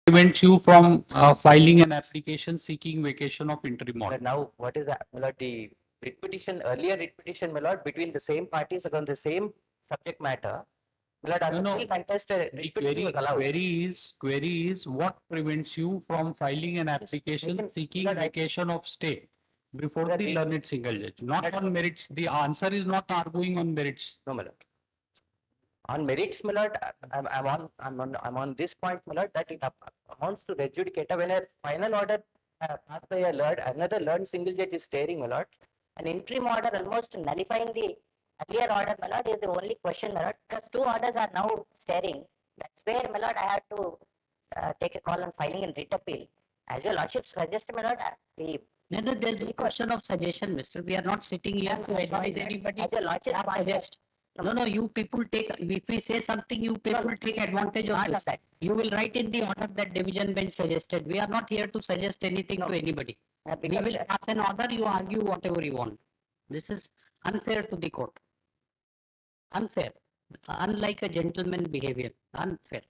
prevents you from filing an application seeking vacation of interim order? But now, what is that, my lord, the writ petition, earlier writ petition, my lord, between the same parties on the same subject matter, my lord, No, no. still contested, The writ petition was allowed. query is what prevents you from filing an application can- seeking sir, I- vacation of stay before Sir, the we- learned single judge, not Sir, on merits. The answer is not arguing on merits. No, my lord. On merits, my lord, I'm on this point, my lord, that it amounts to res judicata when a final order passed by a lord, another learned single judge is staring, my lord. An interim order almost nullifying the earlier order, my lord, is the only question, my lord, because two orders are now staring. That's where, my lord, I have to take a call on filing and writ appeal. As your lordship suggested, my lord, the No, no, there's no question of suggestion, mister. We are not sitting here to advise anybody. as your lordship Suggest. No, no, you people take, if we say something, you people take advantage of this. You will write in the order that division bench suggested. We are not here to suggest anything to anybody. We will pass an order, you argue whatever you want. This is unfair to the court. Unfair. Unlike a gentleman behavior. Unfair.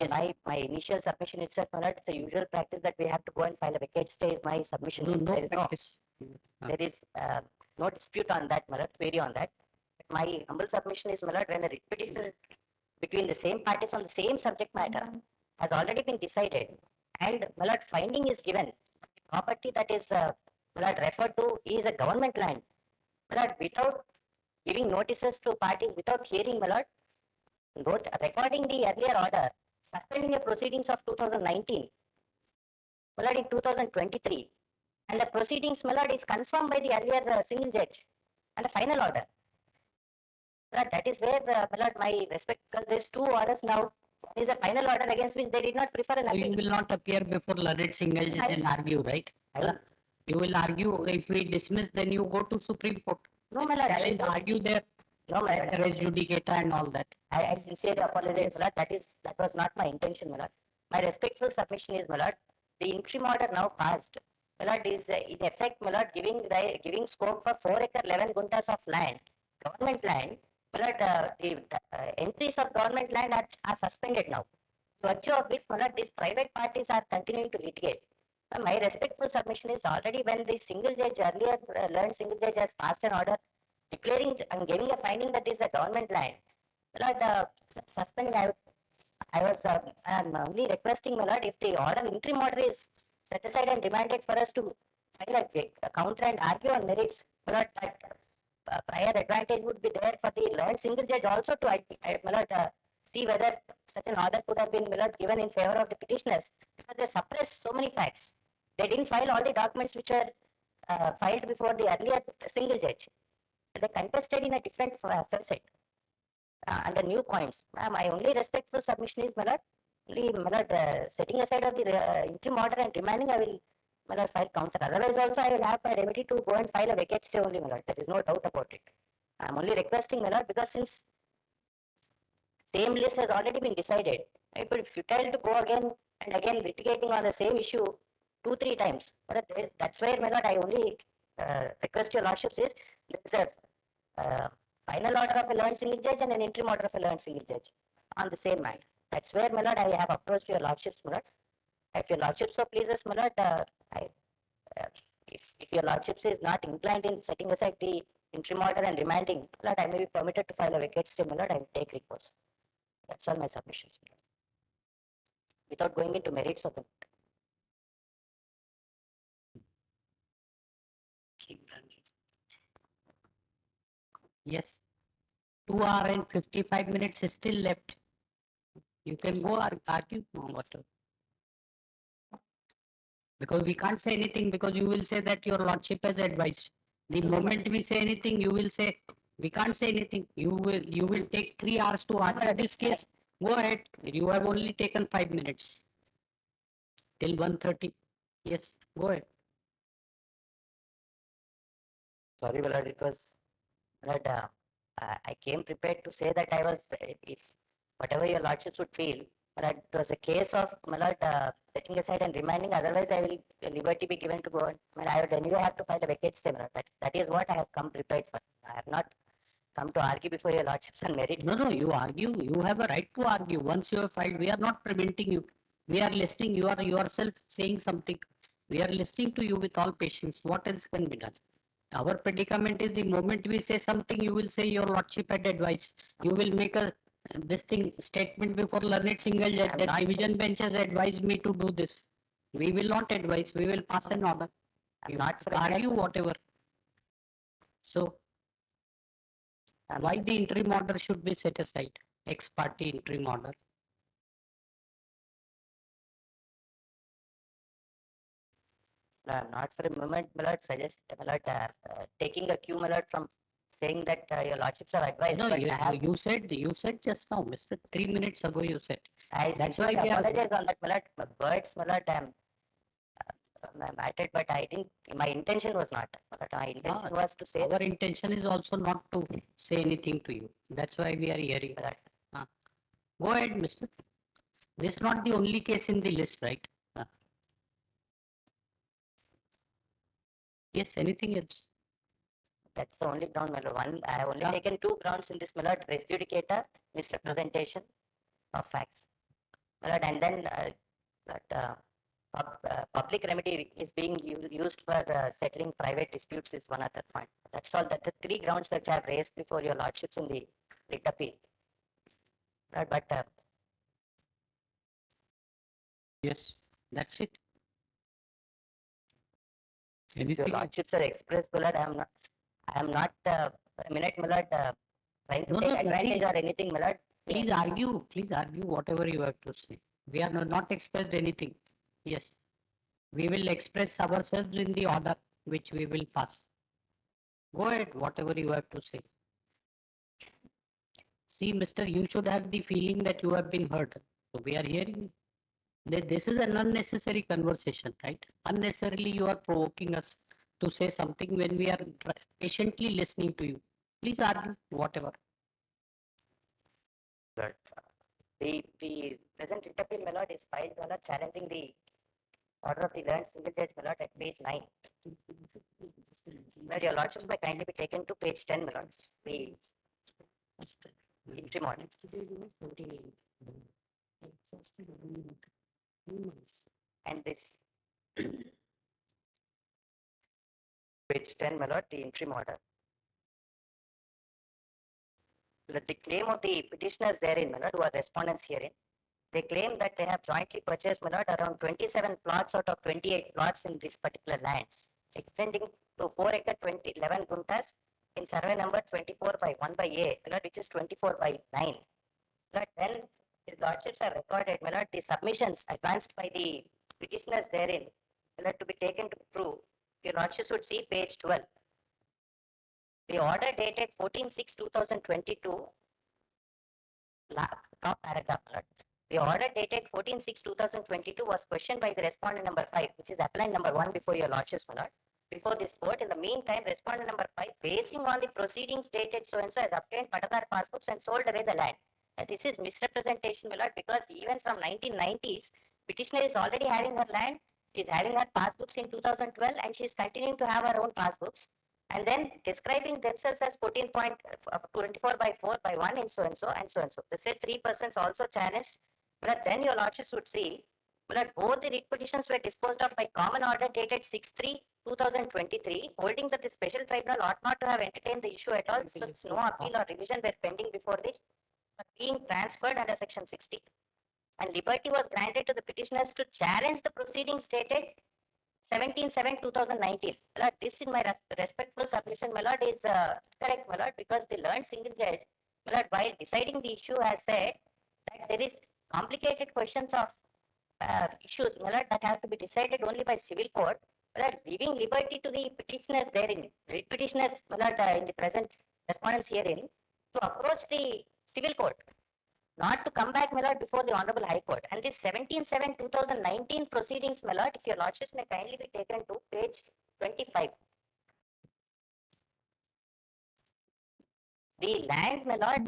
Yes. My initial submission itself, my lord, it's the usual practice that we have to go and file a vacate stay is my submission. No, There no is practice. there is no dispute on that, my lord, query on that. My humble submission is, my lord, when a writ petition between the same parties on the same subject matter has already been decided and, my lord, finding is given, the property that is, my lord, referred to is a government land. My lord, without giving notices to parties, without hearing, my lord, recording the earlier order, suspending the proceedings of 2019, my lord, in 2023, and the proceedings, my lord, is confirmed by the earlier single judge and the final order. My lord, that is where, my lord, my respect, because there's two orders now. One is a final order against which they did not prefer an So you appeal. will not appear before learned single judge and argue, right? You will argue, if we dismiss, then you go to Supreme Court. No, my lord, Challenge, argue there, no, my lord, res judicata and all that. I sincerely apologize, my lord. That was not my intention, my lord. My respectful submission is, my lord, the interim order now passed, my lord, is in effect, my lord, giving scope for 4 acre 11 guntas of land, government land, my lord, the entries of government land are suspended now. Virtue of which, my lord, these private parties are continuing to litigate. My respectful submission is already when the single judge earlier learned single judge has passed an order declaring and giving a finding that this is a government land. My lord, suspending, I'm only requesting, my lord, if the order, interim order is set aside and remanded for us to file a counter and argue on merits, my lord, that prior advantage would be there for the learned single judge also to, my lord, see whether such an order could have been, my lord, given in favor of the petitioners, because they suppressed so many facts. They didn't file all the documents which were filed before the earlier single judge. They contested in a different facet under new points. My only respectful submission is, my lord, setting aside of the interim order and remanding, I will, my lord, file counter. Otherwise, also, I will have my remedy to go and file a vacate stay only, my lord. There is no doubt about it. I am only requesting, my lord, because since same list has already been decided, it would be futile to go again and again litigating on the same issue 2-3 times. That's where, my lord, I only request your lordships is there's a final order of a learned single judge and an interim order of a learned single judge on the same matter. That's where, my lord, I have approached your lordships, my lord. If your lordship so pleases, my lord, if your lordships is not inclined in setting aside the interim order and remanding, my lord, I may be permitted to file a vacate stay, my lord, and take recourse. That's all my submissions, my lord. Without going into merits of the Yes. 2 hours and 55 minutes is still left. You can go argue or whatever. Because we can't say anything because you will say that your lordship has advised. The moment we say anything, you will say we can't say anything. You will take 3 hours to argue this case. Go ahead. You have only taken 5 minutes. Till 1:30. Yes, go ahead. sorry, my lord, it was, my lord, I came prepared to say that I was, if whatever your lordships would feel, but it was a case of, my lord, setting aside and remanding. Otherwise, I will liberty be given to go. And I would anyway have to file a vacate stay. That is what I have come prepared for. I have not come to argue before your lordships on merit. No, you argue. You have a right to argue. Once you have filed, we are not preventing you. We are listening. You are yourself saying something. We are listening to you with all patience. What else can be done? Our predicament is the moment we say something, you will say your lordship had advised. You will make a this thing statement before learned single judge that division bench has advised me to do this. We will not advise. We will pass an order. I'm You not for argue whatever. So I'm why the interim order should be set aside? Ex parte interim order. not for a moment, my lord, suggest, my lord, taking a cue, my lord, from saying that your lordships are advised. No, but you, I have, you said just now, Mr. 3 minutes ago you said. I That's sincerely why we are- apologize on that, my lord. My words, my lord, I'm at it, but I didn't, my intention was not. My intention was to say, Our intention is also not to say anything to you. That's why we are hearing. my lord, Go ahead, Mister. This is not the only case in the list, right? Yes, anything else? that's the only ground, my lord. One, I have only Yeah. taken 2 grounds in this, my lord, res judicata, misrepresentation of facts. My lord, and then public remedy is being used for settling private disputes is one other point. That's all. That the 3 grounds that I have raised before your lordships in the writ appeal. Right, but Yes, that's it. your Anything? lordships are expressed, my lord, I am not for a minute, my lord, trying to No, take no, advantage please. or anything, my lord. Please argue whatever you have to say. We are not expressed anything. Yes. We will express ourselves in the order which we will pass. Go ahead, whatever you have to say. See, Mister, you should have the feeling that you have been heard. So we are hearing you. This is an unnecessary conversation, right? Unnecessarily, you are provoking us to say something when we are patiently listening to you. Please argue whatever. But the present writ appeal, my lord, is filed, my lord, challenging the order of the learned single judge, my lord, at page 9. Where your lordships may kindly be taken to page 10, my lord. The interim order. And this page 10, my lord, the interim order. The claim of the petitioners therein, my lord, who are respondents herein, they claim that they have jointly purchased, my lord, around 27 plots out of 28 plots in this particular lands, extending to 4 acre 11 guntas in survey number 24 by 1 by A, my lord, which is 24 by 9. But then the lordships are recorded, my lord, the submissions advanced by the petitioners therein, my lord, to be taken to prove. Your lordships would see page 12. The order dated 14/6/2022, top paragraph, my lord. The order dated 14/6/2022 was questioned by the respondent number 5, which is appellant number 1 before your lordships, my lord. Before this court, in the meantime, respondent number 5, basing on the proceedings dated so and so, has obtained Patadar passbooks and sold away the land. And this is misrepresentation, my lord, because even from 1990s, petitioner is already having her land, she is having her passbooks in 2012, and she is continuing to have her own passbooks. And then describing themselves as 14.24 by 4 by 1 and so and so and so and so. They said 3 persons also challenged, but then your lordships would see that both the writ petitions were disposed of by common order dated 6/3/2023, holding that the special tribunal ought not to have entertained the issue at all, since no appeal or revision were pending before this, but being transferred under section 60. And liberty was granted to the petitioners to challenge the proceedings dated 17/7/2019. My lord, this in my respectful submission, my lord, is correct, my lord, because the learned single judge, my lord, while deciding the issue, has said that there is complicated questions of issues, my lord, that have to be decided only by civil court, my lord, giving liberty to the petitioners therein, writ petitioners, my lord, in the present respondents herein, to approach the civil court, not to come back, my lord, before the Honorable High Court. And this 17/7/2019 proceedings, my lord, if your lordships may kindly be taken to page 25. The land, my lord,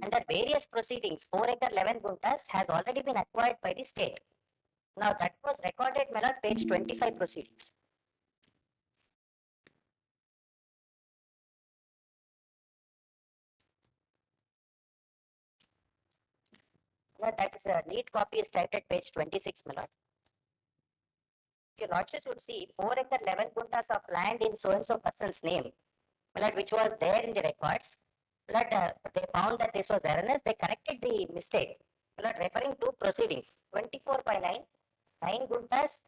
under various proceedings, 4 acre 11 guntas, has already been acquired by the state. Now that was recorded, my lord, page 25 proceedings. that is a neat copy is typed at page 26, my lord. Your lordships would see 4 acre 11 guntas of land in so and so person's name, my lord, which was there in the records. My lord, they found that this was erroneous. They corrected the mistake. My lord, referring to proceedings 24 by 9, 9 guntas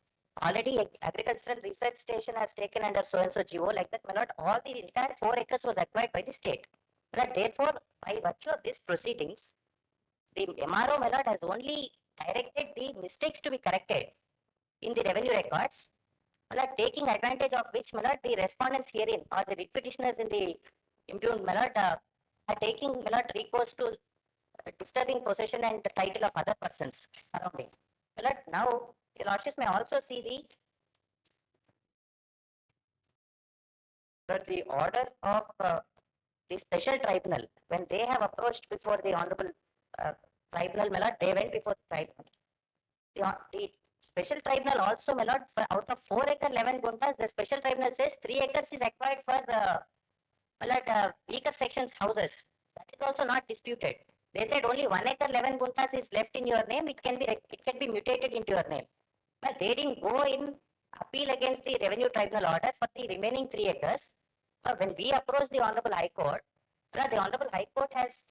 already agricultural research station has taken under so and so GO, like that. My lord, all the entire 4 acres was acquired by the state. My lord, therefore, by virtue of these proceedings, the MRO, my lord, has only directed the mistakes to be corrected in the revenue records, my lord, taking advantage of which, my lord, the respondents herein or the writ petitioners in the impugned, my lord, are taking, my lord, recourse to disturbing possession and title of other persons surrounding. My lord, now, your lordships may also see the order of the special tribunal. When they have approached before the honorable tribunal, my lord, they went before the tribunal. The special tribunal also, my lord, out of 4 acre 11 guntas, the special tribunal says 3 acres is acquired for my lord, weaker sections houses. That is also not disputed. They said only 1 acre 11 guntas is left in your name. It can be mutated into your name. But they didn't go in appeal against the revenue tribunal order for the remaining 3 acres. When we approached the honorable high court, the honorable high court has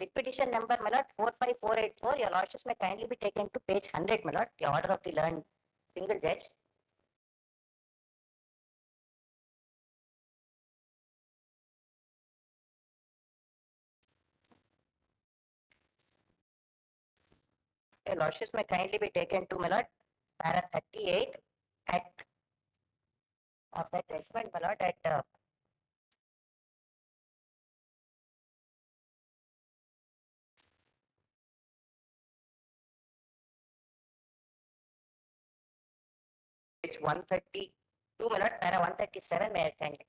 writ petition number, my lord, 45484. Your lordships may kindly be taken to page 100, my lord, the order of the learned single judge. Your lordships may kindly be taken to, my lord, para 38 at of that judgment, my lord, at page 132, my lord, para 137, may I kindly.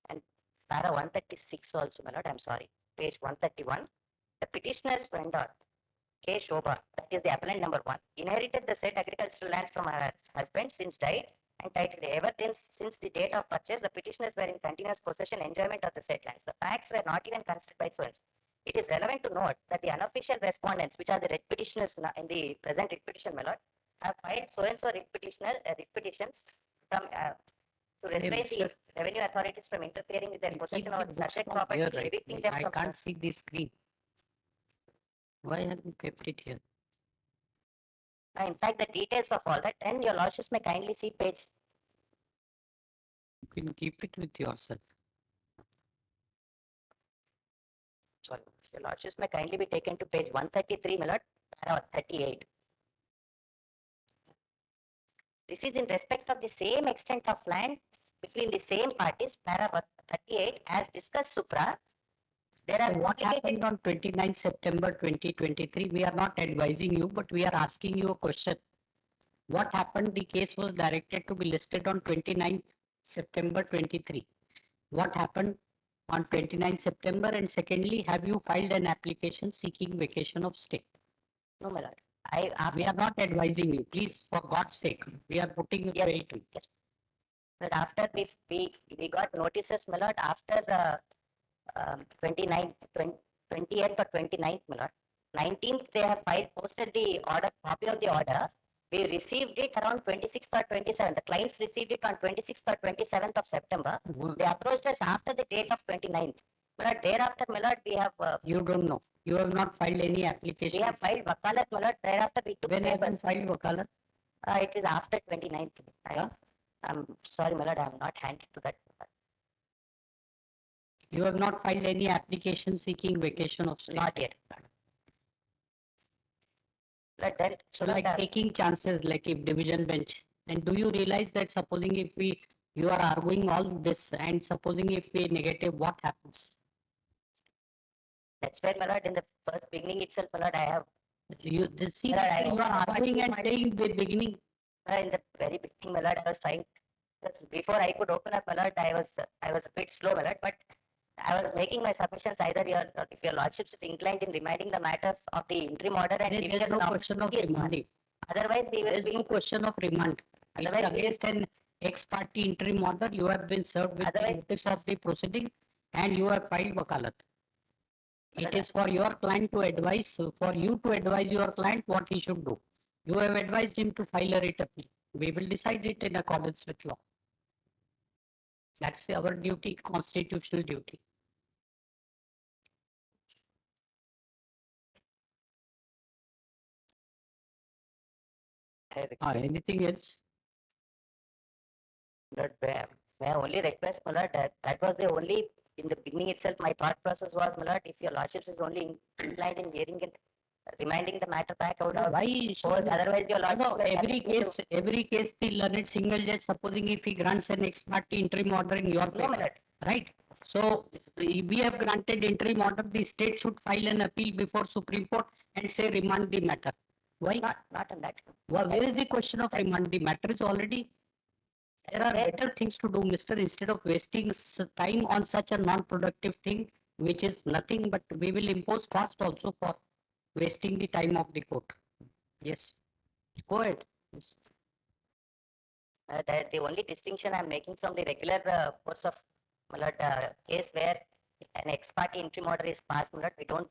And para 136 also, my lord, I'm sorry, page 131. The petitioner's vendor, K. Shobha, that is the appellant number 1, inherited the said agricultural lands from her husband since died and titled ever since the date of purchase. The petitioners were in continuous possession enjoyment of the said lands. The facts were not even considered by so and so. It is relevant to note that the unofficial respondents, which are the writ petitioners in the present writ petition, my lord, have filed so and so writ petitions from to restrain the revenue authorities from interfering with their possession of subject property, evicting them I from. can't see the screen. Why have you kept it here? In fact, the details of all that, and your lordships may kindly see page. You can keep it with yourself. Sorry, your lordships may kindly be taken to page 133, my lord, para 38. This is in respect of the same extent of land between the same parties, para 38, as discussed supra. There are What happened on 29 September 2023? We are not advising you, but we are asking you a question. What happened? The case was directed to be listed on 29 September 23. What happened on 29 September? And secondly, have you filed an application seeking vacation of stay? No, my lord. We are not advising you. Please, for God's sake, we are putting you Yes. to. Yes. But after we got notices, my lord, after the 20th or 29th, my lord. 19th, they have posted the order, copy of the order. We received it around 26th or 27th. The clients received it on 26th or 27th of September. They approached us after the date of 29th. My lord, thereafter, my lord, we have. You don't know. You have not filed any application. We have filed wakalat, my lord. Thereafter, we took. When have you filed wakalat? It is after 29th. I'm sorry, my lord, I am not handed to that. You have not filed any application seeking vacation of stay? Not yet. Like that, So like taking chances, like if division bench. And do you realize that supposing if you are arguing all this and supposing if we negative, what happens? That's where, my lord, in the first beginning itself, my lord, I have. You see, Right, you are arguing and saying the beginning. In the very beginning, my lord, I was trying. Before I could open up, my lord, I was a bit slow, my lord, but I was making my submissions either if your lordships is inclined in reminding the matter of the interim order and giving There is us no an question of opportunity. remanding. Otherwise, we There will is be. no question of remand. It's Otherwise, against an ex parte interim order, you have been served with the Otherwise- notice of the proceeding and you have filed wakalat. It But- is for your client to advise, for you to advise your client what he should do. You have advised him to file a writ appeal. We will decide it in accordance with law. That's our duty, constitutional duty. Anything else? But may I only request, my lord, that was the only, in the beginning itself, my thought process was, my lord, if your lordships is only inclined in hearing it, reminding the matter back out of. Why? Otherwise, your No, lordship. every case, the learned single judge, supposing if he grants an ex parte interim order in your No, my favor, lord. right? So we have granted interim order, the state should file an appeal before Supreme Court and say remand the matter. Why? Not on that. Well, where is the question of remand? The matter is already, there are better things to do, mister, instead of wasting time on such a non-productive thing, which is nothing, but we will impose cost also for wasting the time of the court. Yes. Go ahead. Yes. The only distinction I'm making from the regular course of, my lord, case where if an ex parte interim order is passed, my lord, we don't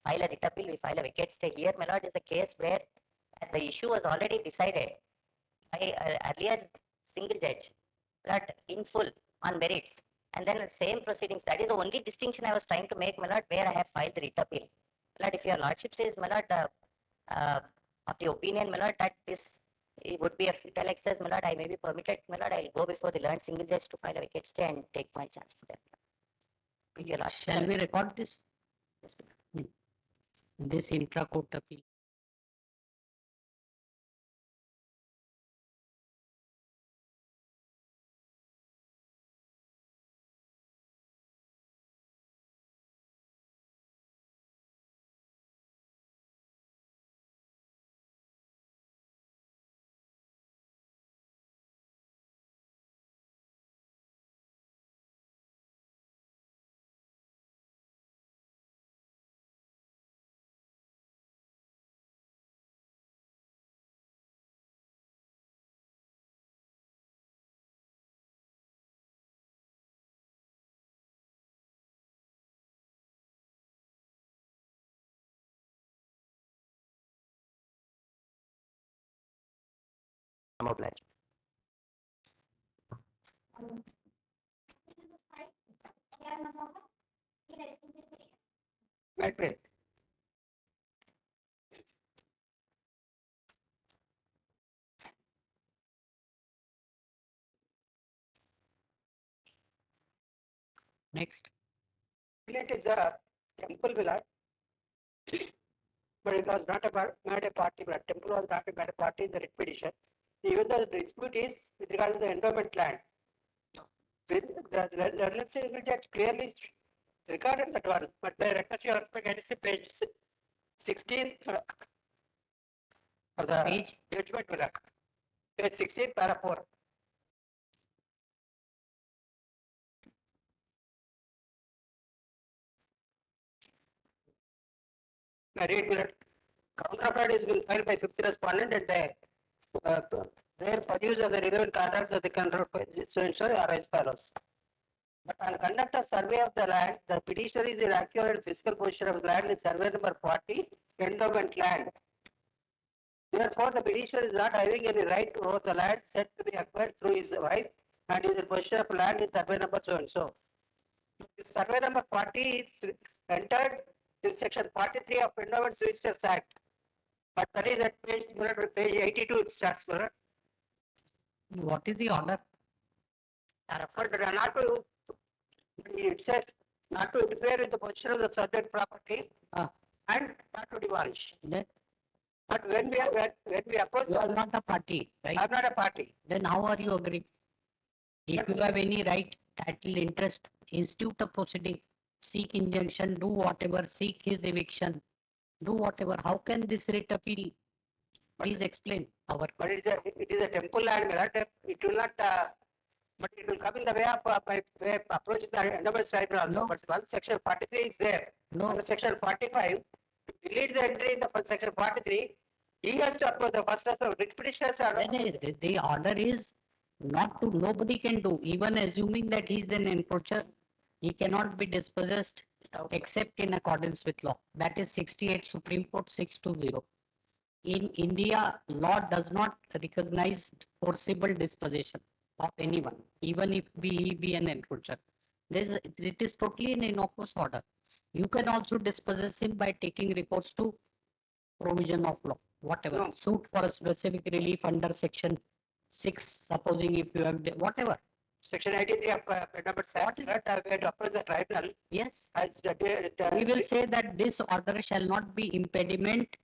file a writ appeal, we file a vacate stay. Here, my lord, is a case where the issue was already decided by earlier single judge, but in full on merits, and then the same proceedings. That is the only distinction I was trying to make, my lord, where I have filed the writ appeal. My lord, if your lordship says, my lord, of the opinion, my lord, that this it would be a futile exercise, my lord, I may be permitted, my lord, I'll go before the learned single judge to file a vacate stay and take my chances there. If your lordship. Shall we record this? This intra-court appeal. I'm obliged. Right. Next. It is a temple villa, but it was not a party, but temple was not a party in the writ petition. Even though the dispute is with regard to the endowment land. With the let's say the judge clearly recorded that one, but the records you are can see page 16 of the Page? judgment villa. Page 16, para 4. I read that counterpart is been filed by fifth respondent and their produce of the relevant contracts of the control so and so are as follows. But on conduct of survey of the land, the petitioner is in accurate physical position of the land in survey number 40, endowment land. Therefore, the petitioner is not having any right over the land said to be acquired through his wife and is in possession of land in survey number so and so. Survey number 40 is entered in section 43 of Endowment Registers Act. But that is at page 82 it starts. What is the order? But not to, it says not to interfere with the position of the subject property and not to demolish. Then But when we approach, you are not a party, right? I'm not a party. Then how are you agreeing? If you have any right, title, interest, institute a proceeding, seek injunction, do whatever, seek his eviction, do whatever. How can this writ appeal? Please explain our. But it is a temple land. It will not. But it will come in the way of way approaching the endowment tribunal also. No. But once section 43 is there, No. under section 45, to delete the entry in the section 43, he has to approach the first writ petitioners. The order is Not to, nobody can do, even assuming that he is an encroacher, he cannot be dispossessed except in accordance with law. That is 68 Supreme Court 620. In India, law does not recognize forcible dispossession of anyone, even if he be an encroacher. It is totally an innocuous order. You can also dispossess him by taking recourse to provision of law, whatever, No. suit for a specific relief under section 6, supposing if you have, whatever. Section 83 of number 7, that we had to approach the tribunal Yes, as we will say that this order shall not be impediment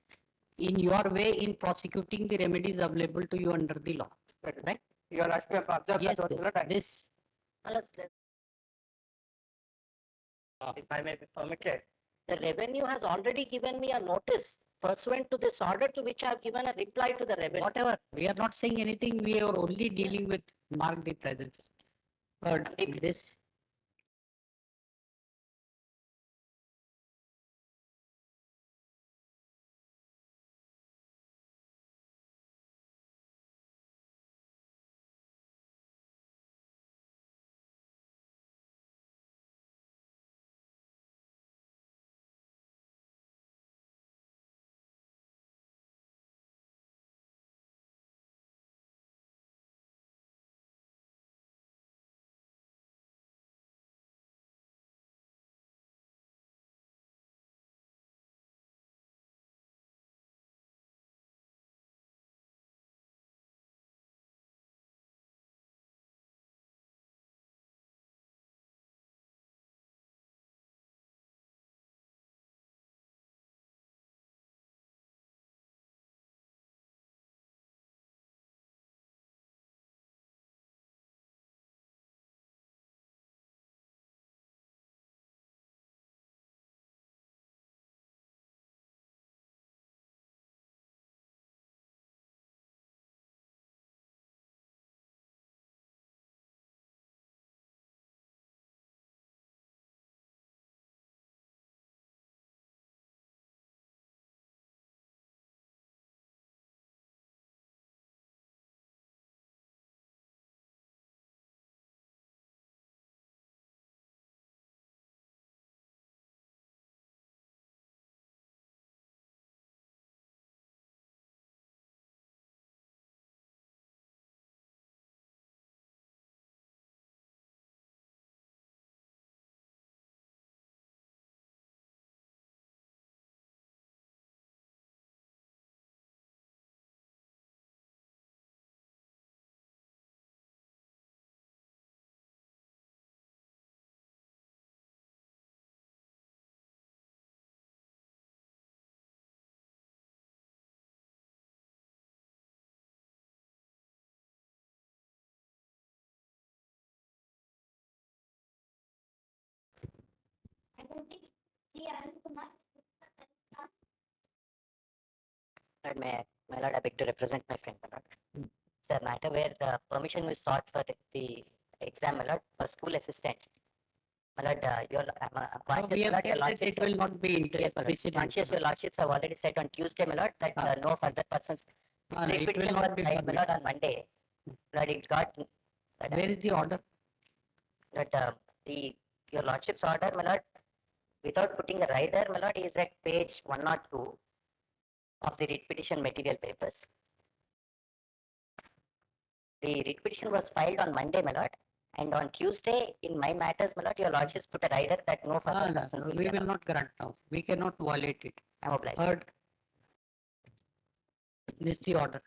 in your way in prosecuting the remedies available to you under the law. Right? Your lordship have observed Yes, that one, Milord. this, If I may be permitted, the revenue has already given me a notice pursuant to this order, to which I have given a reply to the revenue. whatever, we are not saying anything, we are only dealing with mark the presence. But this, Lord, my lord, I beg to represent my friend, my lord. It's a matter where the permission was sought for the exam, my lord, for school assistant. My lord, I'm appointed, we my have lord, your said that lordships it will not be Yes, my lord. precedent. Conscious, your lordships have already said on Tuesday, my lord, that no further persons. No, This it will repetition not was be filed, my permitted. lord, on Monday. Lord, it got, Where is the order? that your lordship's order, my lord, without putting a rider, my lord, is at page 102 of the writ petition material papers. The writ petition was filed on Monday, my lord, and on Tuesday, in my matters, my lord, your lordships put a rider that no further No, person. we will not grant now. We cannot violate it. I'm obliged. Third, this is the order.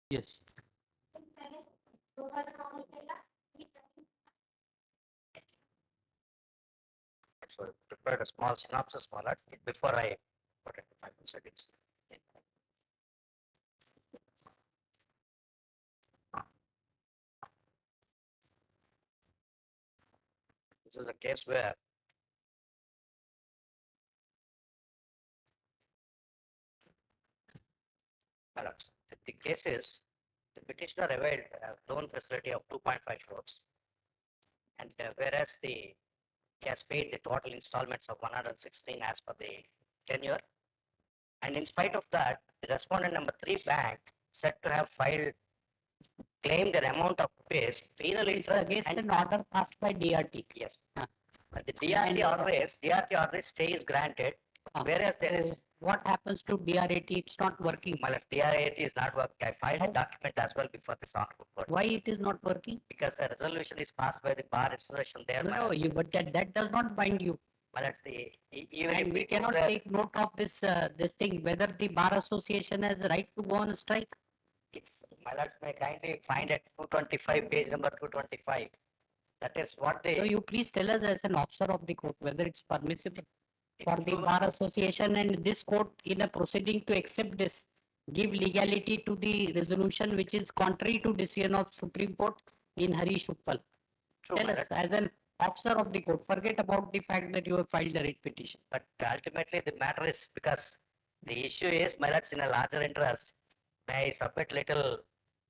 Yes. So I prepared a small synopsis for that before I put it in my settings. This is a case where the case is the petitioner availed a loan facility of 2.5 crores. And whereas he has paid the total installments of 116 as per the tenure. And in spite of that, the respondent number 3 bank said to have filed claimed an amount of rupees penal It's interest against and an order passed by DRT. yes. Ah. But the DRT always stay is granted, Ah. whereas there So is, what happens to DRAT? It's not working. well, if DRT is not working, I filed a document as well before this honorable court. Why it is not working? Because a resolution is passed by the bar association there. No, you, but that does not bind you. Well, it's even if And we do cannot the- take note of this thing, whether the bar association has right to go on strike. It's, my lords may kindly find at 225, page number 225. That is what So they. you please tell us as an officer of the court whether it's permissible for the bar association and this court in a proceeding to accept this, give legality to the resolution which is contrary to decision of Supreme Court in Harish Uppal. True, Tell my us lord. as an officer of the court, forget about the fact that you have filed the writ petition. But ultimately, the matter is because the issue is, my lords, in a larger interest, may I submit little,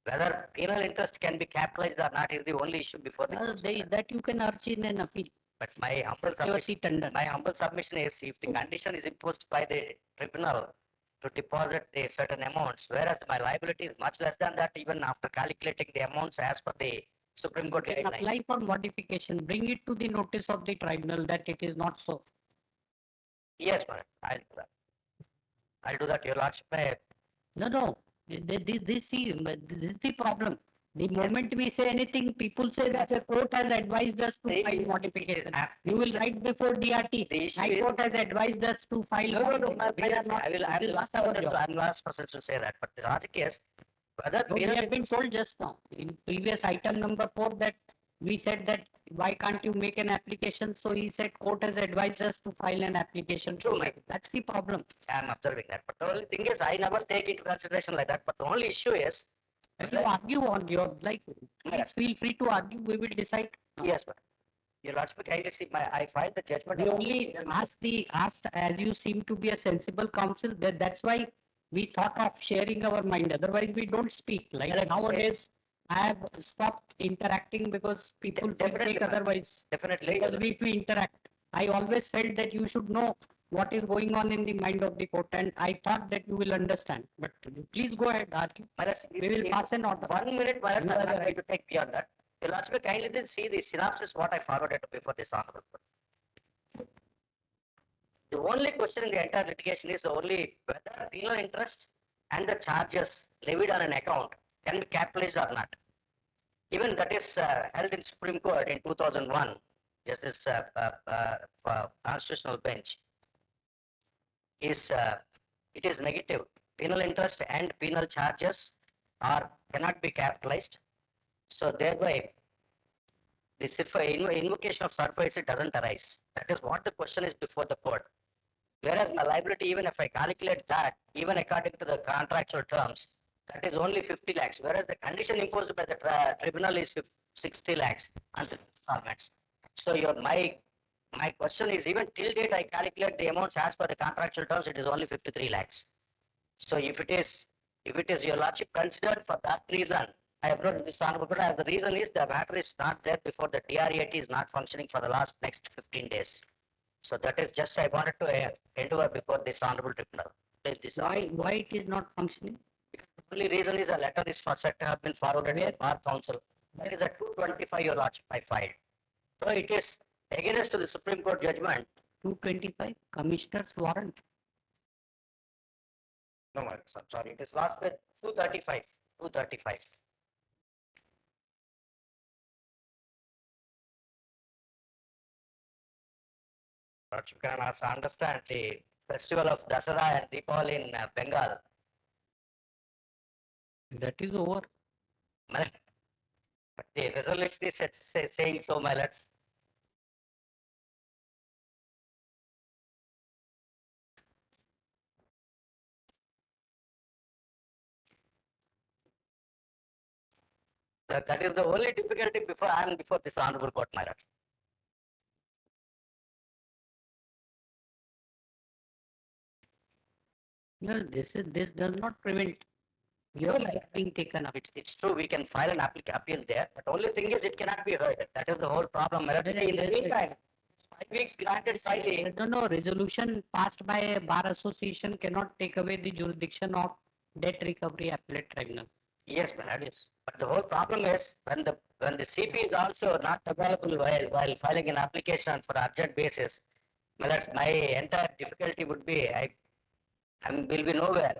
whether penal interest can be capitalized or not is the only issue before the court. That you can urge in an appeal. But my humble submission, Devati Tandon. my humble submission is, if the condition is imposed by the tribunal to deposit the certain amounts, whereas my liability is much less than that, even after calculating the amounts as per the Supreme Court You can guideline. apply for modification, bring it to the notice of the tribunal that it is not so. Yes, madam, I'll do that. I'll do that, your lordship. No, this is the problem. The moment we say anything, people say that the court has advised us to file modification. You will write before DRT. The issue High is- Court has advised us to file. We are not- I will, it is not our job. I'm last person to say that, but the logic is, whether No, we penal have been told just now in previous item number 4 that we said that why can't you make an application? So he said court has advised us to file an application. True, Mike. That's the problem. I'm observing that, but the only thing is, I never take into consideration like that, but the only issue is, You argue on your, like, please feel free to argue, we will decide. yes, but your lordship kindly see, I filed the judgment. We only asked, as you seem to be a sensible counsel, that's why we thought of sharing our mind, otherwise we don't speak. Like nowadays, I have stopped interacting because people feel Definitely, take ma'am. otherwise. Definitely, Because if we interact, I always felt that you should know what is going on in the mind of the court, and I thought that you will understand. But please go ahead, argue. my lords, We will pass an order. 1 minute, my lords, You I'm are not the going to take beyond that. Your lordship kindly did see the synopsis what I forwarded before this honorable court. The only question in the entire litigation is only whether penal interest and the charges levied on an account can be capitalized or not. Even that is held in Supreme Court in 2001, Justice Constitutional Bench. It is negative. Penal interest and penal charges cannot be capitalized. So thereby, the invocation of surface doesn't arise. That is what the question is before the court. Whereas my liability, even if I calculate that, even according to the contractual terms, that is only 50 lakhs, whereas the condition imposed by the tribunal is 60 lakhs on the installments. So my question is, even till date, I calculate the amounts as per the contractual terms, it is only 53 lakhs. So if it is your lordship considered for that reason, I have brought this honorable court as the reason is the matter is not there before the DRAT is not functioning for the next 15 days. So that is just I wanted to endure before this honorable tribunal. Why it is not functioning? Only reason is a letter is for set to have been forwarded to the bar council. That is a 225 your lordship I filed. So it is against to the Supreme Court judgment. 225 Commissioner's warrant. No, I'm sorry, it is last with 235. 235. But you can also understand the festival of Dasara and Deepavali in Bengal. That is over. My lord, but the resolution is saying so, my lords. That is the only difficulty before I am before this honorable court, my lords. No, this does not prevent your No, my life being taken up. It's true, we can file an appeal there, but only thing is it cannot be heard. That is the whole problem, my lord. Right, In the yes, meantime, 5 weeks granted citing. No, resolution passed by a bar association cannot take away the jurisdiction of debt recovery appellate tribunal. Yes, my lord. Yes. But the whole problem is when the CP is also not available while filing an application for urgent basis, my lords, my entire difficulty would be I will be nowhere.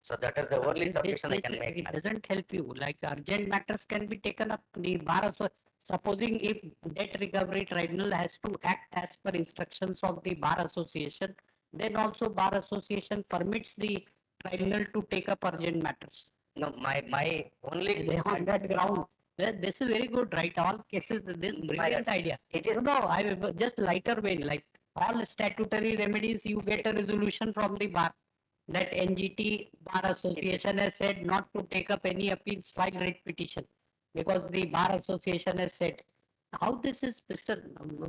So that is the only submission I can make. It my lord. doesn't help you, like urgent matters can be taken up, the bar also, supposing if debt recovery tribunal has to act as per instructions of the bar association, then also bar association permits the tribunal to take up urgent matters. No, my only. On that ground, this is very good, right? All cases, this brilliant idea. It is. No, I will just lighter vein, like all statutory remedies, you get a resolution from the bar. That NGT Bar Association has said not to take up any appeals filed writ petition because the Bar Association has said. How this is, Mr.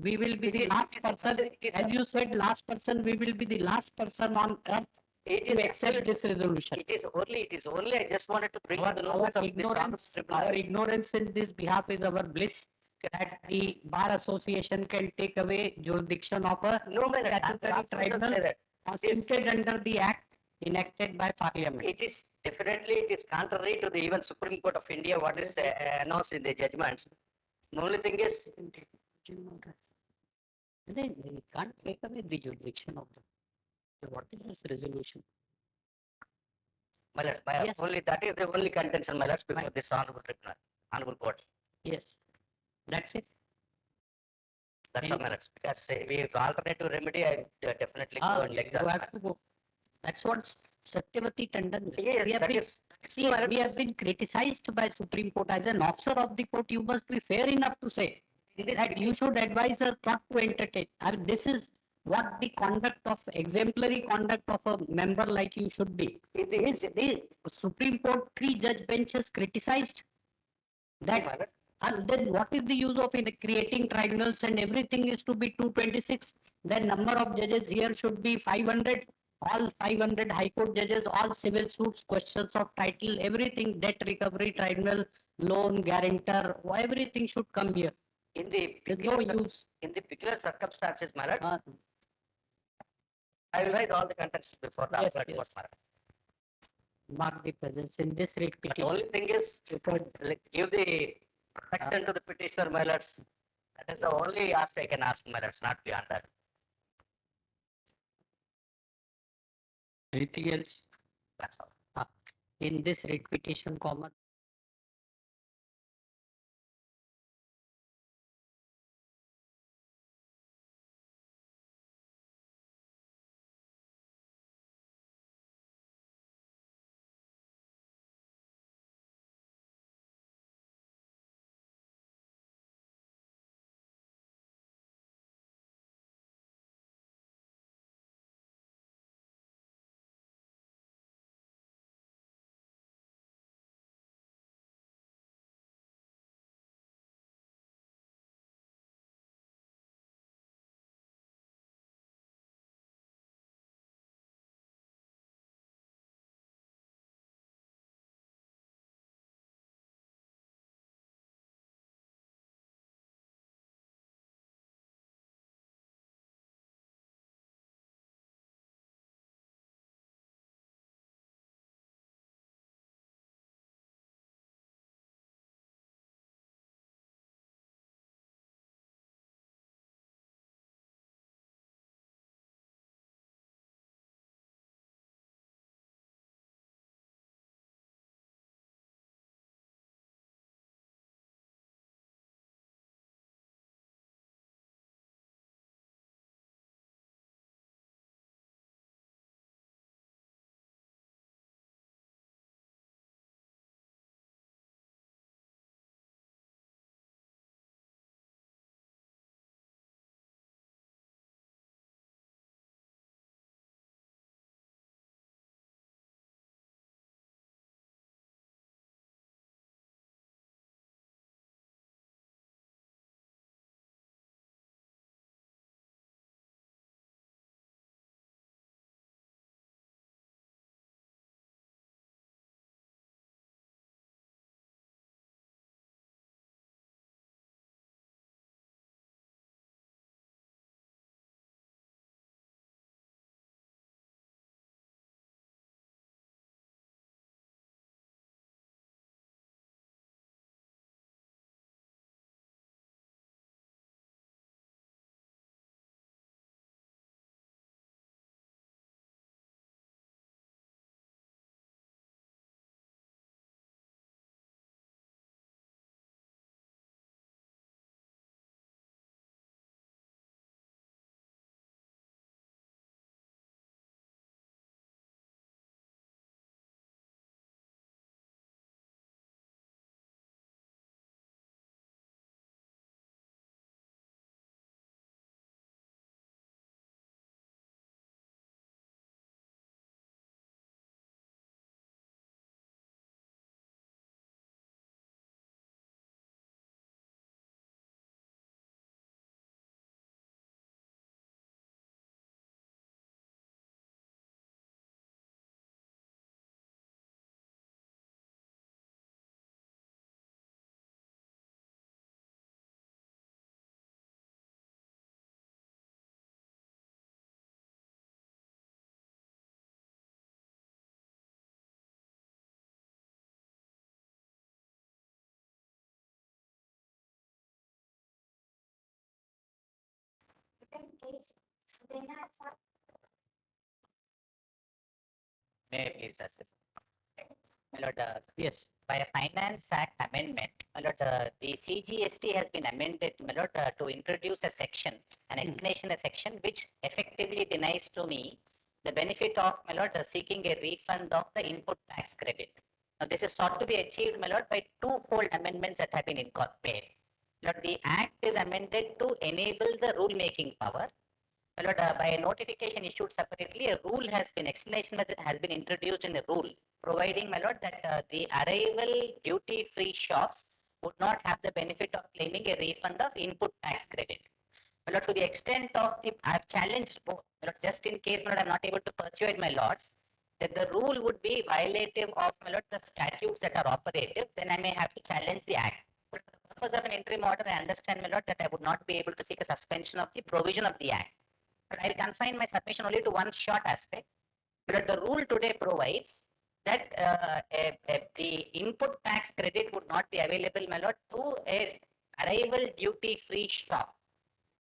We will be the last person, as you said, last person, we will be the last person on earth It to is accept this resolution. It is only, I just wanted to bring Our, the notice our of ignorance, this. our ignorance in this behalf is our bliss that the Bar Association can take away jurisdiction of a No, my lord, statutory tribunal constituted under the act enacted by Parliament. It is definitely, it is contrary to the even Supreme Court of India, what is announced in the judgments. The only thing is, Then it can't take away the jurisdiction of the, what is this resolution? my lords, Yes. only that is the only contention, my lords, before this honorable tribunal, honorable court. Yes, that's it. That's all, my lords. Because we have alternative remedy, I definitely go Ah, and you take that. have to go. That's what Satyavati Tandon. Yes, we have that been, is- see, we have been criticized by Supreme Court. As an officer of the court, you must be fair enough to say that you should advise us not to entertain. I mean, this is what the conduct of, exemplary conduct of a member like you should be. The Supreme Court 3-judge bench has criticized that. My lord. And then what is the use of in creating tribunals and everything is to be 226? Then number of judges here should be 500. All 500 High Court judges, all civil suits, questions of title, everything, debt recovery tribunal, loan, guarantor, everything should come here. In the There's no peculiar, use. in the peculiar circumstances, my lord, Uh, I will raise all the contents before the Yes, appellate court, yes. my lord. mark the presence in this rate But the petition. only thing is, give the protection to the petitioner, my lords. That is the only ask I can ask, my lords, not beyond that. Anything else? That's all. In this rate petition, comma, May I please assist? My lord, Yes. by a Finance Act amendment, my lord, the CGST has been amended, my lord, to introduce a section, an explanation, a section which effectively denies to me the benefit of, my lord, seeking a refund of the input tax credit. Now, this is sought to be achieved, my lord, by twofold amendments that have been incorporated. Lord, the Act is amended to enable the rule-making power. My lord, by a notification issued separately, a rule has been, explanation has been introduced in a rule, providing, my lord, that the arrival duty-free shops would not have the benefit of claiming a refund of input tax credit. My lord, to the extent of the, I have challenged both, my lord, just in case, my lord, I am not able to persuade my lords, that the rule would be violative of, my lord, the statutes that are operative, then I may have to challenge the Act. For the purpose of an interim order, I understand, my lord, that I would not be able to seek a suspension of the provision of the Act. But I'll confine my submission only to one short aspect. But the rule today provides that the input tax credit would not be available, my lord, to a arrival duty-free shop.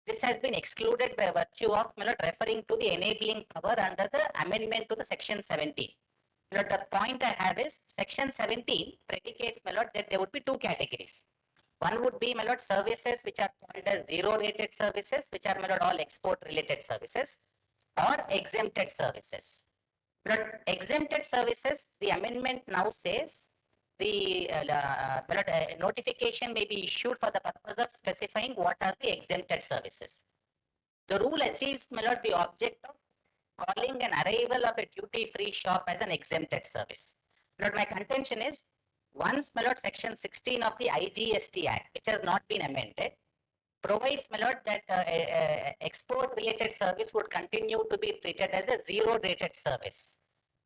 This has been excluded by virtue of, my lord, referring to the enabling power under the amendment to the section 17. My lord, the point I have is section 17 predicates, my lord, that there would be two categories. One would be, my lord, services which are called as zero rated services, which are, my lord, all export related services, or exempted services. My lord, exempted services, the amendment now says the my lord, notification may be issued for the purpose of specifying what are the exempted services. The rule achieves, my lord, the object of calling an arrival of a duty-free shop as an exempted service. My lord, my contention is, once, my lord, section 16 of the IGST Act, which has not been amended, provides, my lord, that export-related service would continue to be treated as a zero-rated service.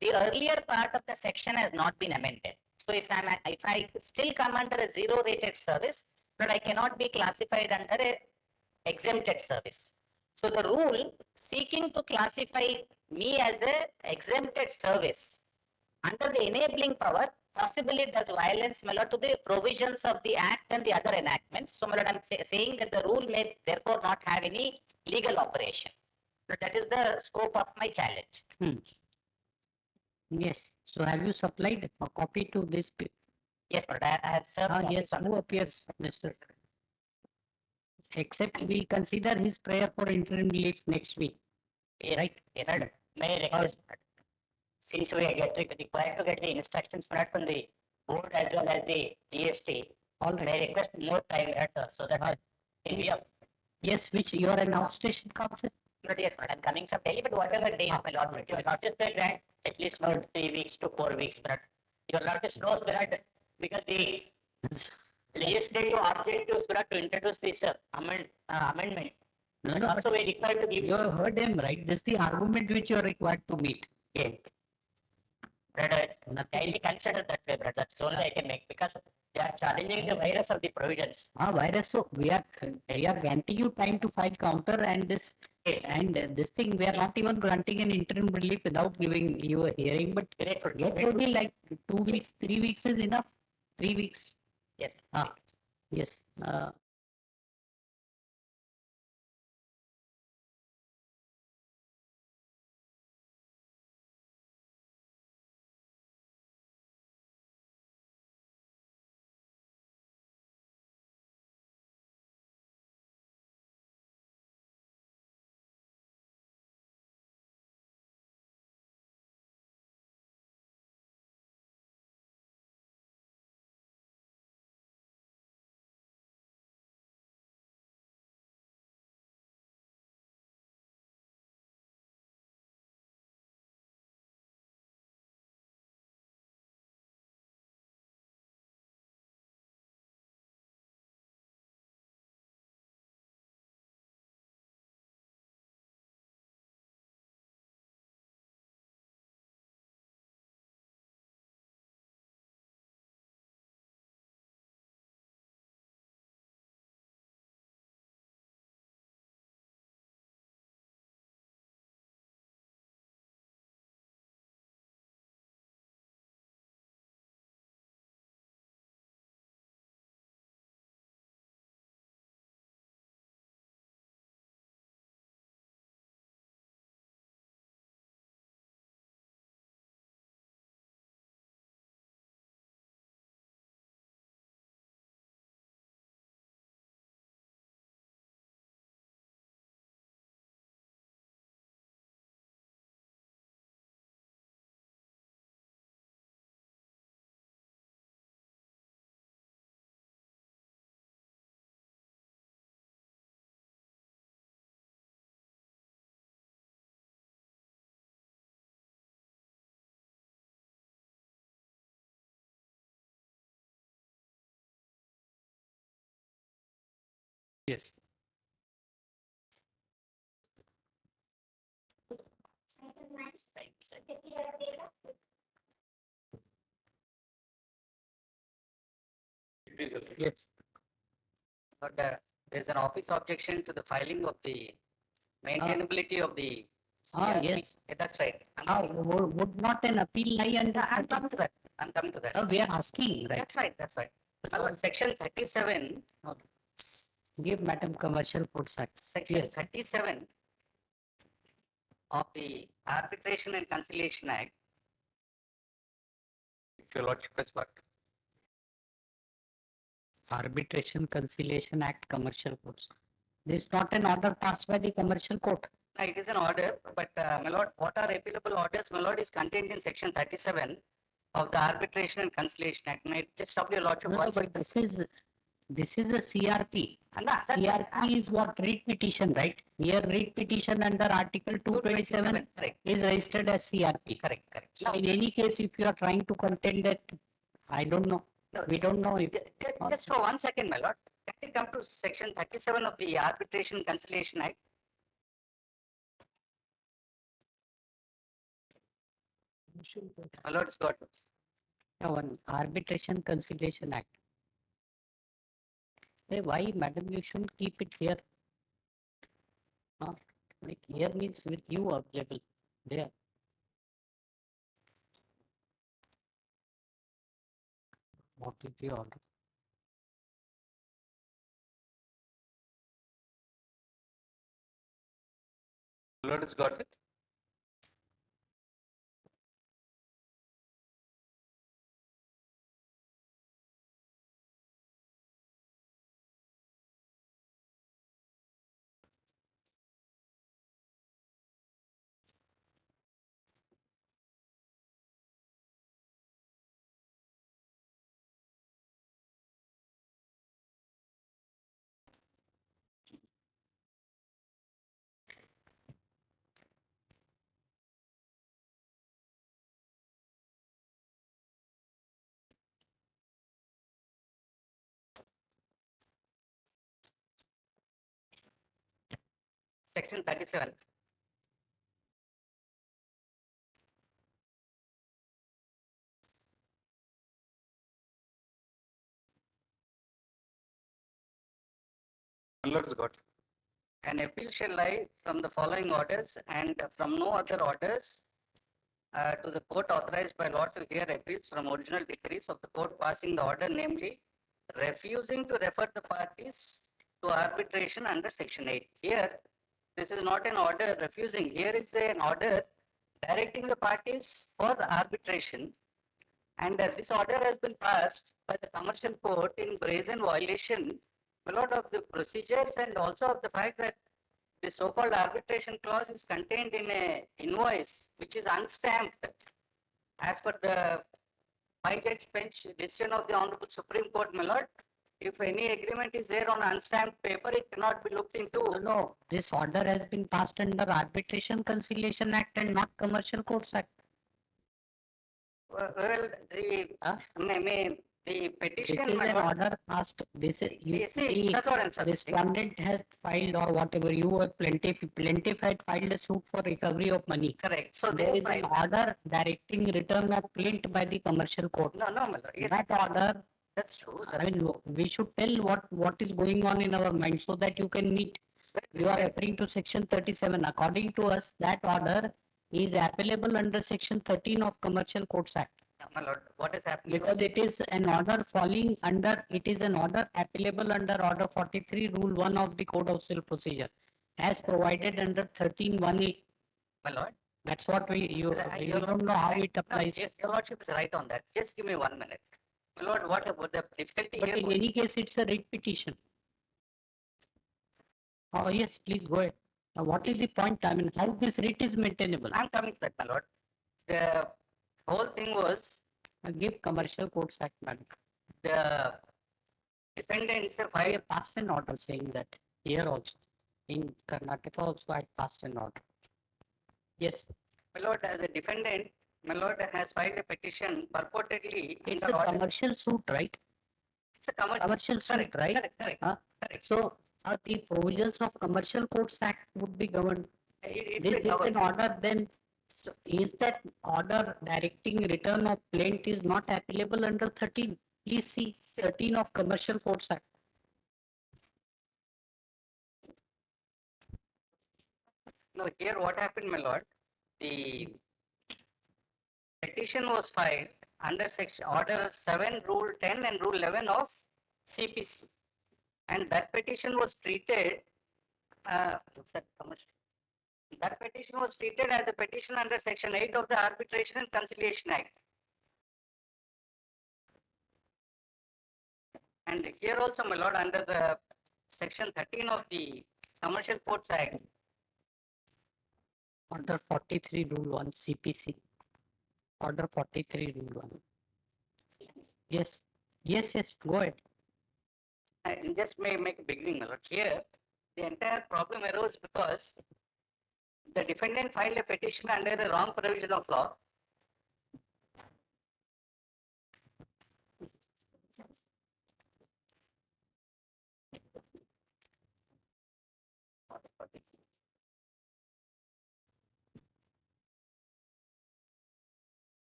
The earlier part of the section has not been amended. So if I still come under a zero-rated service, but I cannot be classified under a exempted service. So the rule seeking to classify me as a exempted service under the enabling power possibly does violence, my lord, to the provisions of the Act and the other enactments. So, my lord, I am saying that the rule may therefore not have any legal operation. But that is the scope of my challenge. Yes. So have you supplied a copy to this? Yes, but I have served. Ah, copies yes. on the- Who appears, Mr. Except we'll consider his prayer for interim relief next week. Yes, Right. Yes, sir. May I request, since we get required to get the instructions from the board as well as the GST, All may right. I request more time so that in view of, Yes, which you are an outstation counsel. but yes, but I'm coming from Delhi, but whatever day of my lord, your lordship may grant at least for 3 weeks to 4 weeks, but your lordship knows that because the legislative objectives were to introduce this amendment. No, And no, also we required to give. you have heard him, right? This is the argument which you are required to meet. Yeah. Brother, kindly consider that way, brother. That's only I can make because they are challenging the virus of the provisions. Virus. So we are granting you time to file counter and this Yes. and this thing we are not even granting an interim relief without giving you a hearing. But Grateful. get only like 2 weeks, 3 weeks is enough. 3 weeks. Yes. Yes. Yes. Yes. But there's an office objection to the filing of the maintainability of the. CRP. yes. Yeah, that's right. Would not an appeal lie under? I'm coming to that. I'm coming to that. We are asking, right? That's right. That's right. My lord, section 37. Give Madam Commercial Courts Act. Section 37 of the Arbitration and Conciliation Act. If your lordship has got. Arbitration Conciliation Act, Commercial Courts. This is not an order passed by the Commercial Court. No, it is an order, but my lord, what are appealable orders? My lord, is contained in section 37 of the Arbitration and Conciliation Act. May I just stop your lordship No, once? but this is a CRP. And that- CRP is what writ petition, right? Here writ petition under Article 227 Correct, is registered as CRP. correct, correct. So in any case, if you are trying to contend that, I don't know. No, We don't know if. Just for 1 second, my lord. Can we come to section 37 of the Arbitration and Conciliation Act? My lord, it's got. One Arbitration Conciliation Act. Hey, why, madam, you shouldn't keep it here? Like here means with you available there. What is the order? My lord, it's got it. Section 37. My lord's got. An appeal shall lie from the following orders and from no other orders to the court authorized by law to hear appeals from original decrees of the court passing the order, namely refusing to refer the parties to arbitration under section 8. Here, this is not an order refusing. Here is an order directing the parties for the arbitration. And this order has been passed by the commercial court in brazen violation, my lord, of the procedures and also of the fact that the so-called arbitration clause is contained in a invoice which is unstamped as per the five-judge bench decision of the Honorable Supreme Court, my lord. If any agreement is there on unstamped paper, it cannot be looked into. No, this order has been passed under Arbitration Conciliation Act and not Commercial Courts Act. Well, the, Huh? the This petition, is my an lord, order passed, this is, you see, see, that's what I'm saying. respondent has filed or whatever, you were plaintiff had filed a suit for recovery of money. Correct. So There they is an filed. order directing return of plaint by the commercial court. No, my lord. Yes, That order, that's true. I mean, we should tell what is going on in our mind so that you can meet. You are referring to section 37. According to us, that order is applicable under section 13 of Commercial Courts Act. No, my lord, what is happening? Because it is an order falling under, it is an order applicable under order 43 rule 1 of the Code of Civil Procedure as provided under 13(1)(a). My lord. That's what you Your don't know how it No, applies. your lordship is right on that. Just give me 1 minute. My lord, what about the difficulty But here? in any case, it's a writ petition. Oh, yes, please go ahead. Now, what is the point? I mean, how this writ is maintainable? I'm coming to that, my lord. The whole thing was Give Commercial Courts Act, madam. the defendants I filed. have passed an order saying that here also. In Karnataka also, I passed an order. Yes, My lord, the defendant, my lord, has filed a petition purportedly. in it's the a order- commercial suit, right? It's a commercial. Commercial suit, Correct, right? correct, correct, Huh? correct. So The provisions of Commercial Courts Act would be governed. It This will is cover. an order, then is that order directing return of plaint is not applicable under 13? Please see 13 of Commercial Courts Act. No, here what happened, my lord, the petition was filed under section order 7, rule 10 and rule 11 of CPC. And that petition was treated, what's that, commercial? That petition was treated as a petition under section 8 of the Arbitration and Conciliation Act. And here also, my lord, under the section 13 of the Commercial Courts Act, Order 43 Rule 1 CPC. Order 43 Rule 1. Yes. Yes, yes, go ahead. I just may make a beginning, my lord. Here, the entire problem arose because the defendant filed a petition under the wrong provision of law.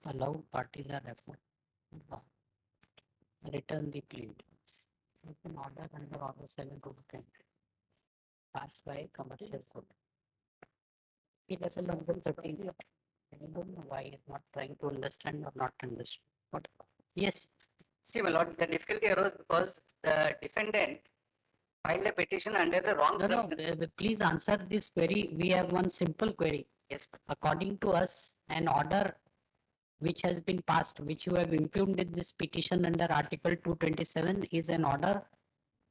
Allowed parties are referred. Return the plaint. An order under Order 7 Rule 10. Passed by Commercial Court. He doesn't understand 13. I don't know why he's not trying to understand or not understand. What? Yes. See, my lord, the difficulty arose because the defendant filed a petition under the wrong No, no, provision. please answer this query. We have one simple query. Yes, According to us, an order which has been passed, which you have impugned in this petition under Article 227 is an order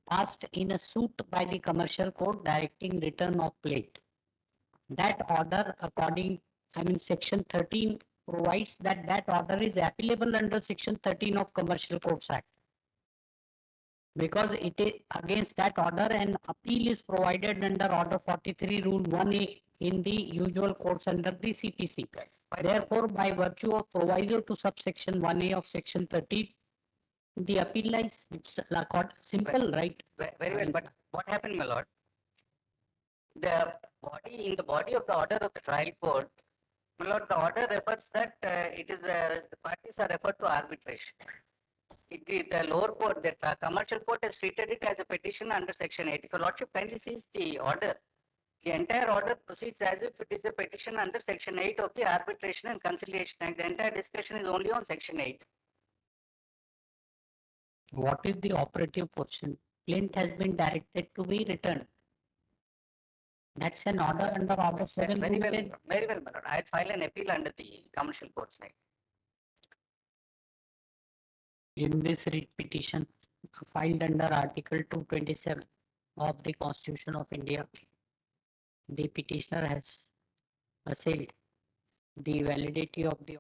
passed in a suit by the Commercial Court directing return of plate. That order Section 13 provides that that order is applicable under Section 13 of Commercial Courts Act. Because it is against that order, an appeal is provided under Order 43 Rule 1A in the usual courts under the CPC. Therefore, by virtue of proviso to subsection 1A of Section 13, the appeal lies. It's simple, right? very well, but what happened, my lord? In the body of the order of the trial court, my lord, the order refers that the parties are referred to arbitration. The lower court, the commercial court has treated it as a petition under section 8. If your lordship kindly sees the order, the entire order proceeds as if it is a petition under section 8 of the Arbitration and Conciliation Act. The entire discussion is only on section 8. What is the operative portion? Plaint has been directed to be returned. That's an order under Order 7. Very well, my lord. I'll file an appeal under the Commercial Court side. In this writ petition filed under Article 227 of the Constitution of India, the petitioner has assailed the validity of the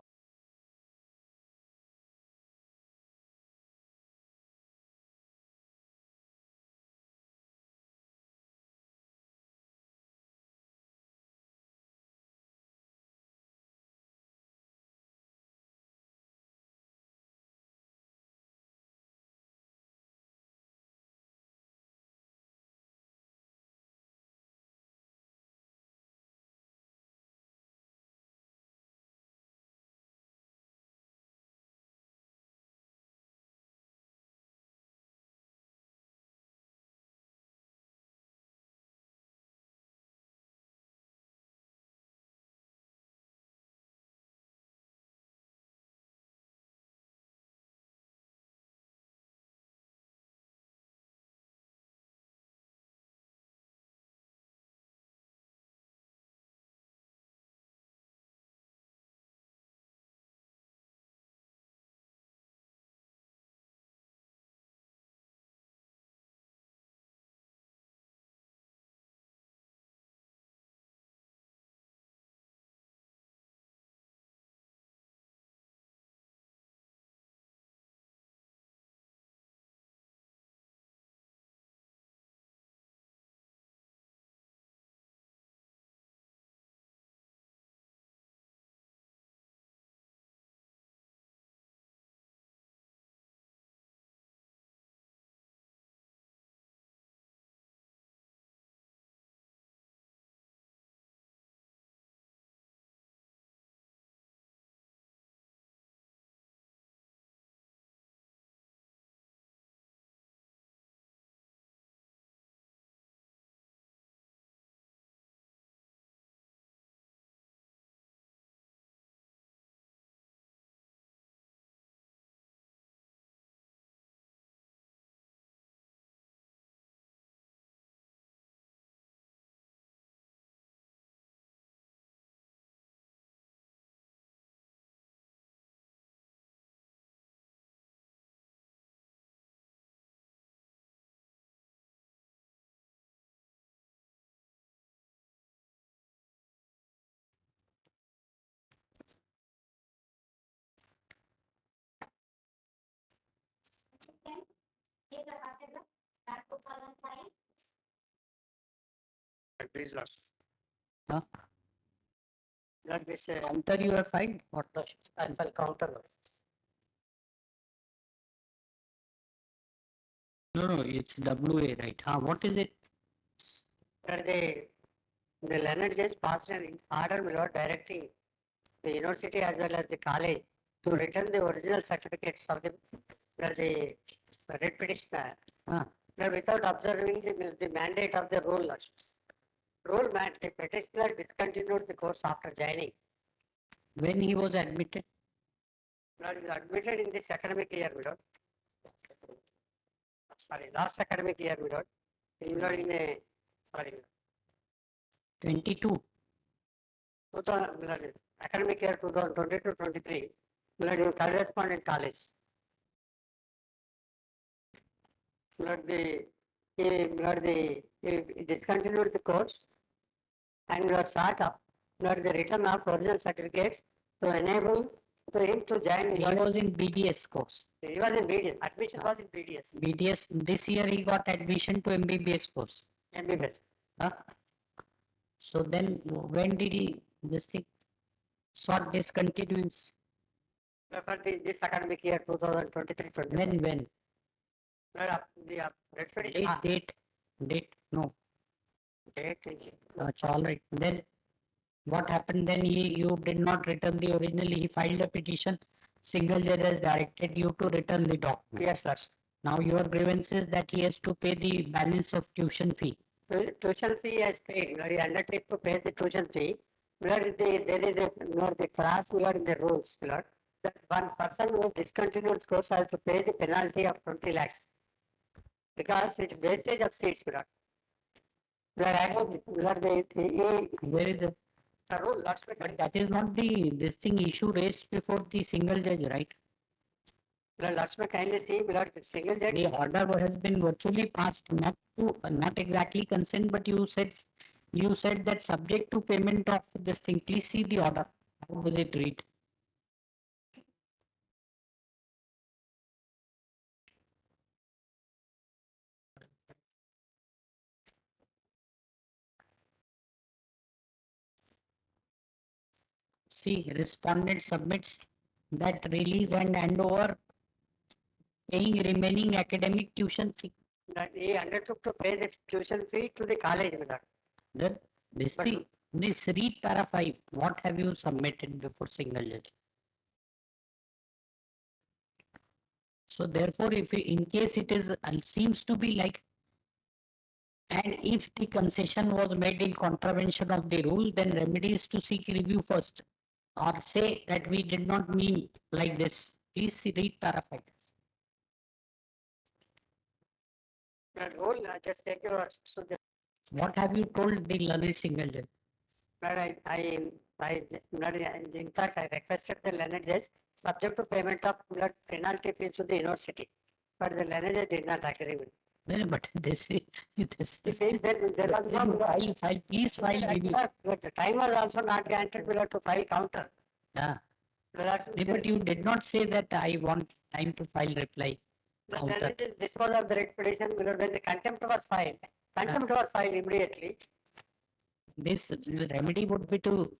Please, Lord. Huh? Lord, this, Counter you have filed? What? I file counter. Lord. No, it's WA, right? What is it? Lord, the learned judge passed an order, my Lord, directing the university as well as the college to return the original certificates of the writ petitioner, Ah, without observing the mandate of the rule. Lord. Rule meant the petitioner discontinued the course after joining. when he was admitted? Lord, he was admitted in this academic year, my Lord. Sorry, last academic year, my Lord. He was in a, sorry, 22. 2000, my Lord, academic year 2022-23, my Lord, in correspondent college. My Lord, he discontinued the course and we were sought up, not the return of original certificates to enable to him to join. He was in BDS course. He was in BDS. Admission was in BDS. BDS, this year he got admission to MBBS course. MBBS. Huh? So then when did he, this thing, sought discontinuance? For this academic year 2023-24. When? Date, no. It's all right. Then what happened then? You did not return the original. He filed a petition. Single judge has directed you to return the document. Yes, sir. Now your grievance is that he has to pay the balance of tuition fee. Tuition fee is paid. He undertake to pay the tuition fee. There is the class in the rules. That one person who discontinues course has to pay the penalty of 20 lakhs because it is wastage of seats. Where is the rule? But that is not this thing issue raised before the single judge, right? Let's kindly see, the single judge. The order has been virtually passed, not exactly consent, but you said that subject to payment of this thing. Please see the order. How does it read? See, respondent submits that release and handover paying remaining academic tuition fee. That he undertook to pay the tuition fee to the college. Then this read para 5. What have you submitted before single judge? So therefore, if in case it is seems to be like, and if the concession was made in contravention of the rule, then remedy is to seek review first, or say that we did not mean like this. Please read para 5. Just take your. What have you told the learned single judge? In fact, I requested the learned judge subject to payment of penalty fees to the university, but the learned judge did not agree with. No, but this is file, please file review. But the time was also not granted to file counter. Yeah. But you did not say that I want time to file reply. Counter. Dispose of the writ petition when the contempt was filed. Contempt was filed immediately. This remedy would be to.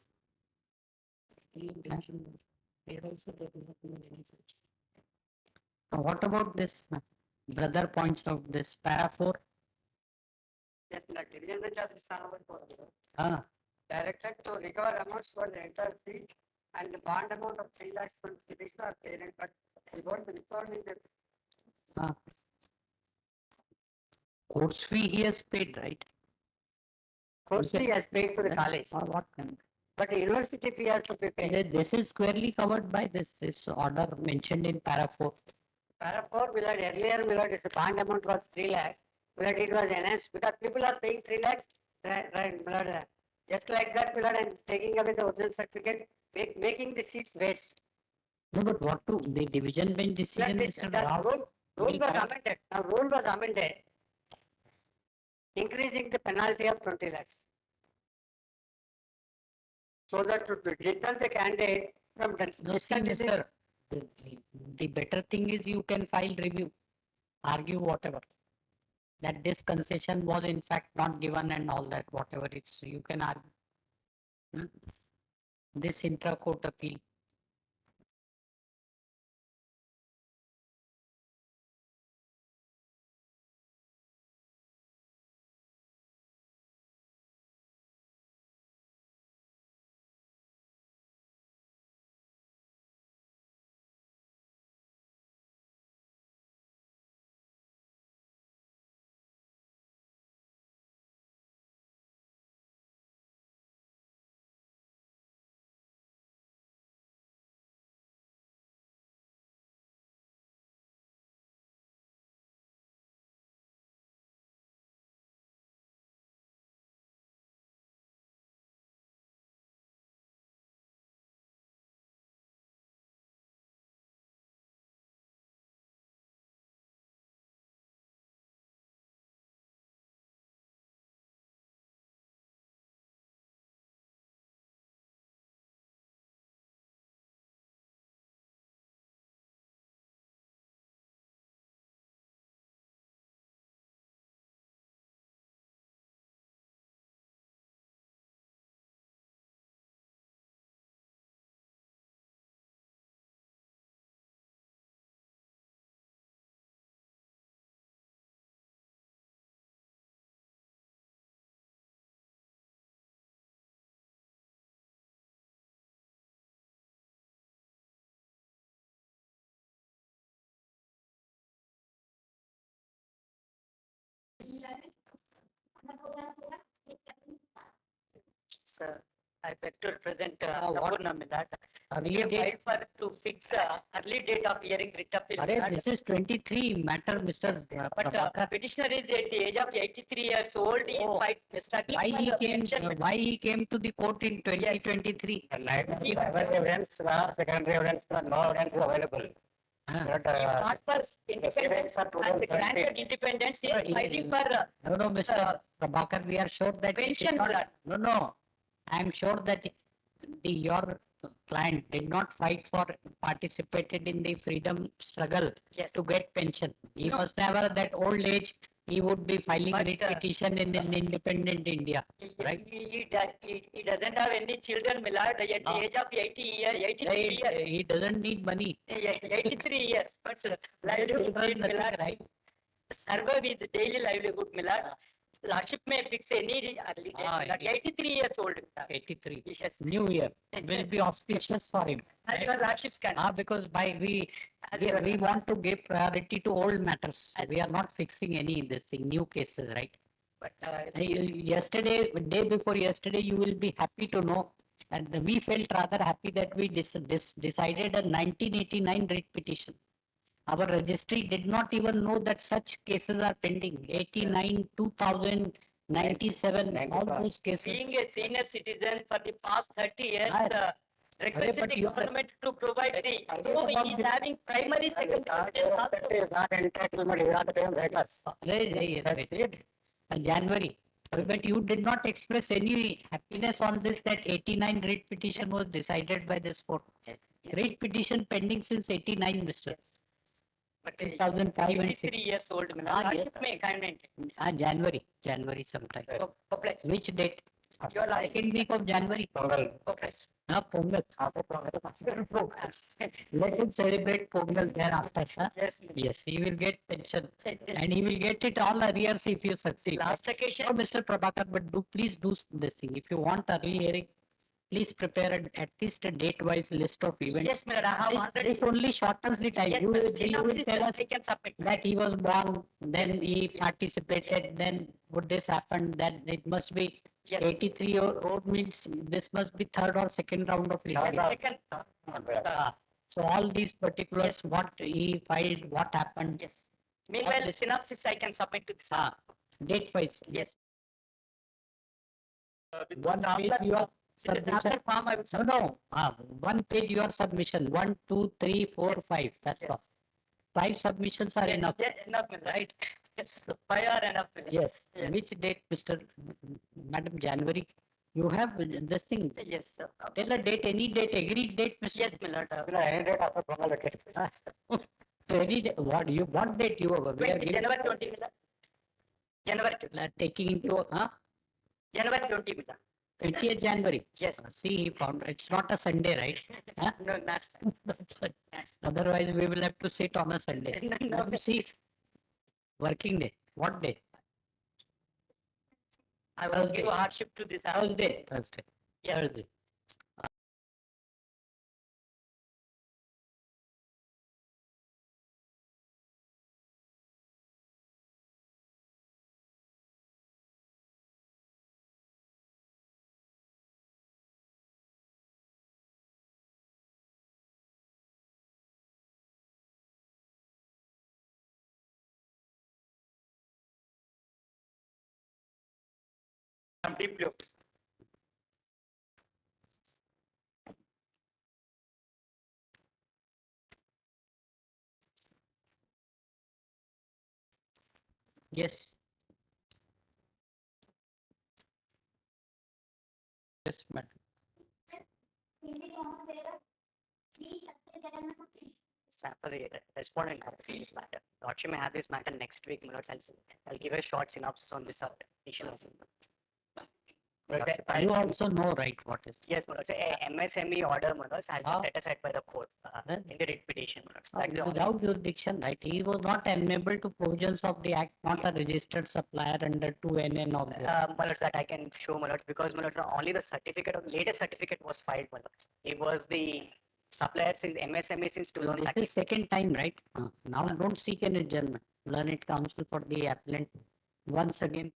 What about this? Brother points out this para 4. Yes, the division bench of the Ah, directed to recover amounts for the entire fee and the bond amount of 3 lakhs from the petitioner parent, but we won't be recording the course fee he has paid, right? course fee has paid to the college, Or what kind? but the university fee has to be paid. This is squarely covered by this order mentioned in para 4. Para 4, earlier, its bond amount was 3 lakhs, it was enhanced because people are paying 3 lakhs, right, just like that, and taking away the original certificate, making the seats waste. No, but what to the division bench decision? Rule was amended. Now, rule was amended, increasing the penalty of 20 lakhs. So that to deter the candidate from No, see, Mr. The better thing is you can file review, argue whatever. that this concession was in fact not given and all that, whatever it's, you can argue. Hmm? This intra-court appeal. Sir, I beg to represent what? Napurna Milad. Early We have date. filed for to fix early date of hearing writ appeal. Arre, this is 23 matter, Mr. But Prabhakar. petitioner is at the age of 83 years old. He Oh. is fight struggling. Why for he the came, pension. why he came to the court in 2023? Primary evidence, secondary evidence, no evidence is available. Ah. But, Not for independence are total and granted 20. independence. He Right. is fighting for No, Mr. Prabhakar, we are sure that. it is pension not- blood. No, I am sure that your client did not fight for, participated in the freedom struggle Yes. to get pension. He No. was never that old age, he would be filing But, writ petition in an independent India, right? He doesn't have any children, Milad, at the No. age of 80 years, 83 He, years. he doesn't need money. 83 years. But livelihood, Children, Milad, right? survive his daily livelihood, Milad. Lordship may fix any early date, Ah, Milad. 83 years old. Milad. 83. Yes. New year will be auspicious for him. And your Lordships can. Because by we want to give priority to old matters. We are not fixing any this thing, new cases, right? But Yesterday, day before yesterday, you will be happy to know, and we felt rather happy that we decided a 1989 writ petition. Our registry did not even know that such cases are pending. 89, 2000, 97, all those cases. being a senior citizen for the past 30 years, Ah. requested but the you are- government to provide the, so he is having primary, secondary. evidence also. Is not entitlement, you have to pay him regulars. January. But you did not express any happiness on this, that 89 writ petition was decided by this court. Writ petition pending since 89, Mr. But 2005 and 6. 83 years old, Milad. Ah, yes. Lordship may comment. January sometime. Complex. Which date? Your Lordship. Second week of January. Pongal. Complex. Pongal. Let him celebrate Pongal thereafter. Huh? Yes. Yes, he will get pension and he will get it all arrears if you succeed. Last occasion. No, Mr. Prabhakar, but please do this thing. If you want early hearing, please prepare at least a date-wise list of events. Yes, Milad. I have already. This only shortens the time. Yes, You will, Milad. Synopsis tell us I can submit. that he was born, then he participated, then would this happen, then it must be Yes. 83 old means this must be third or second round of hearing. Second. So all these particulars, what he filed, what happened, Yes. Meanwhile, this- synopsis I can submit to this. date wise. Yes. One page your submission. After form, I would No, one page your submission, 1, 2, 3, 4, 5, that's all. 5 submissions are enough. Enough, right? Yes, 5 are enough. Yes, Yes. which date, Madam, January? You have this thing, Yes, sir. tell a date, any date, agreed date, Mr. Yes, Milad. Any date after Pongal vacation. So any, what date you, we are 20 giving, January 20, Milad. January, taking into, January 20, madam. 20th January. Yes. See, he found, it's not a Sunday, right? Huh? No, not. That's right. That's- Otherwise, we will have to sit on a Sunday. No, Now you see, working day, what day? I will Thursday. give a hardship to this. Thursday. Thursday. Yes. Thursday. I'm deeply offended. Yes. Yes, madam. For the respondent in this matter. Lordship may have this matter next week, my lords, and I'll give a short synopsis on this issue as well. You also know, right, what is. Yes, my lords, a MSME order, my lords, has been Ah. set aside by the court Then- in the writ petition, my lords. Like the only- Without jurisdiction, right? He was not amenable to provisions of the act, not a registered supplier under 2NN of this. My lords, that I can show, my lords, because my lords, only the certificate of latest certificate was filed, my lords. It was the supplier since MSME since So 2013. this is second time, right? Now don't seek an adjournment. Learn it counsel for the appellant once again.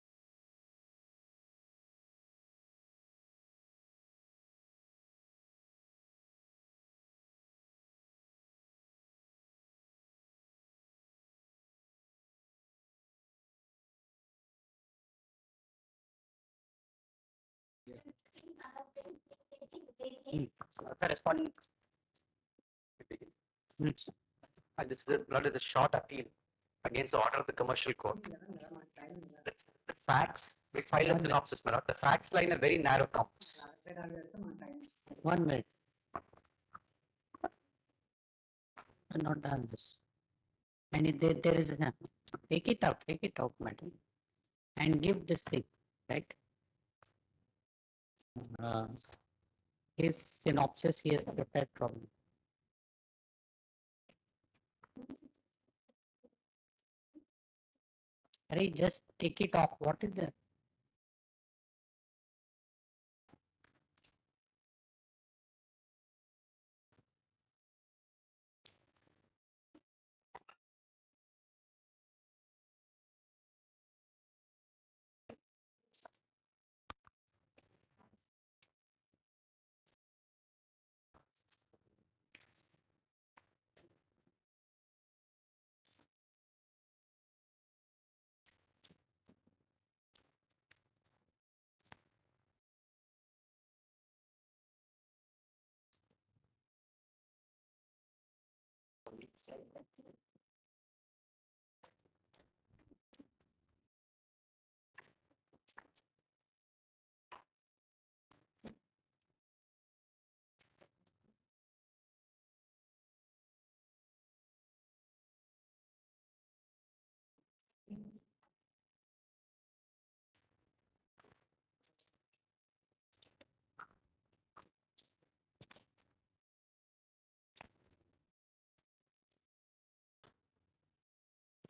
So the respondent. Hmm. This is a short appeal against the order of the commercial court. The facts, we file a synopsis, my lord. The facts lie in a very narrow compass. 1 minute. I'm not done this. And if there is, take it out, madam. And give this thing, right? His synopsis he has prepared from. Harry, just take it off. What is the?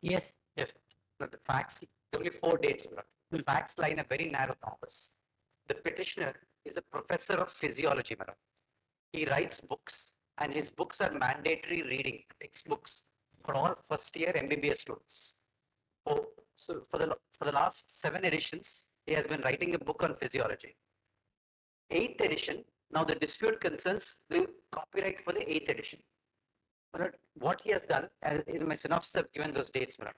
Yes. Yes, but the facts, there are only 4 dates, my lord. The facts lie in a very narrow compass. The petitioner is a professor of physiology, my lord. He writes books and his books are mandatory reading textbooks for all first year MBBS students. So for the last 7 editions, he has been writing a book on physiology. 8th edition, now the dispute concerns the copyright for the 8th edition. My lord, what he has done, in my synopsis, I've given those dates, my lord.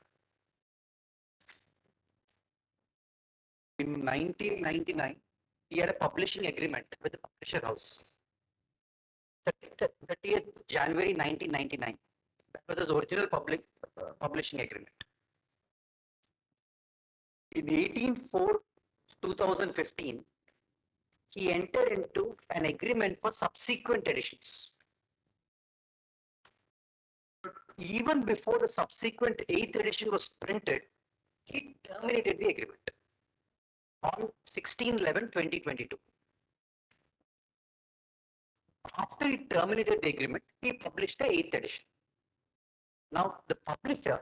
In 1999, he had a publishing agreement with the publisher house. 30th January 1999. That was his original publishing agreement. In 18/4/2015, he entered into an agreement for subsequent editions. Even before the subsequent 8th edition was printed, he terminated the agreement on 16/11/2022. After he terminated the agreement, he published the 8th edition. Now, the publisher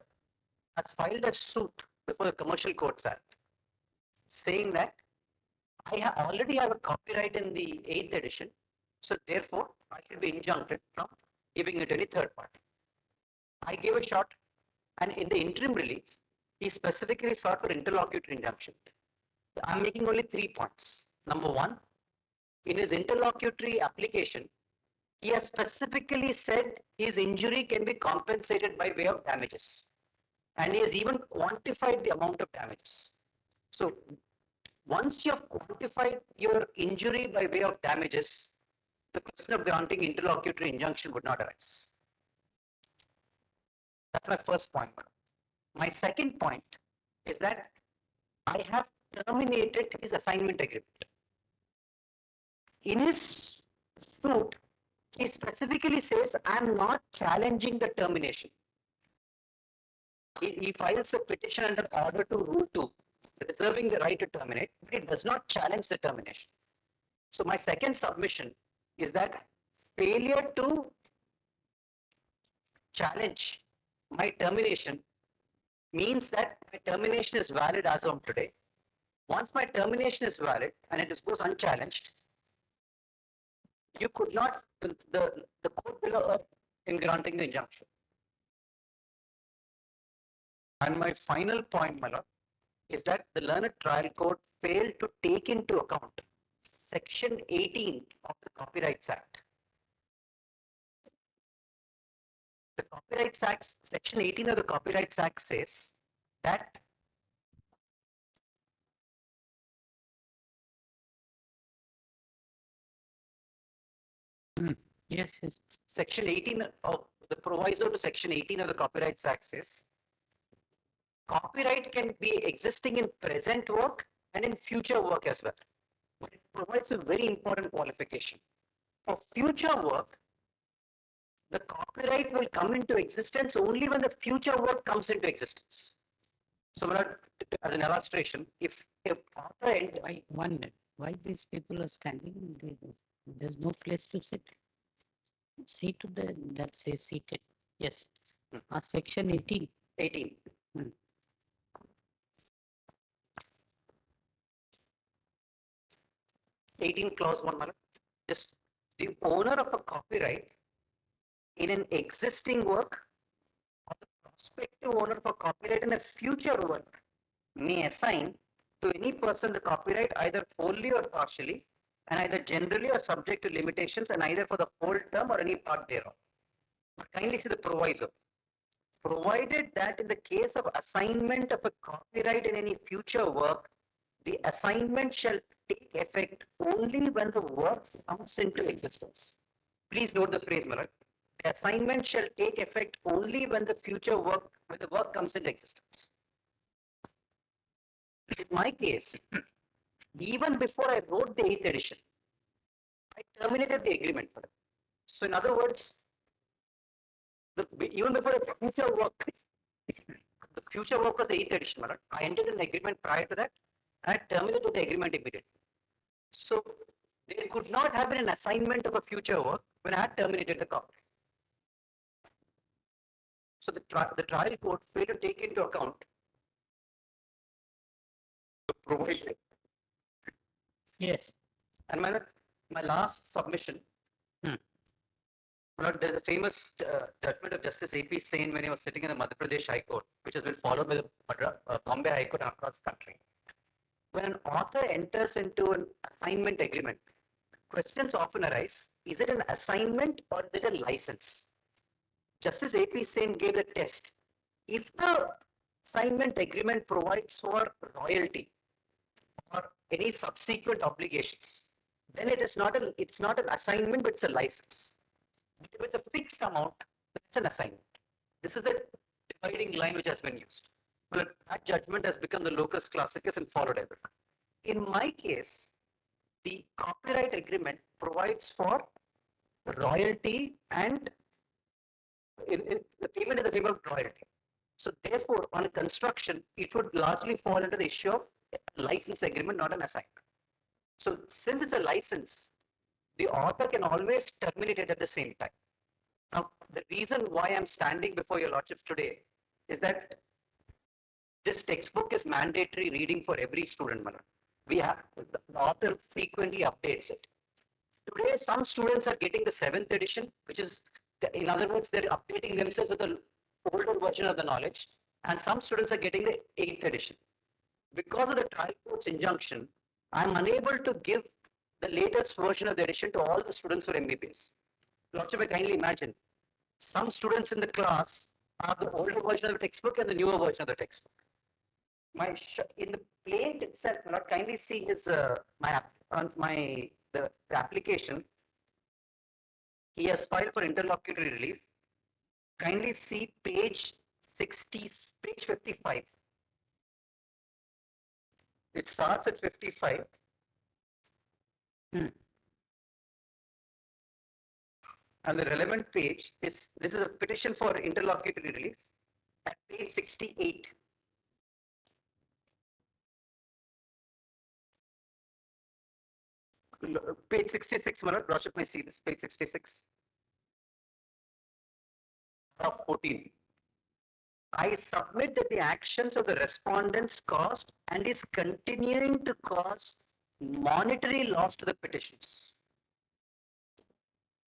has filed a suit before the Commercial Courts Act saying that already have a copyright in the 8th edition, so therefore I should be injuncted from giving it to any third party. I gave a shot, and in the interim relief, he specifically sought for interlocutory injunction. I'm making only 3 points. Number one, in his interlocutory application, he has specifically said his injury can be compensated by way of damages. And he has even quantified the amount of damages. So once you have quantified your injury by way of damages, the question of granting interlocutory injunction would not arise. That's my first point. My second point is that I have terminated his assignment agreement. In his suit, he specifically says, I am not challenging the termination. He files a petition under order to Rule 2, reserving the right to terminate, but it does not challenge the termination. So my second submission is that failure to challenge my termination means that my termination is valid as of today. Once my termination is valid and it goes unchallenged, you could not, the court will err in granting the injunction. And my final point, my lord, is that the learned trial court failed to take into account Section 18 of the Copyrights Act. The Copyrights Act, Section 18 of the Copyrights Act says that Yes, yes. Section 18 of the proviso to Section 18 of the Copyrights Act says copyright can be existing in present work and in future work as well. But it provides a very important qualification. For future work, the copyright will come into existence only when the future work comes into existence. So, as an illustration, if author Why, 1 minute, why these people are standing? There's no place to sit. See to that says seated. Yes. Section 18. 18. Hmm. 18 clause 1, madam. Just the owner of a copyright in an existing work or the prospective owner of a copyright in a future work may assign to any person the copyright either wholly or partially, and either generally or subject to limitations, and either for the whole term or any part thereof. But kindly see the proviso. Provided that in the case of assignment of a copyright in any future work, the assignment shall take effect only when the work comes into existence. Please note the phrase, Malad. The assignment shall take effect only when the work comes into existence. In my case, even before I wrote the 8th edition, I terminated the agreement for it. So in other words, even before the future work was the 8th edition, Malad. I entered an agreement prior to that. I terminated the agreement immediately. So there could not have been an assignment of a future work when I had terminated the copyright. So the trial court failed to take into account the provision. Yes. And my last submission, there's a famous judgment of Justice A.P. Sen when he was sitting in the Madhya Pradesh High Court, which has been followed by the Bombay High Court across the country. When an author enters into an assignment agreement, questions often arise, is it an assignment or is it a license? Justice A.P. Sen gave the test. If the assignment agreement provides for royalty or any subsequent obligations, then it's not an assignment, but it's a license. If it's a fixed amount, it's an assignment. This is the dividing line which has been used. But that judgment has become the locus classicus and followed everyone. In my case, the copyright agreement provides for royalty and the payment is the payment of royalty. So therefore, on a construction, it would largely fall into the issue of license agreement, not an assignment. So since it's a license, the author can always terminate it at the same time. Now, the reason why I'm standing before your lordships today is that this textbook is mandatory reading for every student. We have, the author frequently updates it. Today, some students are getting the 7th edition, which is, in other words, they're updating themselves with the older version of the knowledge, and some students are getting the 8th edition. Because of the trial court's injunction, I'm unable to give the latest version of the edition to all the students for MBBS. Lordship, I kindly imagine, some students in the class have the older version of the textbook and the newer version of the textbook. In the plaint itself, Lord, kindly see his the application. He has filed for interlocutory relief. Kindly see page 60, page 55. It starts at 55. And the relevant page is, this is a petition for interlocutory relief at page 68. Page 66, Lordship may see this, page 66. 14. I submit that the actions of the respondents caused and is continuing to cause monetary loss to the petitions.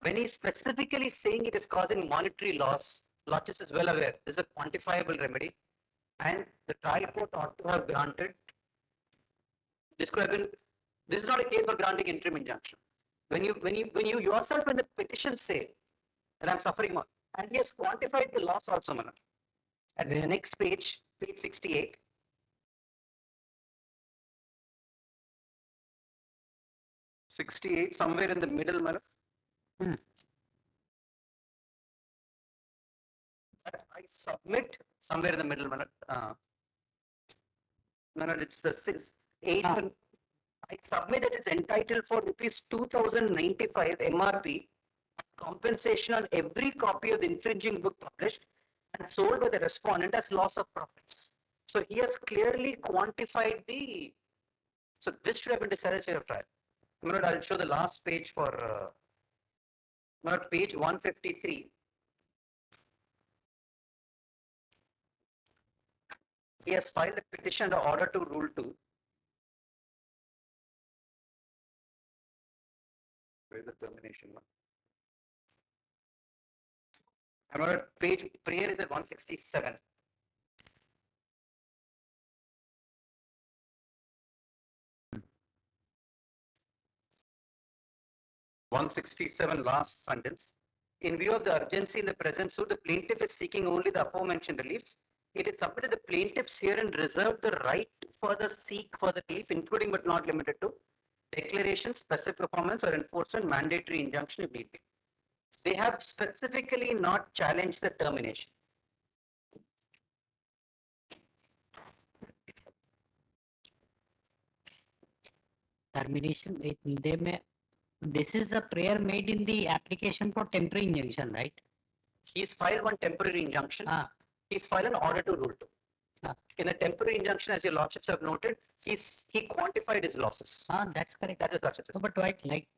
When he's specifically saying it is causing monetary loss, Lordships is well aware this is a quantifiable remedy, and the trial court ought to have granted. This could have been. This is not a case for granting interim injunction. When you yourself in the petition say that I'm suffering more, and he has quantified the loss also, Manoj. At the next page, page 68. Somewhere in the middle, Manoj. I submit somewhere in the middle, Manoj. Manoj, it's the 8th. I submit that it's entitled for rupees 2095 MRP compensation on every copy of the infringing book published and sold by the respondent as loss of profits. So he has clearly quantified the. So this should have been decided at trial. I'll show the last page for page 153. He has filed a petition to order to rule 2. Where is the termination one? Another page, prayer is at 167. Last sentence. In view of the urgency in the present suit, the plaintiff is seeking only the aforementioned reliefs. It is submitted the plaintiffs herein reserve the right to further seek further relief, including but not limited to declaration, specific performance, or enforcement, mandatory injunction if need be. They have specifically not challenged the termination. Termination, they may. This is a prayer made in the application for temporary injunction, right? He's filed one temporary injunction. He's filed an order to rule 2. In the temporary injunction, as your lordships have noted, he quantified his losses. That's correct. That is lordships. No, but right, like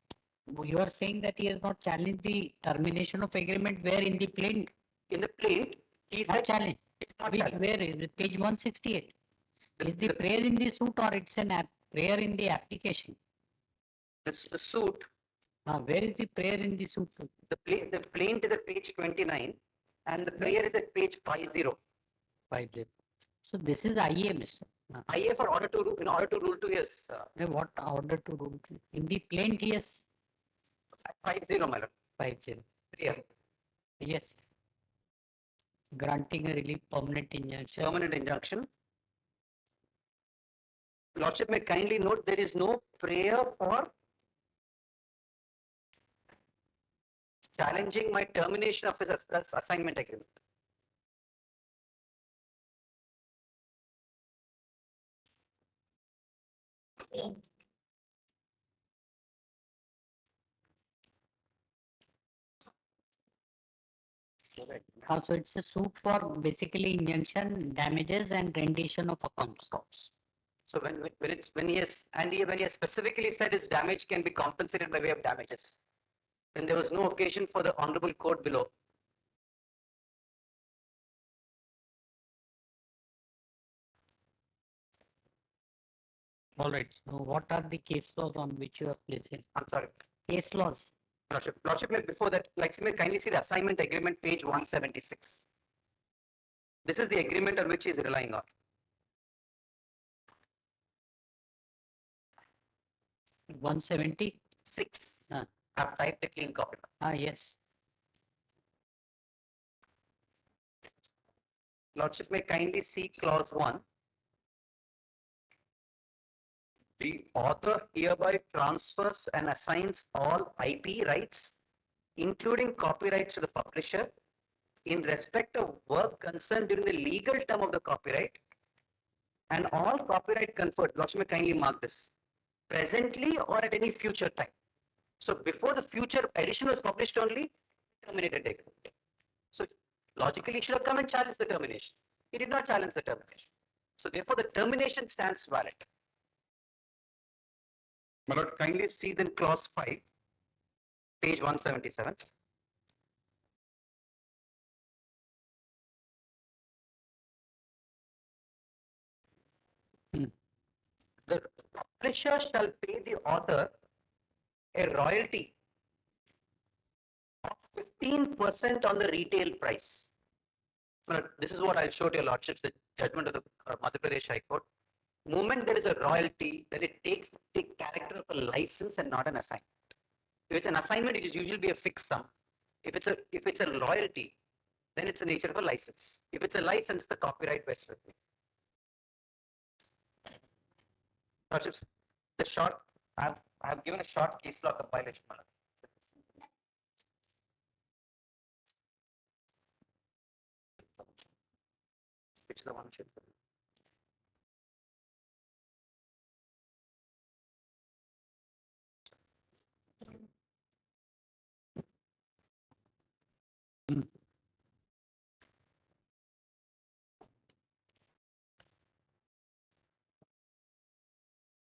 you are saying that he has not challenged the termination of agreement where in the plaint. In the plaint, he's not challenged. Challenged. Where is it? Page 168. Is the prayer in the suit or it's an prayer in the application? That's the suit. Where is the prayer in the suit? The plaint is at page 29 and the prayer is at page 50. 50. So this is IA, Mr. IA for order to rule, in order to rule 2, yes. What order to rule 2? In the plaint, yes. 50, madam. 50. Prayer. Yes. Granting a relief permanent injunction. Permanent injunction. Lordship may kindly note there is no prayer for challenging my termination of his assignment agreement. So it's a suit for basically injunction, damages and rendition of accounts. So when he has, when he has specifically said his damage can be compensated by way of damages, when there was no occasion for the honorable court below. All right. So what are the case laws on which you are placing? I'm sorry, Case laws. Lordship, before that, like, kindly see the assignment agreement, page 176. This is the agreement on which he is relying on. 176. I've typed a clean copy. Yes. Lordship may kindly see clause 1. The author hereby transfers and assigns all IP rights, including copyrights, to the publisher in respect of work concerned during the legal term of the copyright, and all copyright conferred, Lordship may kindly mark this, presently or at any future time. So before the future edition was published only, terminated the agreement. So logically, he should have come and challenged the termination. He did not challenge the termination. So therefore, the termination stands valid. My lord, kindly see then clause 5, page 177. The publisher shall pay the author a royalty of 15% on the retail price. Now, this is what I'll show to your lordships, the judgment of the Madhya Pradesh High Court. Moment there is a royalty, then it takes the character of a license and not an assignment. If it's an assignment, it is usually be a fixed sum. If it's a royalty, then it's the nature of a license. If it's a license, the copyright rests with me. Lordships, the short, I've given a short case law compilation. Which is the one should.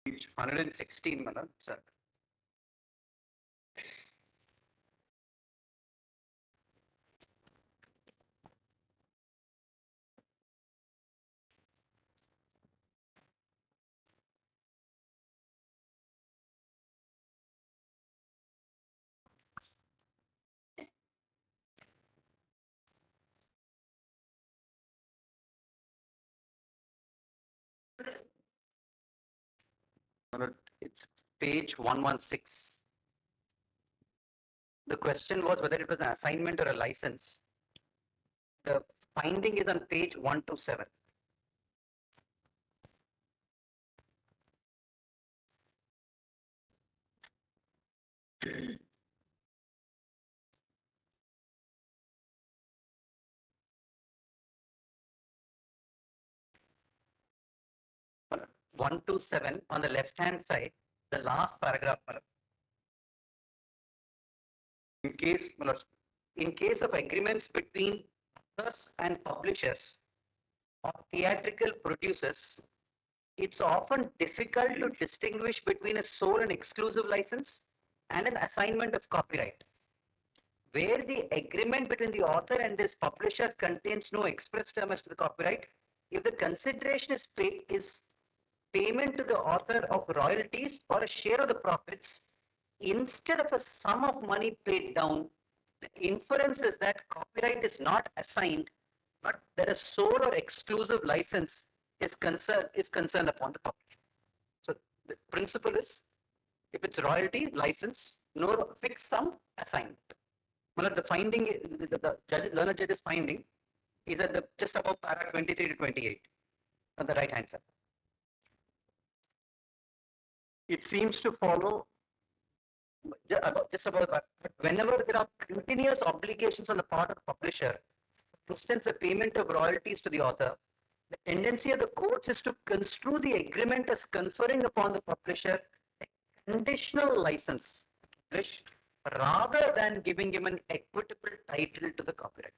Page 116, madam, sir. It's page 116. The question was whether it was an assignment or a license. The finding is on page 127. One to seven on the left hand side, the last paragraph. In case of agreements between authors and publishers or theatrical producers, it's often difficult to distinguish between a sole and exclusive license and an assignment of copyright. Where the agreement between the author and his publisher contains no express term as to the copyright, if the consideration is payment to the author of royalties or a share of the profits, instead of a sum of money paid down, the inference is that copyright is not assigned, but that a sole or exclusive license is concerned upon the publisher. So the principle is, if it's royalty, license, no fixed sum, assignment. Well, the finding, the learned judge's finding is at the just above paragraph 23 to 28 on the right hand side. It seems to follow just about that. Whenever there are continuous obligations on the part of the publisher, for instance, the payment of royalties to the author, the tendency of the courts is to construe the agreement as conferring upon the publisher a conditional license rather than giving him an equitable title to the copyright.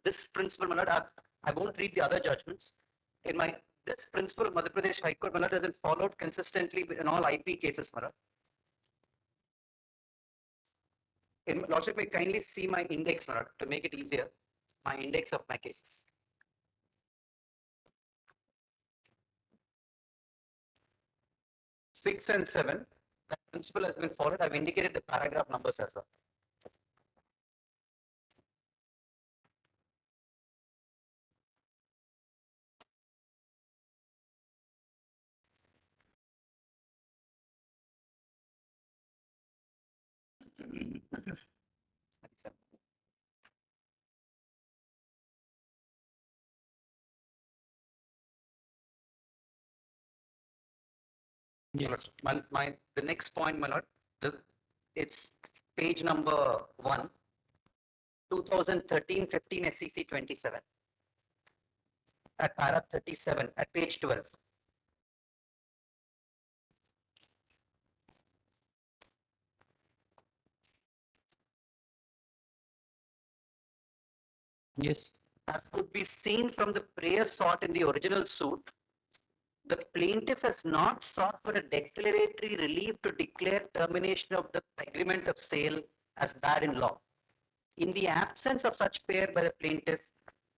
This principle, my lord, I won't read the other judgments. This principle of Madhya Pradesh High Court, my lord, has been followed consistently in all IP cases, my lord. Lordship may kindly see my index, my lord, to make it easier, my index of my cases. Six and seven, that principle has been followed. I've indicated the paragraph numbers as well. Yes. The next point, my lord, it's page number 1, 2013-15 SEC 27, at para 37, at page 12. Yes. As could be seen from the prayer sought in the original suit, the plaintiff has not sought for a declaratory relief to declare termination of the agreement of sale as bad in law. In the absence of such prayer by the plaintiff,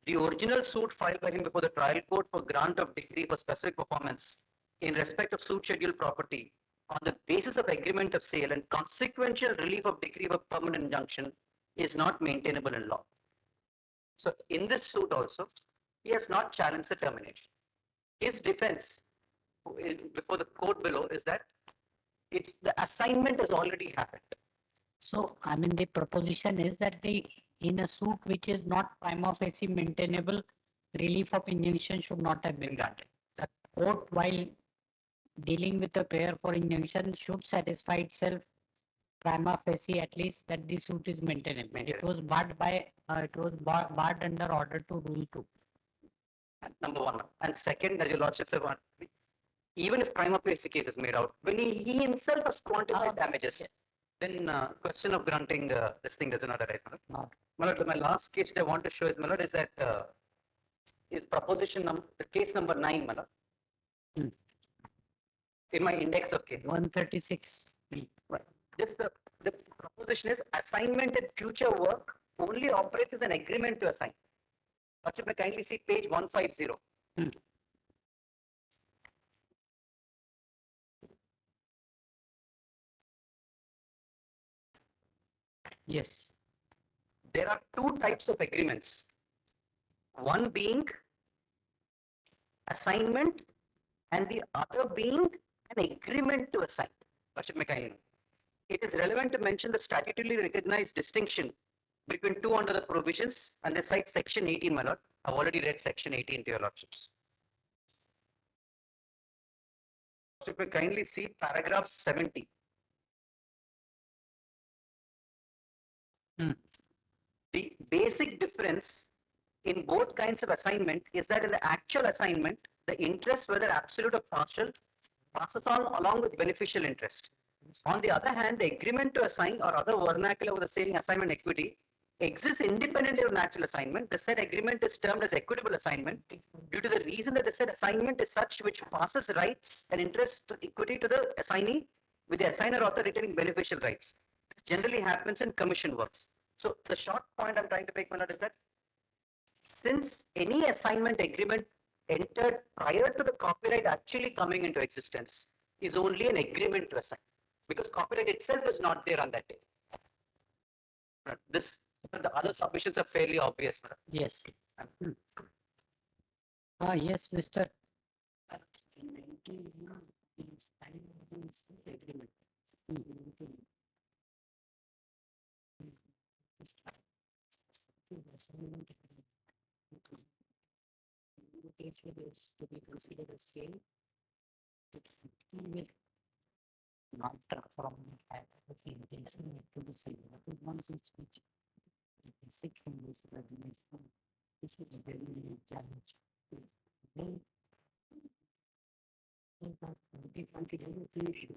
the original suit filed by him before the trial court for grant of decree for specific performance in respect of suit scheduled property on the basis of agreement of sale and consequential relief of decree of permanent injunction is not maintainable in law. So in this suit also, he has not challenged the termination. His defense before the court below is that the assignment has already happened. So, I mean, the proposition is that in a suit which is not prima facie maintainable, relief of injunction should not have been granted. The court, while dealing with the prayer for injunction, should satisfy itself prima facie at least that the suit is maintainable. It was barred barred under order to rule 2. Number one. And second, as your lordship said, even if prima facie case is made out, when he himself has quantified damages, then question of granting this thing does not arise. My lord, my last case that I want to show is, my lord, is that is proposition number, the case number 9, my lord. In my index of case. 136. Right. Just the proposition is assignment and future work only operates as an agreement to assign. Lordship may kindly see page 150. Yes. There are two types of agreements. One being assignment and the other being an agreement to assign. Lordship may kindly know. It is relevant to mention the statutorily recognized distinction between two under the provisions and the cite section 18, my lord. I've already read section 18 to your lordships. Lordship may kindly see paragraph 70. The basic difference in both kinds of assignment is that in the actual assignment, the interest, whether absolute or partial, passes on along with beneficial interest. On the other hand, the agreement to assign or other vernacular with the saying assignment equity exists independently of natural assignment. The said agreement is termed as equitable assignment due to the reason that the said assignment is such which passes rights and interest to equity to the assignee, with the assigner author retaining beneficial rights. This generally happens in commission works. So the short point I'm trying to make, my lord, is that since any assignment agreement entered prior to the copyright actually coming into existence is only an agreement to assign, because copyright itself is not there on that day. The other submissions are fairly obvious. Yes. Yes, Mr. To be considered as sale, not from the intention to be sale. That is one which basic from this regulation. This is a very challenge. Then, we continue to issue.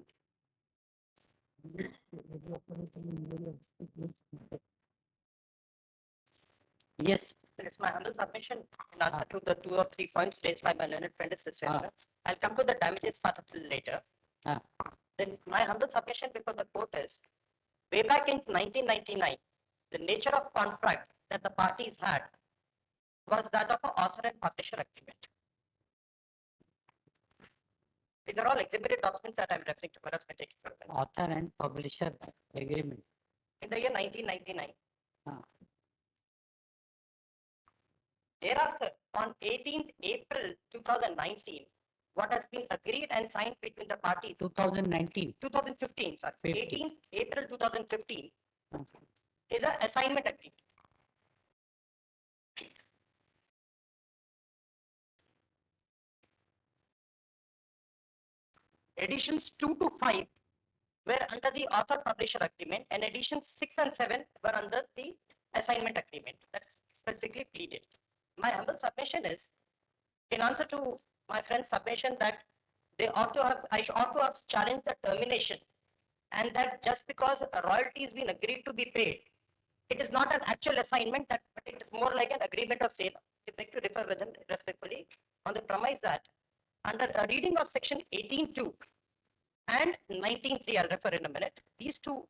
Yes, It's my humble submission in answer to the 2 or 3 points raised by my learned friend is this way. Ah. I'll come to the damages part a little later. Ah. Then my humble submission before the court is, way back in 1999, the nature of contract that the parties had was that of an author and publisher agreement. These are all exhibited documents that I'm referring to. Let me take it from them. Author and publisher agreement. In the year 1999. Ah. Thereafter, on 18th April 2019, what has been agreed and signed between the parties, 2019. 2015, sorry, 15. 18th April 2015, Ah. is an assignment agreement. Editions 2 to 5 were under the author-publisher agreement, and editions 6 and 7 were under the assignment agreement. That's specifically pleaded. My humble submission is, in answer to my friend's submission, that they ought to have, ought to have challenged the termination, and that just because a royalty has been agreed to be paid, it is not an actual assignment, that but it is more like an agreement of sale. I'd like to differ with them respectfully on the premise that under a reading of section 18.2 and 19.3, I'll refer in a minute, these two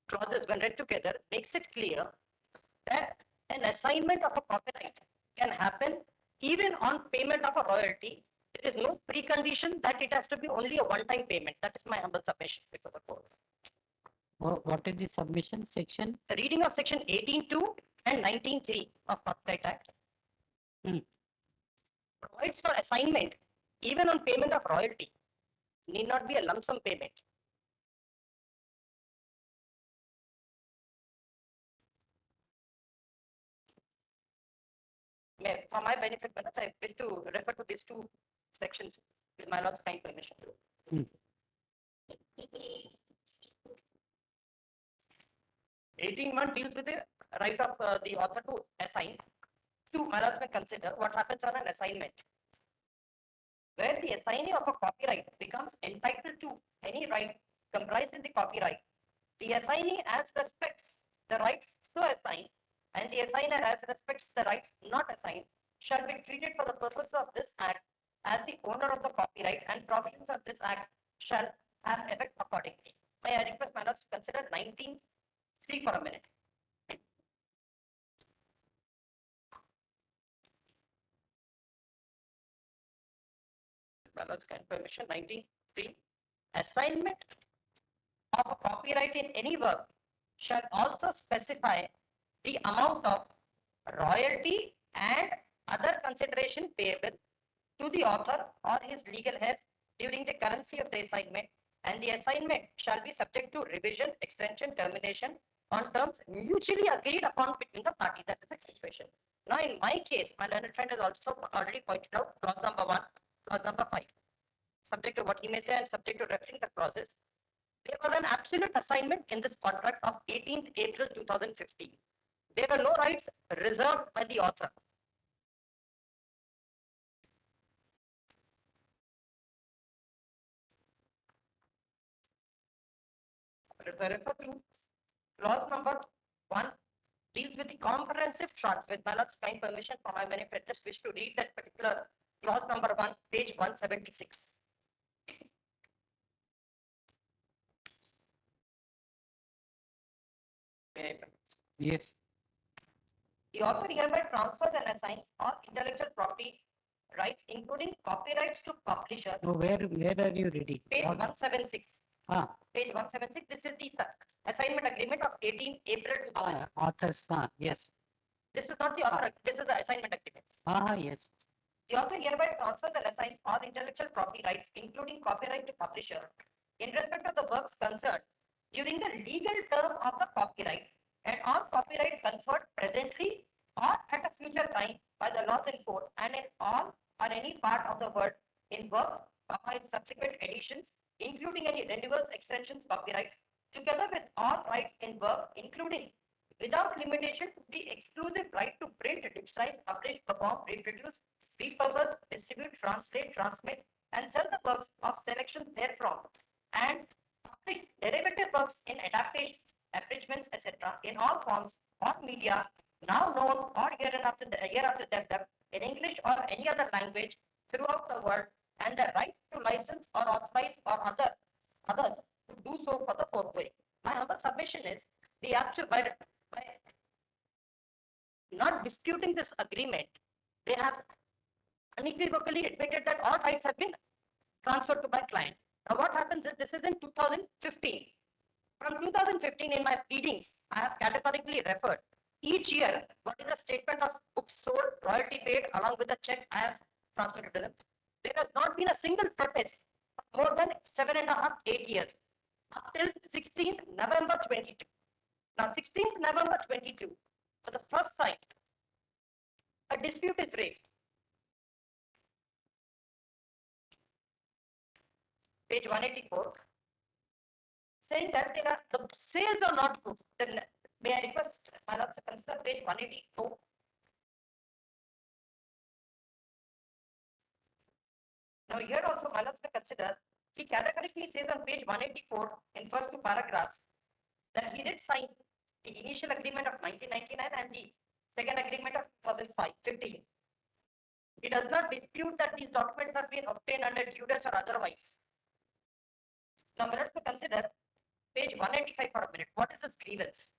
clauses when read together makes it clear that an assignment of a copyright can happen even on payment of a royalty. There is no precondition that it has to be only a one-time payment. That is my humble submission before the court. What is the submission section? The reading of section 18.2 and 19.3 of Copyright Act provides for assignment even on payment of royalty. Need not be a lump sum payment. For my benefit, I wish to refer to these two sections with my lord's kind permission. 18.1 deals with the right of the author to assign. Two, my lords may consider what happens on an assignment, where the assignee of a copyright becomes entitled to any right comprised in the copyright. The assignee as respects the rights to assign, and the assigner as respects the rights not assigned, shall be treated for the purpose of this act as the owner of the copyright, and provisions of this act shall have effect accordingly. May I request my lords to consider 19.3 for a minute. My lords, kind permission. 19.3. Assignment of a copyright in any work shall also specify the amount of royalty and other consideration payable to the author or his legal heirs during the currency of the assignment, and the assignment shall be subject to revision, extension, termination on terms mutually agreed upon between the parties. That is the situation. Now, in my case, my learned friend has also already pointed out clause number 1, clause number 5. Subject to what he may say and subject to referring the clauses, there was an absolute assignment in this contract of 18th April 2015. There were no rights reserved by the author. If I refer to clause number 1, deals with the comprehensive trust. With my lord's kind permission, for my benefit, just wish to read that particular clause number 1, page 176. Yes. The author hereby transfers and assigns all intellectual property rights, including copyrights, to publisher. No, where are you reading? Page What- 176. Ah, Page 176. This is the assignment agreement of 18 April 2000. authors, yes. This is not the author. This is the assignment agreement. Yes. The author hereby transfers and assigns all intellectual property rights, including copyright, to publisher in respect of the works concerned during the legal term of the copyright, and all copyright conferred presently or at a future time by the laws in force, and in all or any part of the world in work or in subsequent editions, including any renewals, extensions, copyrights, together with all rights in work, including without limitation the exclusive right to print, digitize, publish, perform, reproduce, repurpose, distribute, translate, transmit, and sell the works of selection therefrom, and publish derivative works in adaptations, abridgments, etc., in all forms or media now known or hereafter developed in English or any other language throughout the world, and the right to license or authorize or others to do so for the foregoing. My humble submission is the actual by not disputing this agreement, they have unequivocally admitted that all rights have been transferred to my client. Now what happens is this is in 2015. From 2015 in my pleadings, I have categorically referred each year what is the statement of books sold, royalty paid along with the check I have transferred to them. There has not been a single protest for more than 7.5, 8 years up till 16th November 22. Now 16th November 22, for the first time, a dispute is raised. Page 184, saying that the sales are not good. Then may I request my lord to consider page 184. Now here also my lord may consider, he categorically says on page 184 in first two paragraphs that he did sign the initial agreement of 1999 and the second agreement of 2015. He does not dispute that these documents have been obtained under duress or otherwise. Now let us consider page 185 for a minute. What is this grievance?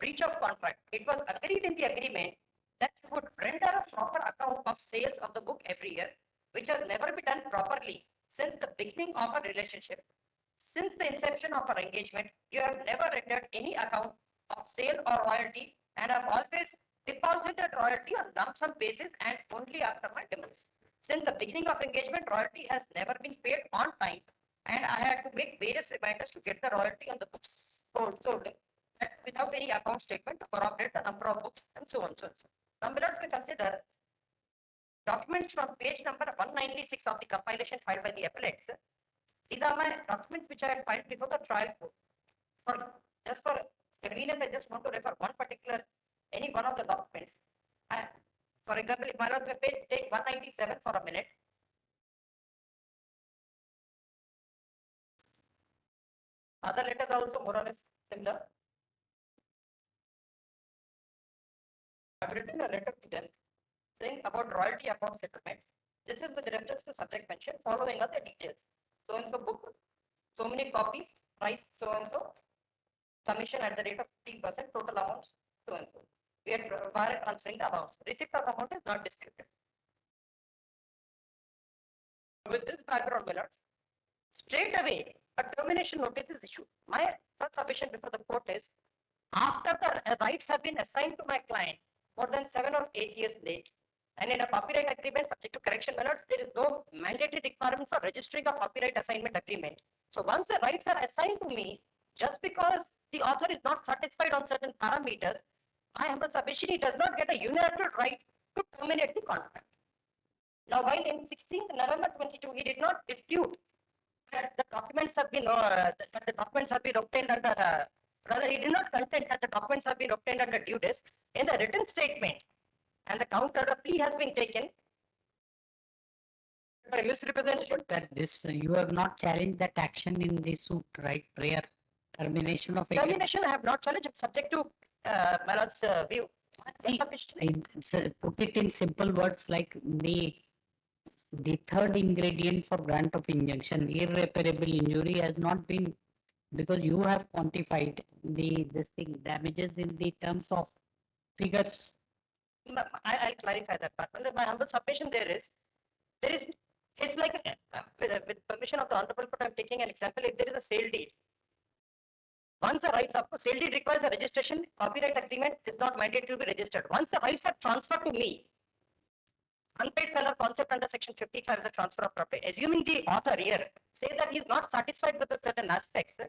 Breach of contract. It was agreed in the agreement that you would render a proper account of sales of the book every year, which has never been done properly since the beginning of a relationship. Since the inception of our engagement, you have never rendered any account of sale or royalty and have always deposited royalty on lump sum basis and only after my demand. Since the beginning of engagement, royalty has never been paid on time, and I had to make various reminders to get the royalty on the books sold without any account statement to corroborate the number of books and so on. Now, let us consider documents from page number 196 of the compilation filed by the appellates. These are my documents which I had filed before the trial court. Just for convenience, I just want to refer any one of the documents. For example, if my lord may take 197 for a minute. Other letters are also more or less similar. I've written a letter to them saying about royalty account settlement. This is with reference to subject mention. Following are the details. So in the book, so many copies, price so and so, commission at the rate of 15%, total amounts so and so. We are wire transferring the amounts. Receipt of amount is not disputed. With this background, my lord, straight away a termination notice is issued. My first submission before the court is, after the rights have been assigned to my client more than 7 or 8 years late, and in a copyright agreement subject to correction, my lord, there is no mandatory requirement for registering a copyright assignment agreement. So once the rights are assigned to me, just because the author is not satisfied on certain parameters, my humble submission, he does not get a unilateral right to terminate the contract. Now, while in 16th November 22, he did not dispute that the documents have been obtained under, rather he did not contend that the documents have been obtained under duress. In the written statement, and the counter plea has been taken by misrepresentation. That this, you have not challenged that action in the suit, right? Prior termination of agreement. Termination, I have not challenged, subject to my lord's view. Put it in simple words like the third ingredient for grant of injunction, irreparable injury, has not been, because you have quantified this thing, damages in the terms of figures. I'll clarify that part. My humble submission it's like, with permission of the Honorable Court, I'm taking an example. If there is a sale deed, once the rights up, sale deed requires a registration, copyright agreement is not mandated to be registered. Once the rights are transferred to me, unpaid seller concept under section 55 of the transfer of property, assuming the author here say that he is not satisfied with the certain aspects,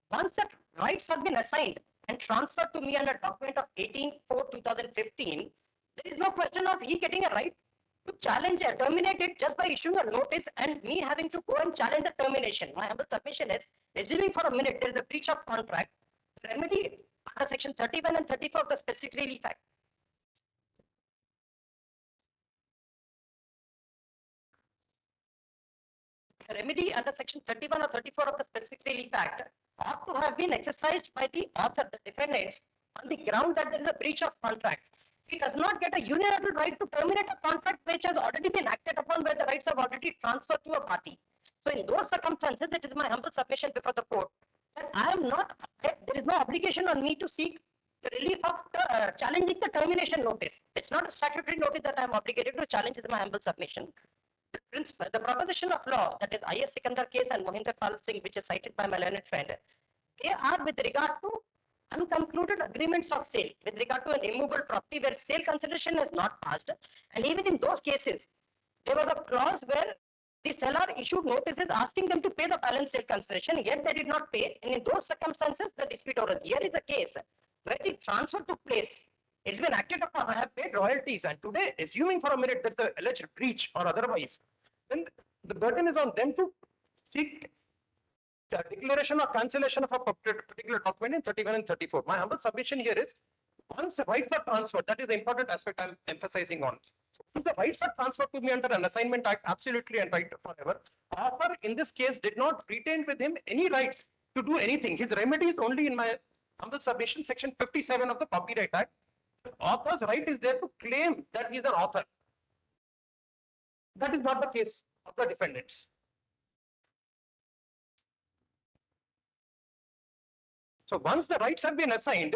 once the rights have been assigned and transferred to me under document of 18/4/2015, there is no question of he getting a right to challenge or terminate it just by issuing a notice and me having to go and challenge the termination. My humble submission is, assuming for a minute there is a breach of contract, remedy under section 31 and 34 of the Specific Relief Act. remedy under section 31 or 34 of the Specific Relief Act ought to have been exercised by the author, the defendants, on the ground that there is a breach of contract. He does not get a unilateral right to terminate a contract which has already been acted upon, where the rights have already transferred to a party. So in those circumstances, it is my humble submission before the court that I am not, there is no obligation on me to seek the relief of challenging the termination notice. It's not a statutory notice that I am obligated to challenge, is my humble submission. The principle, the proposition of law, that is I.S. Sikandar case and Mohinder Pal Singh, which is cited by my learned friend, they are with regard to unconcluded agreements of sale, with regard to an immovable property where sale consideration is not passed. And even in those cases, there was a clause where the seller issued notices asking them to pay the balance sale consideration, yet they did not pay. And in those circumstances, the dispute arose. Here is a case where the transfer took place. It's been acted upon. I have paid royalties, and today, assuming for a minute that the alleged breach or otherwise, then the burden is on them to seek the declaration or cancellation of a particular document in 31 and 34. My humble submission here is, once the rights are transferred, that is the important aspect I'm emphasizing on. Once the rights are transferred to me under an assignment act, absolutely and right forever, author in this case did not retain with him any rights to do anything. His remedy is only in my humble submission, section 57 of the Copyright Act. The author's right is there to claim that he is an author. That is not the case of the defendants. So once the rights have been assigned,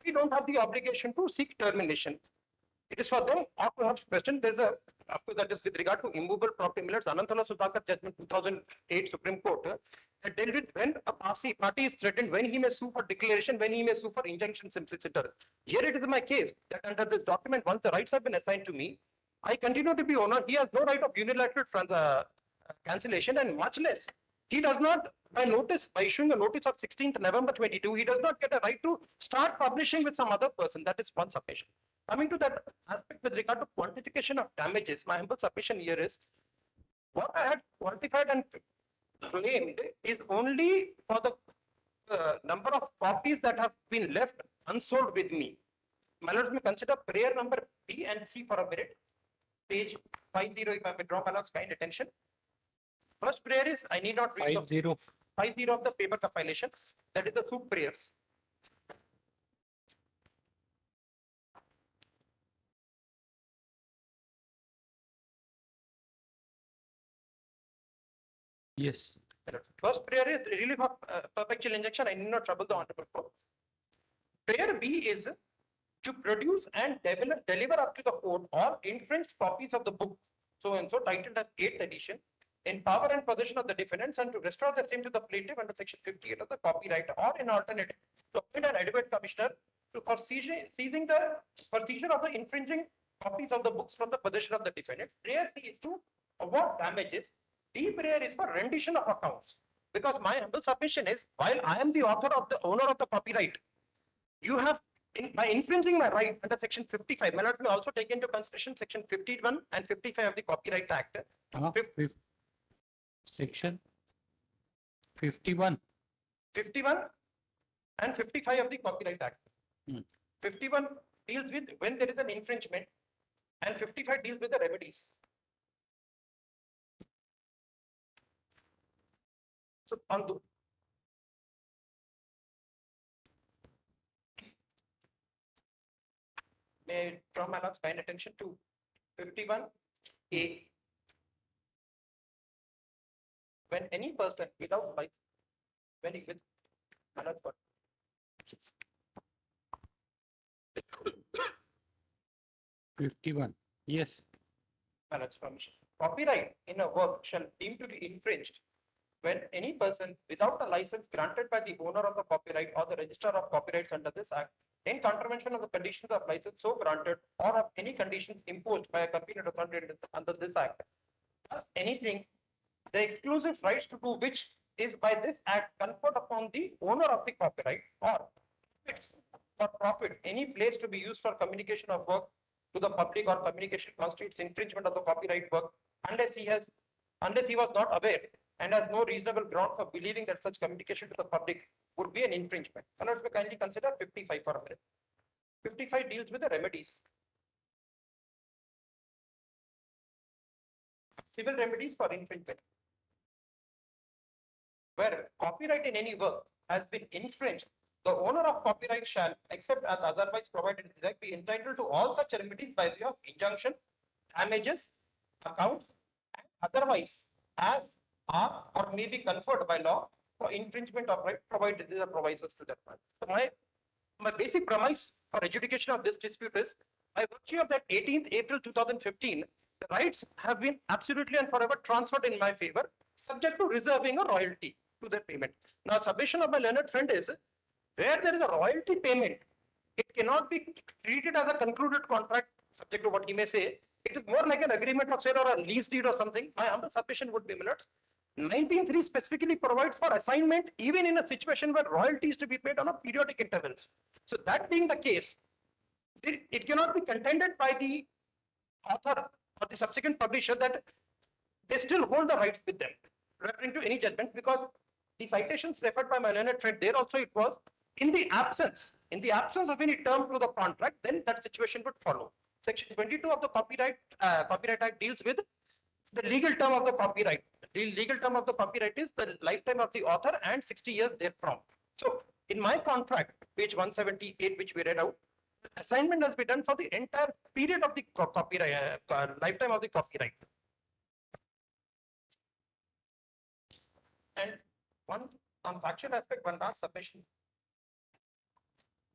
we don't have the obligation to seek termination. It is for them or to have question. There's a, of course, that is with regard to immovable property. Miller's Anantala Sudhakar judgment 2008 Supreme Court that dealt with when a party is threatened, when he may sue for declaration, when he may sue for injunction simpliciter. Here it is my case that under this document, once the rights have been assigned to me, I continue to be owner. He has no right of unilateral cancellation, and much less he does not, by issuing a notice of 16th November 22, he does not get a right to start publishing with some other person. That is one submission. Coming to that aspect with regard to quantification of damages, my humble submission here is, what I had quantified and claimed is only for the number of copies that have been left unsold with me. My lords may consider prayer number B and C for a minute. Page 50, if I may draw my lord's kind attention. First prayer is, I need not read 50. 50 of the paper compilation. That is the suit prayers. Yes. First prayer is relief of perpetual injunction. I need not trouble the honorable court. Prayer B is to produce and deliver up to the court all infringed copies of the book so and so titled as 8th edition in power and possession of the defendants, and to restore the same to the plaintiff under section 58 of the copyright, or in alternative to appoint an adequate commissioner for seizure of the infringing copies of the books from the possession of the defendant. Prayer C is to award damages. D prayer is for rendition of accounts, because my humble submission is, while I am the author of the owner of the copyright, you have by infringing my right under section 55, my lord will also take into consideration section 51 and 55 of the Copyright Act. Section 51. 51 and 55 of the Copyright Act. 51 deals with when there is an infringement, and 55 deals with the remedies. So on the may I draw my lord's kind attention to 51A. When any person without life, when he with my lord's court. 51. Yes. My lord's permission. Copyright in a work shall deem to be infringed when any person without a license granted by the owner of the copyright or the registrar of copyrights under this act, in contravention of the conditions of license so granted or of any conditions imposed by a competent authority under this act, does anything, the exclusive rights to do which is by this act conferred upon the owner of the copyright, or it's for profit any place to be used for communication of work to the public or communication constitutes infringement of the copyright work unless he was not aware and has no reasonable ground for believing that such communication to the public would be an infringement. And let's kindly consider 55 for a minute. 55 deals with the remedies. Civil remedies for infringement. where copyright in any work has been infringed, the owner of copyright shall, except as otherwise provided in the act, be entitled to all such remedies by way of injunction, damages, accounts, and otherwise as are or may be conferred by law for infringement of right, provided these are provisos to that one. So my basic premise for adjudication of this dispute is, by virtue of that 18th April 2015, the rights have been absolutely and forever transferred in my favor, subject to reserving a royalty to their payment. Now, submission of my learned friend is, where there is a royalty payment, it cannot be treated as a concluded contract, subject to what he may say. It is more like an agreement of sale or a lease deed or something. My humble submission would be, Millets, 19.3 specifically provides for assignment even in a situation where royalty is to be paid on a periodic intervals. So that being the case, it cannot be contended by the author or the subsequent publisher that they still hold the rights with them, referring to any judgment, because the citations referred by my learned friend, there also it was in the absence of any term to the contract, then that situation would follow. Section 22 of the Copyright Act deals with the legal term of the copyright. The legal term of the copyright is the lifetime of the author and 60 years therefrom. So in my contract, page 178, which we read out, assignment has been done for the entire period of the copyright, lifetime of the copyright. And one on factual aspect, one last submission.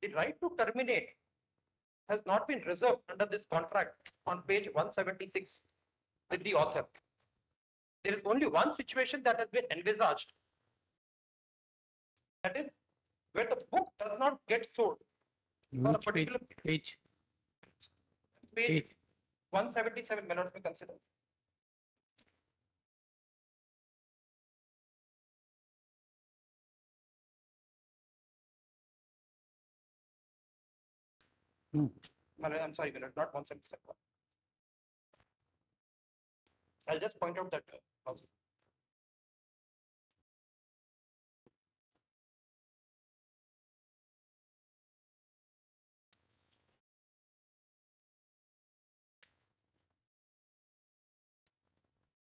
The right to terminate has not been reserved under this contract on page 176 with the author. There is only one situation that has been envisaged. That is where the book does not get sold. For a Which particular page? page 177 may not be considered. I'm sorry, not 177. I'll just point out that also.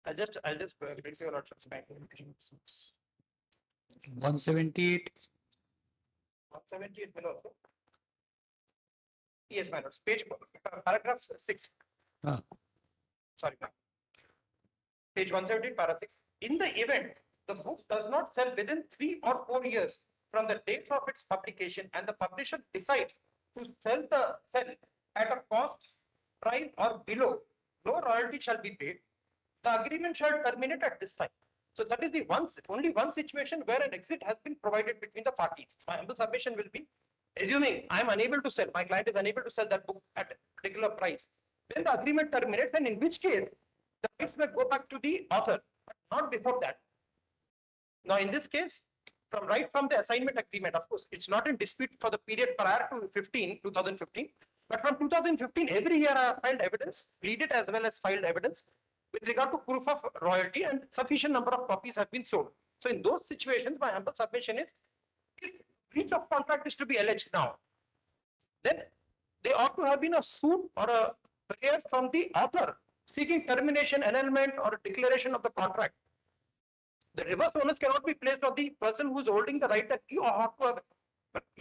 I'll just bring you a lot of time. 178. 178 will also. Yes, my lords. Page paragraph 6. Ah. Sorry, ma'am. Page 117, paragraph 6. In the event the book does not sell within 3 or 4 years from the date of its publication, and the publisher decides to sell at a cost, price, or below, no royalty shall be paid. The agreement shall terminate at this time. So that is the only one situation where an exit has been provided between the parties. My humble submission will be, assuming I am unable to sell, my client is unable to sell that book at a particular price, then the agreement terminates, and in which case the rights may go back to the author, but not before that. Now, in this case, right from the assignment agreement, of course, it's not in dispute for the period prior to 2015, but from 2015, every year I have filed evidence, pleaded as well as filed evidence with regard to proof of royalty, and sufficient number of copies have been sold. So in those situations, my humble submission is, if breach of contract is to be alleged now, then there ought to have been a suit or a prayer from the author seeking termination, annulment, or declaration of the contract. The reverse onus cannot be placed on the person who is holding the right, that you ought to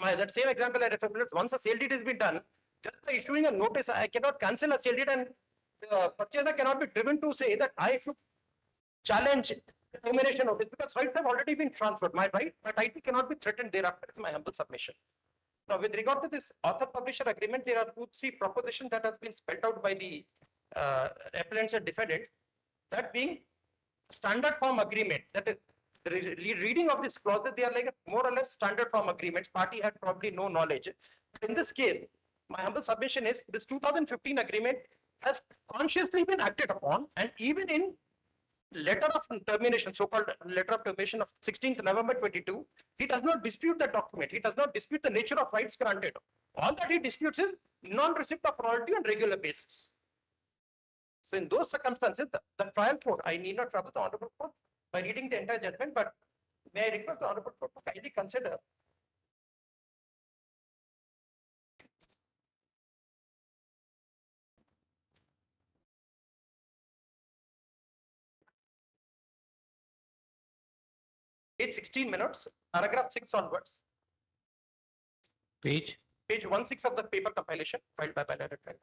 have. That same example I referred, once a sale deed has been done, just by issuing a notice, I cannot cancel a sale deed, and the purchaser cannot be driven to say that I should challenge termination of it, because rights have already been transferred. My title cannot be threatened thereafter. Is my humble submission. Now, with regard to this author-publisher agreement, there are 2-3 propositions that has been spelled out by the appellants and defendants. That being standard form agreement. That is, the reading of these clauses, they are like more or less standard form agreements. Party had probably no knowledge. But in this case, my humble submission is this 2015 agreement has consciously been acted upon, and even in letter of termination, so-called letter of termination of 16th November 22, he does not dispute the document. He does not dispute the nature of rights granted. All that he disputes is non-receipt of royalty on regular basis. So in those circumstances, the trial court, I need not trouble the honorable court by reading the entire judgment, but may I request the honorable court to kindly consider Page 16 minutes, paragraph 6 onwards, Page. page 16 of the paper compilation filed by learned friend.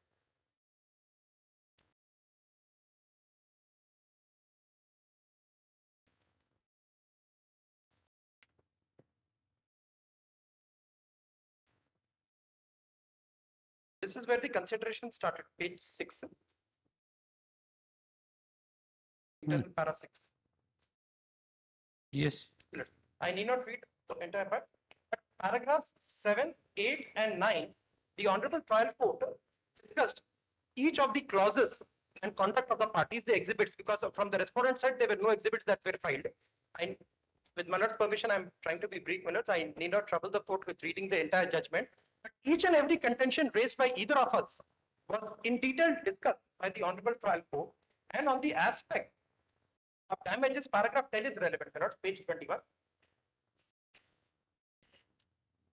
This is where the consideration started, page 6. Para 6. Yes. I need not read the entire part, but paragraphs 7, 8, and 9, the Honorable Trial Court discussed each of the clauses and conduct of the parties, the exhibits, because from the respondent side, there were no exhibits that were filed. With Manoj's permission, I'm trying to be brief, Manoj. I need not trouble the court with reading the entire judgment. But each and every contention raised by either of us was in detail discussed by the Honorable Trial Court, and on the aspect of damages, paragraph 10 is relevant, Manoj, page 21.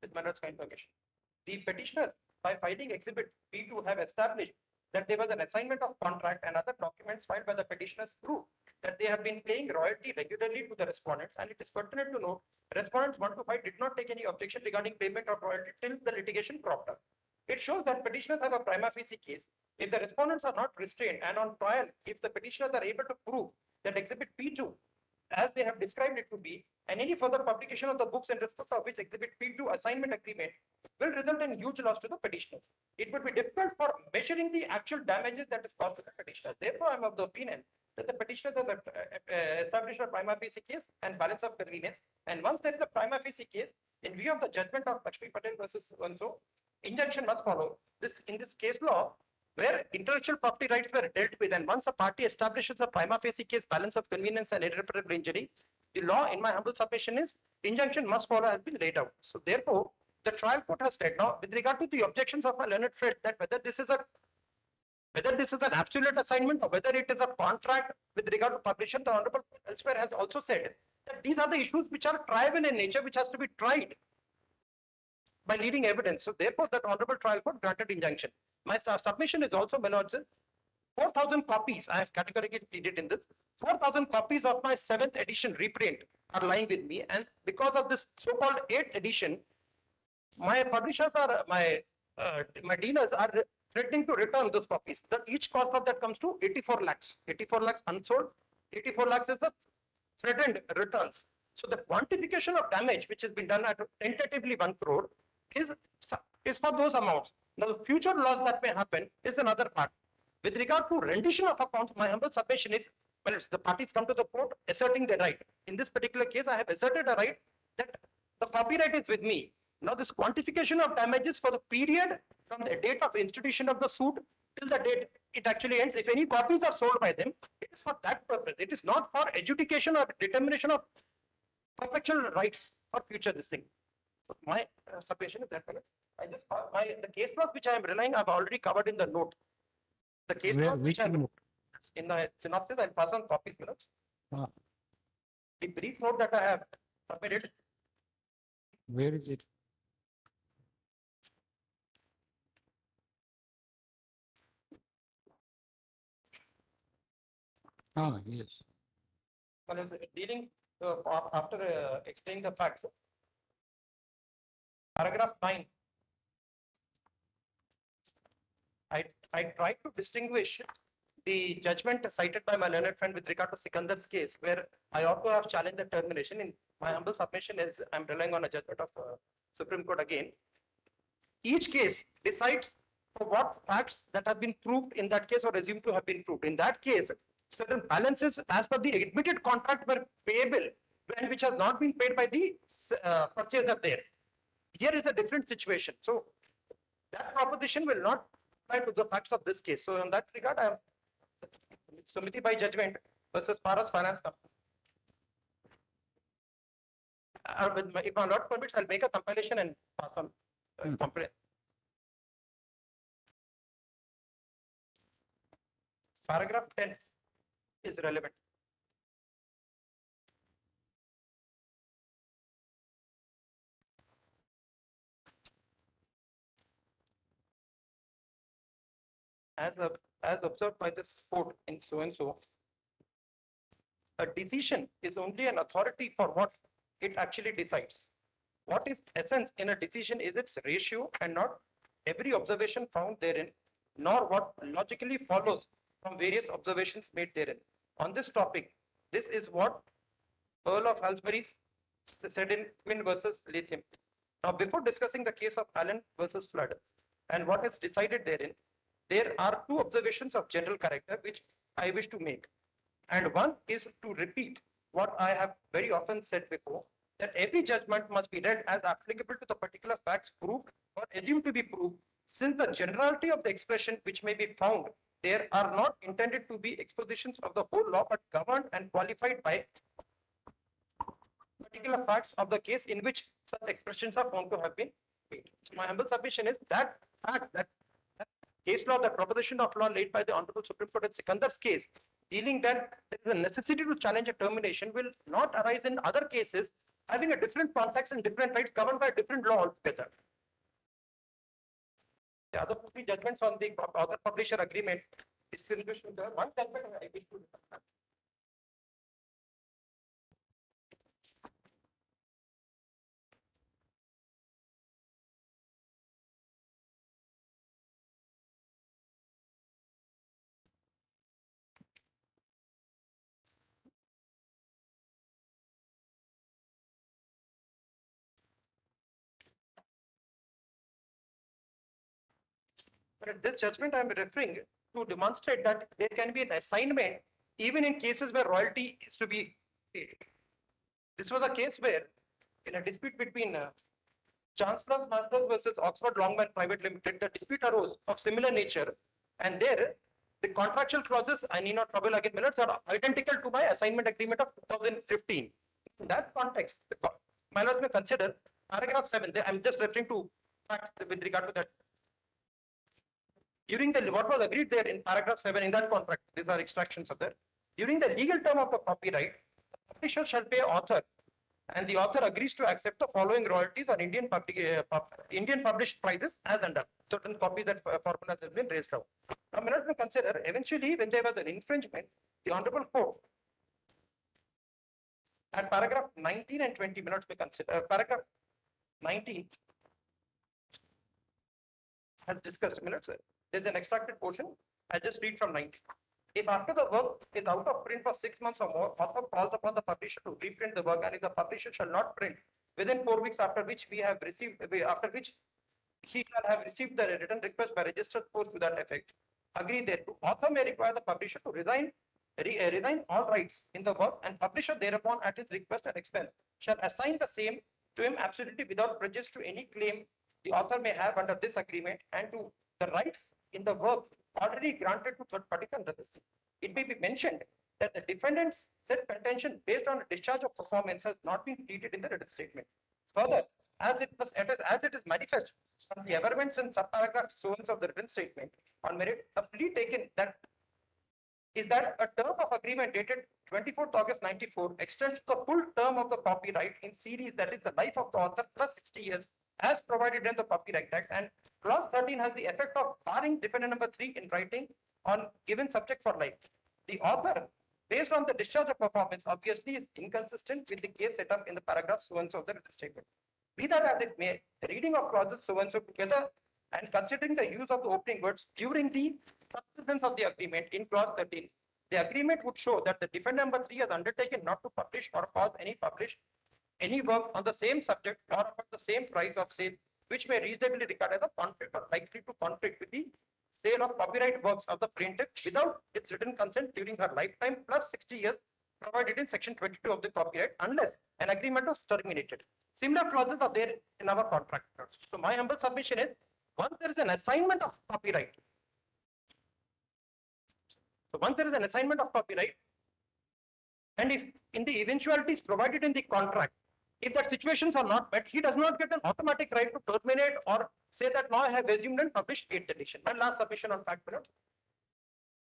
With Manoj's kind permission. The petitioners, by filing exhibit P2, have established that there was an assignment of contract, and other documents filed by the petitioners prove that they have been paying royalty regularly to the respondents, and it is pertinent to note respondents 1 to 5 did not take any objection regarding payment of royalty till the litigation cropped up. It shows that petitioners have a prima facie case. If the respondents are not restrained, and on trial, if the petitioners are able to prove that exhibit P2, as they have described it to be, and any further publication of the books in respect of which exhibit P2 assignment agreement will result in huge loss to the petitioners. It would be difficult for measuring the actual damages that is caused to the petitioner. Therefore, I am of the opinion that the petitioners have established a prima facie case and balance of convenience. And once there is a prima facie case, in view of the judgment of Lakshmi Patel versus so, injunction must follow. In this case law, where intellectual property rights were dealt with, and once a party establishes a prima facie case, balance of convenience, and irreparable injury, the law, in my humble submission, is injunction must follow has been laid out. So therefore, the trial court has said now, with regard to the objections of my learned friend, that whether this is an absolute assignment or whether it is a contract with regard to publication, the Honorable elsewhere has also said that these are the issues which are triable in nature, which has to be tried by leading evidence. So therefore, that Honorable Trial Court granted injunction. My submission is also, Manoj, 4,000 copies, I have categorically pleaded in this, 4,000 copies of my 7th edition reprint are lying with me, and because of this so-called 8th edition, my publishers are, my dealers are threatening to return those copies. Each cost of that comes to 84 lakhs. 84 lakhs unsold, 84 lakhs is the threatened returns. So the quantification of damage which has been done at tentatively 1 crore is for those amounts. Now the future loss that may happen is another part. With regard to rendition of accounts, my humble submission is, well, the parties come to the court asserting their right. In this particular case, I have asserted a right that the copyright is with me. Now this quantification of damages for the period from the date of institution of the suit till the date it actually ends, if any copies are sold by them, it is for that purpose. It is not for education or determination of perpetual rights for future this thing. So my submission is that. The case laws which I am relying, I have already covered in the note. The case laws which I have in the synopsis, I'll pass on copies. The brief note that I have submitted. Where is it? Ah, yes. Well, dealing after explaining the facts, paragraph 9. I tried to distinguish the judgment cited by my learned friend with regard to Sikandar's case, where I ought to have challenged the termination. In my humble submission is I'm relying on a judgment of Supreme Court again. Each case decides for what facts that have been proved in that case or assumed to have been proved. In that case, certain balances as per the admitted contract were payable, and which has not been paid by the purchaser there. Here is a different situation. So that proposition will not apply to the facts of this case. So in that regard, I am Sumiti by judgment versus Paras Finance Company. If my Lord permits, I'll make a compilation and pass on. Paragraph 10 is relevant. As observed by this court in so and so, a decision is only an authority for what it actually decides. What is essence in a decision is its ratio and not every observation found therein, nor what logically follows from various observations made therein. On this topic, this is what Earl of Halsbury said in Quinn versus Lithium. Now, before discussing the case of Allen versus Flood and what is decided therein, there are two observations of general character which I wish to make. And one is to repeat what I have very often said before, that every judgment must be read as applicable to the particular facts proved or assumed to be proved, since the generality of the expression which may be found there are not intended to be expositions of the whole law, but governed and qualified by particular facts of the case in which such expressions are found to have been made. So my humble submission is that fact, that case law, that proposition of law laid by the Honorable Supreme Court in Sikandar's case, dealing that there is a necessity to challenge a termination, will not arise in other cases having a different context and different rights governed by a different law altogether. The other three judgments on the author-publisher agreement distinguished with the one judgment I wish to discuss. But this judgment I am referring to demonstrate that there can be an assignment even in cases where royalty is to be paid. This was a case where, in a dispute between Chancellor's Masters versus Oxford Longman Private Limited, the dispute arose of similar nature, and there the contractual clauses, I need not trouble again minutes, are identical to my assignment agreement of 2015. In that context, my lords may consider paragraph 7. I'm just referring to facts with regard to that. During the what was agreed there in paragraph 7 in that contract, these are extractions of that. During the legal term of the copyright, the publisher shall pay author, and the author agrees to accept the following royalties on Indian published prices as under certain copies that formulas have been raised out. Now, may not be consider eventually when there was an infringement, the Honorable Court at paragraph 19 and 20 minutes may consider paragraph 19 has discussed minutes. There's an extracted portion. I'll just read from 19. If after the work is out of print for 6 months or more, author calls upon the publisher to reprint the work, and if the publisher shall not print within 4 weeks after which he shall have received the written request by registered post to that effect, agree thereto, author may require the publisher to resign all rights in the work, and publisher thereupon at his request and expense shall assign the same to him absolutely without prejudice to any claim the author may have under this agreement and to the rights in the work already granted to third parties under this. It may be mentioned that the defendant's said contention based on a discharge of performance has not been pleaded in the written statement. Further, as it is manifest from the averments and subparagraph zones of the written statement, on merit, a plea taken that is that a term of agreement dated 24th August 94 extends the full term of the copyright in series, that is the life of the author plus 60 years as provided in the Copyright Act, and clause 13 has the effect of barring defendant number 3 in writing on given subject for life. The author, based on the discharge of performance, obviously is inconsistent with the case set up in the paragraph so and so of the written statement. Be that as it may, the reading of clauses so and so together and considering the use of the opening words during the substance of the agreement in clause 13, the agreement would show that the defendant number 3 has undertaken not to publish or cause any work on the same subject or about the same price of sale, which may reasonably regard as a conflict or likely to conflict with the sale of copyright works of the plaintiff without its written consent during her lifetime plus 60 years provided in section 22 of the copyright, unless an agreement was terminated. Similar clauses are there in our contract. So my humble submission is, once there is an assignment of copyright, and if in the eventualities provided in the contract, if that situations are not met, he does not get an automatic right to terminate or say that now I have assumed and published 8th edition. My last submission on fact period.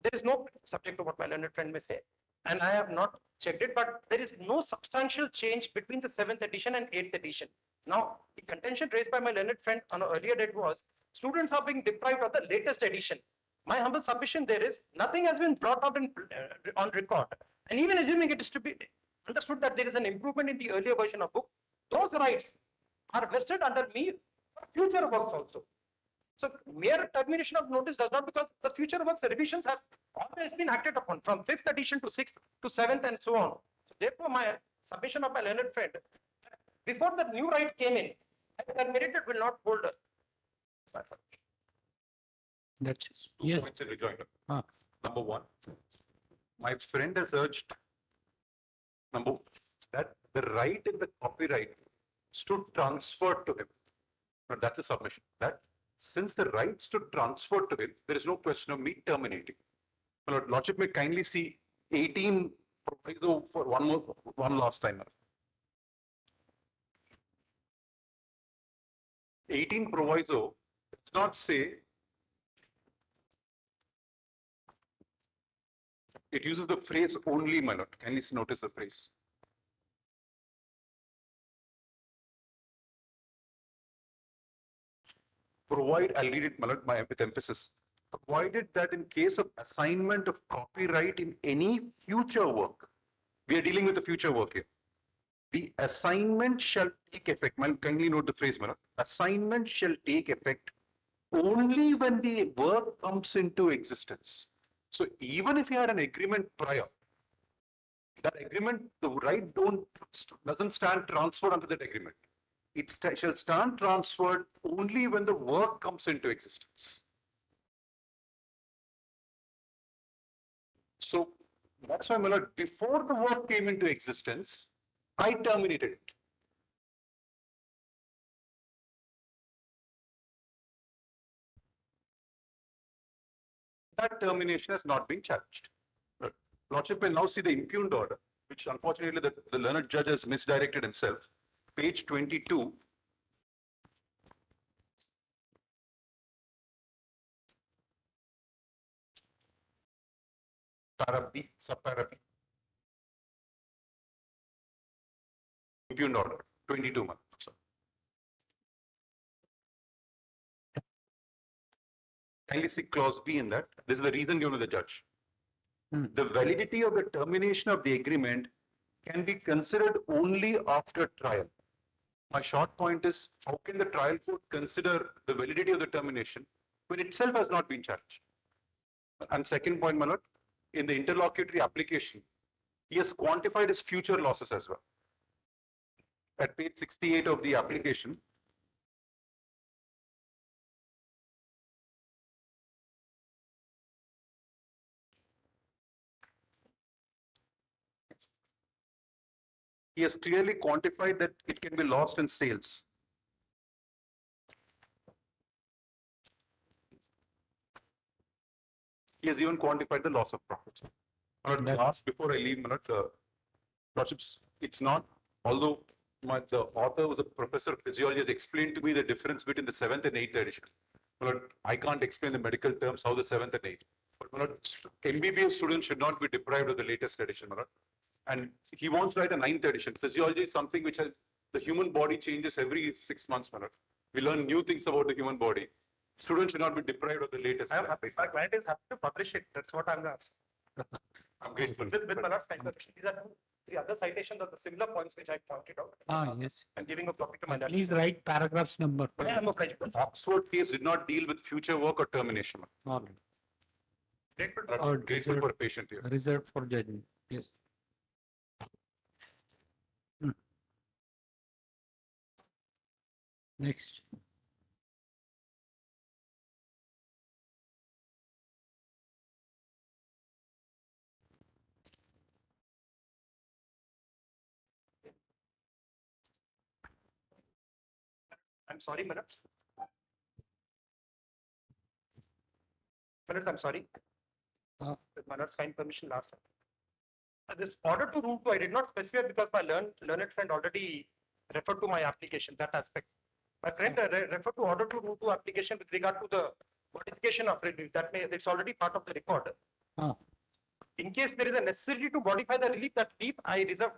There is no subject to what my learned friend may say, and I have not checked it, but there is no substantial change between the 7th edition and 8th edition. Now, the contention raised by my learned friend on an earlier date was students are being deprived of the latest edition. My humble submission there is nothing has been brought out on record, and even assuming it is to be, understood that there is an improvement in the earlier version of book, those rights are vested under me for future works also. So mere termination of notice does not, because the future works revisions have always been acted upon from 5th edition to 6th to 7th and so on. So therefore, my submission of my learned friend, before the new right came in, I terminated will not hold. That's, Two yes. points in rejoinder. Ah. Number one, my friend has urged that the right in the copyright stood transferred to him. Now, that's a submission. That since the right stood transferred to him, there is no question of me terminating. My Lordship may kindly see 18 proviso for one last time. 18 proviso does not say, it uses the phrase only, my lord. Kindly notice the phrase. Provide, I'll read it, my lord, with emphasis. Provided that in case of assignment of copyright in any future work, we are dealing with the future work here. The assignment shall take effect. Kindly note the phrase, my lord. Assignment shall take effect only when the work comes into existence. So even if you had an agreement prior, that agreement, the right doesn't stand transferred under that agreement. It shall stand transferred only when the work comes into existence. So that's why, my lord, before the work came into existence, I terminated it. That termination has not been challenged. Lordship will now see the impugned order, which unfortunately the learned judge has misdirected himself. Page 22. Para B, subpara B. Impugned order, 22 months. Kindly see clause B in that. This is the reason given to the judge. The validity of the termination of the agreement can be considered only after trial. My short point is, how can the trial court consider the validity of the termination when itself has not been challenged? And second point, my lord, in the interlocutory application, he has quantified his future losses as well. At page 68 of the application, he has clearly quantified that it can be lost in sales. He has even quantified the loss of profits. Last, before I leave, Lordships, it's not, although the author was a professor of physiology, has explained to me the difference between the 7th and 8th edition. I can't explain the medical terms, how the 7th and 8th. But MBBS students should not be deprived of the latest edition. And he wants to write a 9th edition. Physiology is something which the human body changes every 6 months. We learn new things about the human body. Students should not be deprived of the latest. I am happy. My client is happy to publish it. That's what I'm asking. I'm grateful. With my last permission, these are 3 other citations of the similar points which I pointed out. Yes. I'm giving a copy to my dad. Please write paragraphs number. Yeah, I'm obliged. The Oxford case did not deal with future work or termination. All Grateful. I'm grateful for patient here. right. Reserved for judgment. Yes. Next. I'm sorry, minutes. Minutes, I'm sorry. With Manoj's kind permission last time. This order to route 2, I did not specify because my learned friend already referred to my application, that aspect. My friend referred to order to route 2 application with regard to the modification of relief. It's already part of the record. In case there is a necessity to modify the relief, that relief I reserve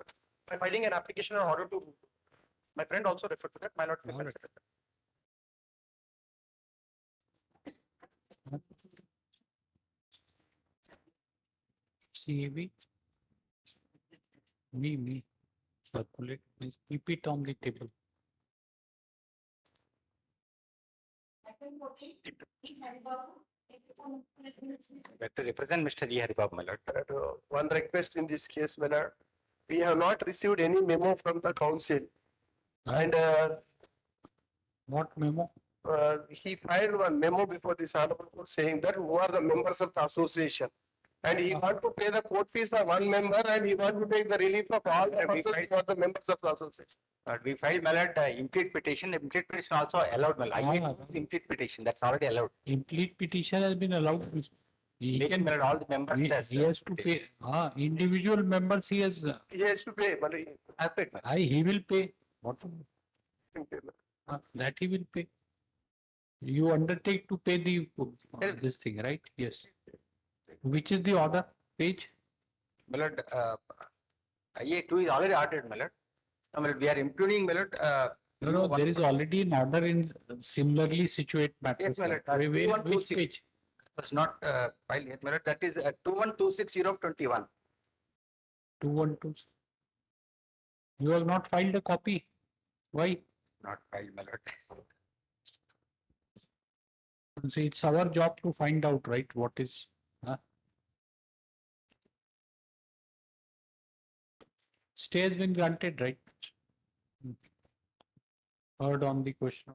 by filing an application on order to route 2. My friend also referred to that. My not considered. CAB. Me. Circulate, please keep it on the table. Like to represent Mr. E. Haribab, my lord. One request in this case, my lord. We have not received any memo from the council. And What memo? he filed one memo before this honorable court saying that who are the members of the association. And he want to pay the court fees for one member and he want to take the relief of all the persons who are the members of the association. We filed, my lord, implead petition. Implead petition also allowed, my lord. I Ah. implead petition, that's already allowed. Implead petition has been allowed. He Making, can, my lord, all the members. he has to pay. Individual members he has, He has to pay, but I've paid, my lord. he will pay. What? That he will pay. You undertake to pay the, this thing, right? Yes. Which is the order page? My lord, IA2 is already ordered, my lord. My lord, we are implementing, my lord. No, there is already an order in similarly situated matters. Yes, my lord. Which page? Was not filed yet, my lord. That is 2126 of 21. 212. You have not filed a copy. Why? Not filed, my lord. See, it's our job to find out, right? What is? Stay has been granted, right? Heard on the question.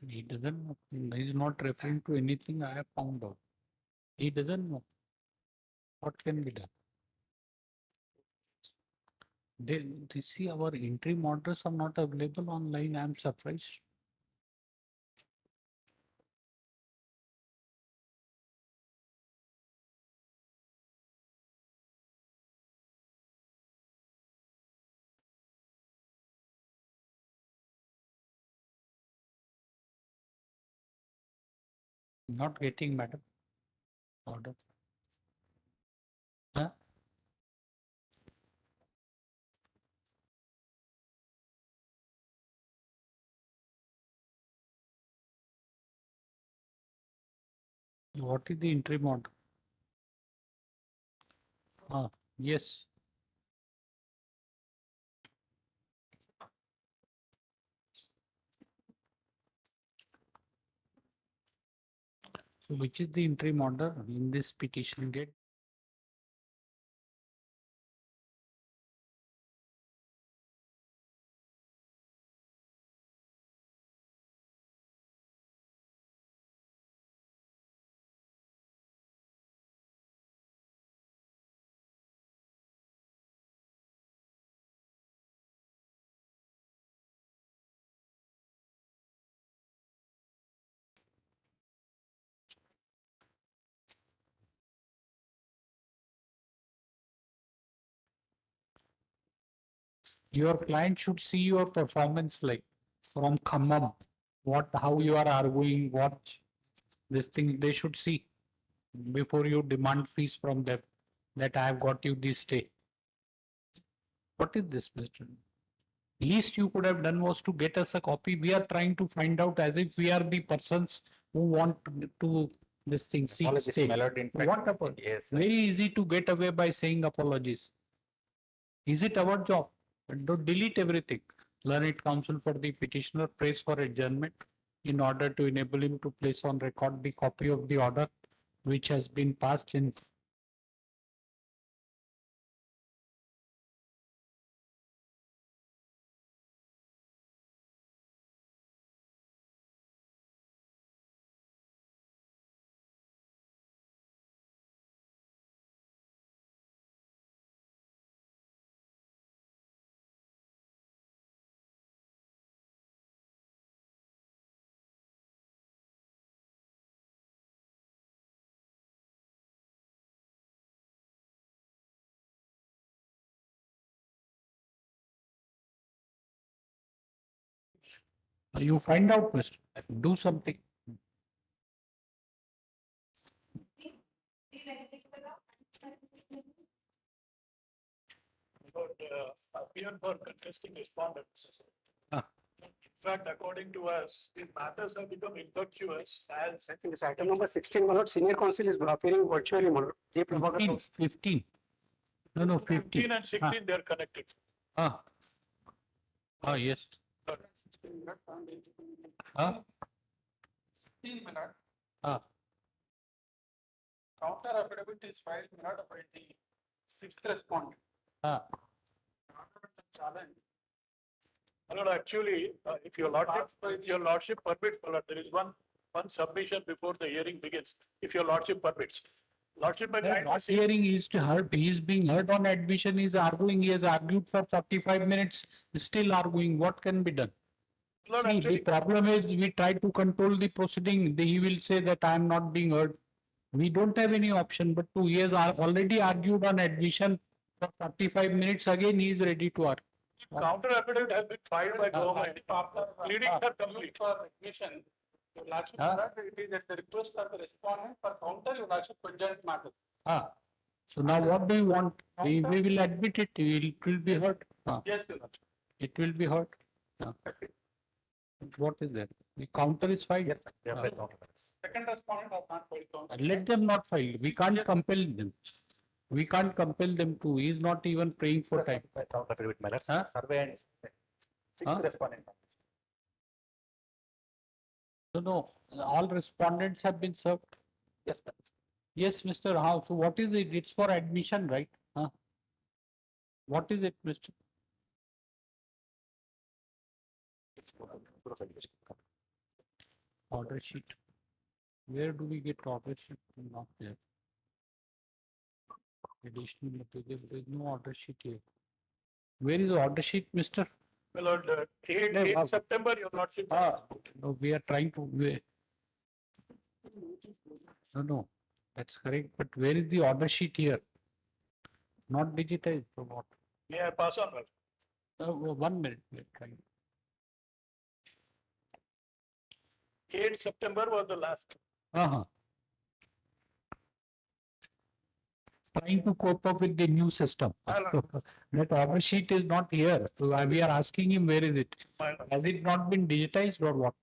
He doesn't know. He is not referring to anything I have found out. He doesn't know. What can be done? They see our interim orders are not available online. I am surprised. Not getting, madam. Order. Huh? What is the interim order? Yes. So which is the interim order in this petition date? Your client should see your performance like from Khammam, how you are arguing, what this thing they should see before you demand fees from them that I have got you this day. What is this, Mr.? Least you could have done was to get us a copy. We are trying to find out as if we are the persons who want to this thing. See, Apologies, stay. my lord, in fact, What apology? yes, sir. Very easy to get away by saying apologies. Is it our job? Don't delete everything. Learned counsel for the petitioner prays for adjournment in order to enable him to place on record the copy of the order which has been passed in. You find out, Mr. Do something. Appear for contesting respondents. Ah. In fact, according to us, the matters have become infectious as. I think it's item number 16, my lord. Senior counsel is appearing virtually, my lord. J. Prabhakar 15. No, 15. 15 and 16, they are connected. Yes. 16 minutes. Ah. Counter affidavit is filed by the sixth respondent. Challenge. Well, actually, if your lordship permits, there is one submission before the hearing begins. If your lordship permits, lordship may kindly Not see- hearing is to heard. He is being heard on admission. He is arguing. He has argued for 45 minutes. Still arguing. What can be done? Lord, See, the actually, problem is we try to control the proceeding. He will say that I am not being heard. We don't have any option. But 2 years are already argued on admission for 45 minutes. Again, he is ready to argue. counter affidavit has been filed by government. Pleadings are complete. For admission, your lordship, it is at the request of the respondent for counter, your lordship adjourned matter. So now what do you want? We will admit it. It will be heard. Yes, your lordship. It will be heard. What is that? The counter is filed. Yes, second respondent has not filed counter. Let them not file. We can't compel them. We can't compel them to. He is not even praying for time. Survey and Huh? respondent. No, all respondents have been served. Yes, sir. Yes, Mr. How? So what is it? It's for admission, right? What is it, Mr.? Order sheet. Where do we get order sheet? Not there. Additional material. There is no order sheet here. Where is the order sheet, Mr.? My lord, 8 September, your lordship. No, we are trying to. No, that's correct. But where is the order sheet here? Not digitized. So what? May I pass on? Lord? 1 minute. We are trying. 8 September was the last. Trying to cope up with the new system. That order sheet is not here. So we are asking him, where is it? Has it not been digitized or what?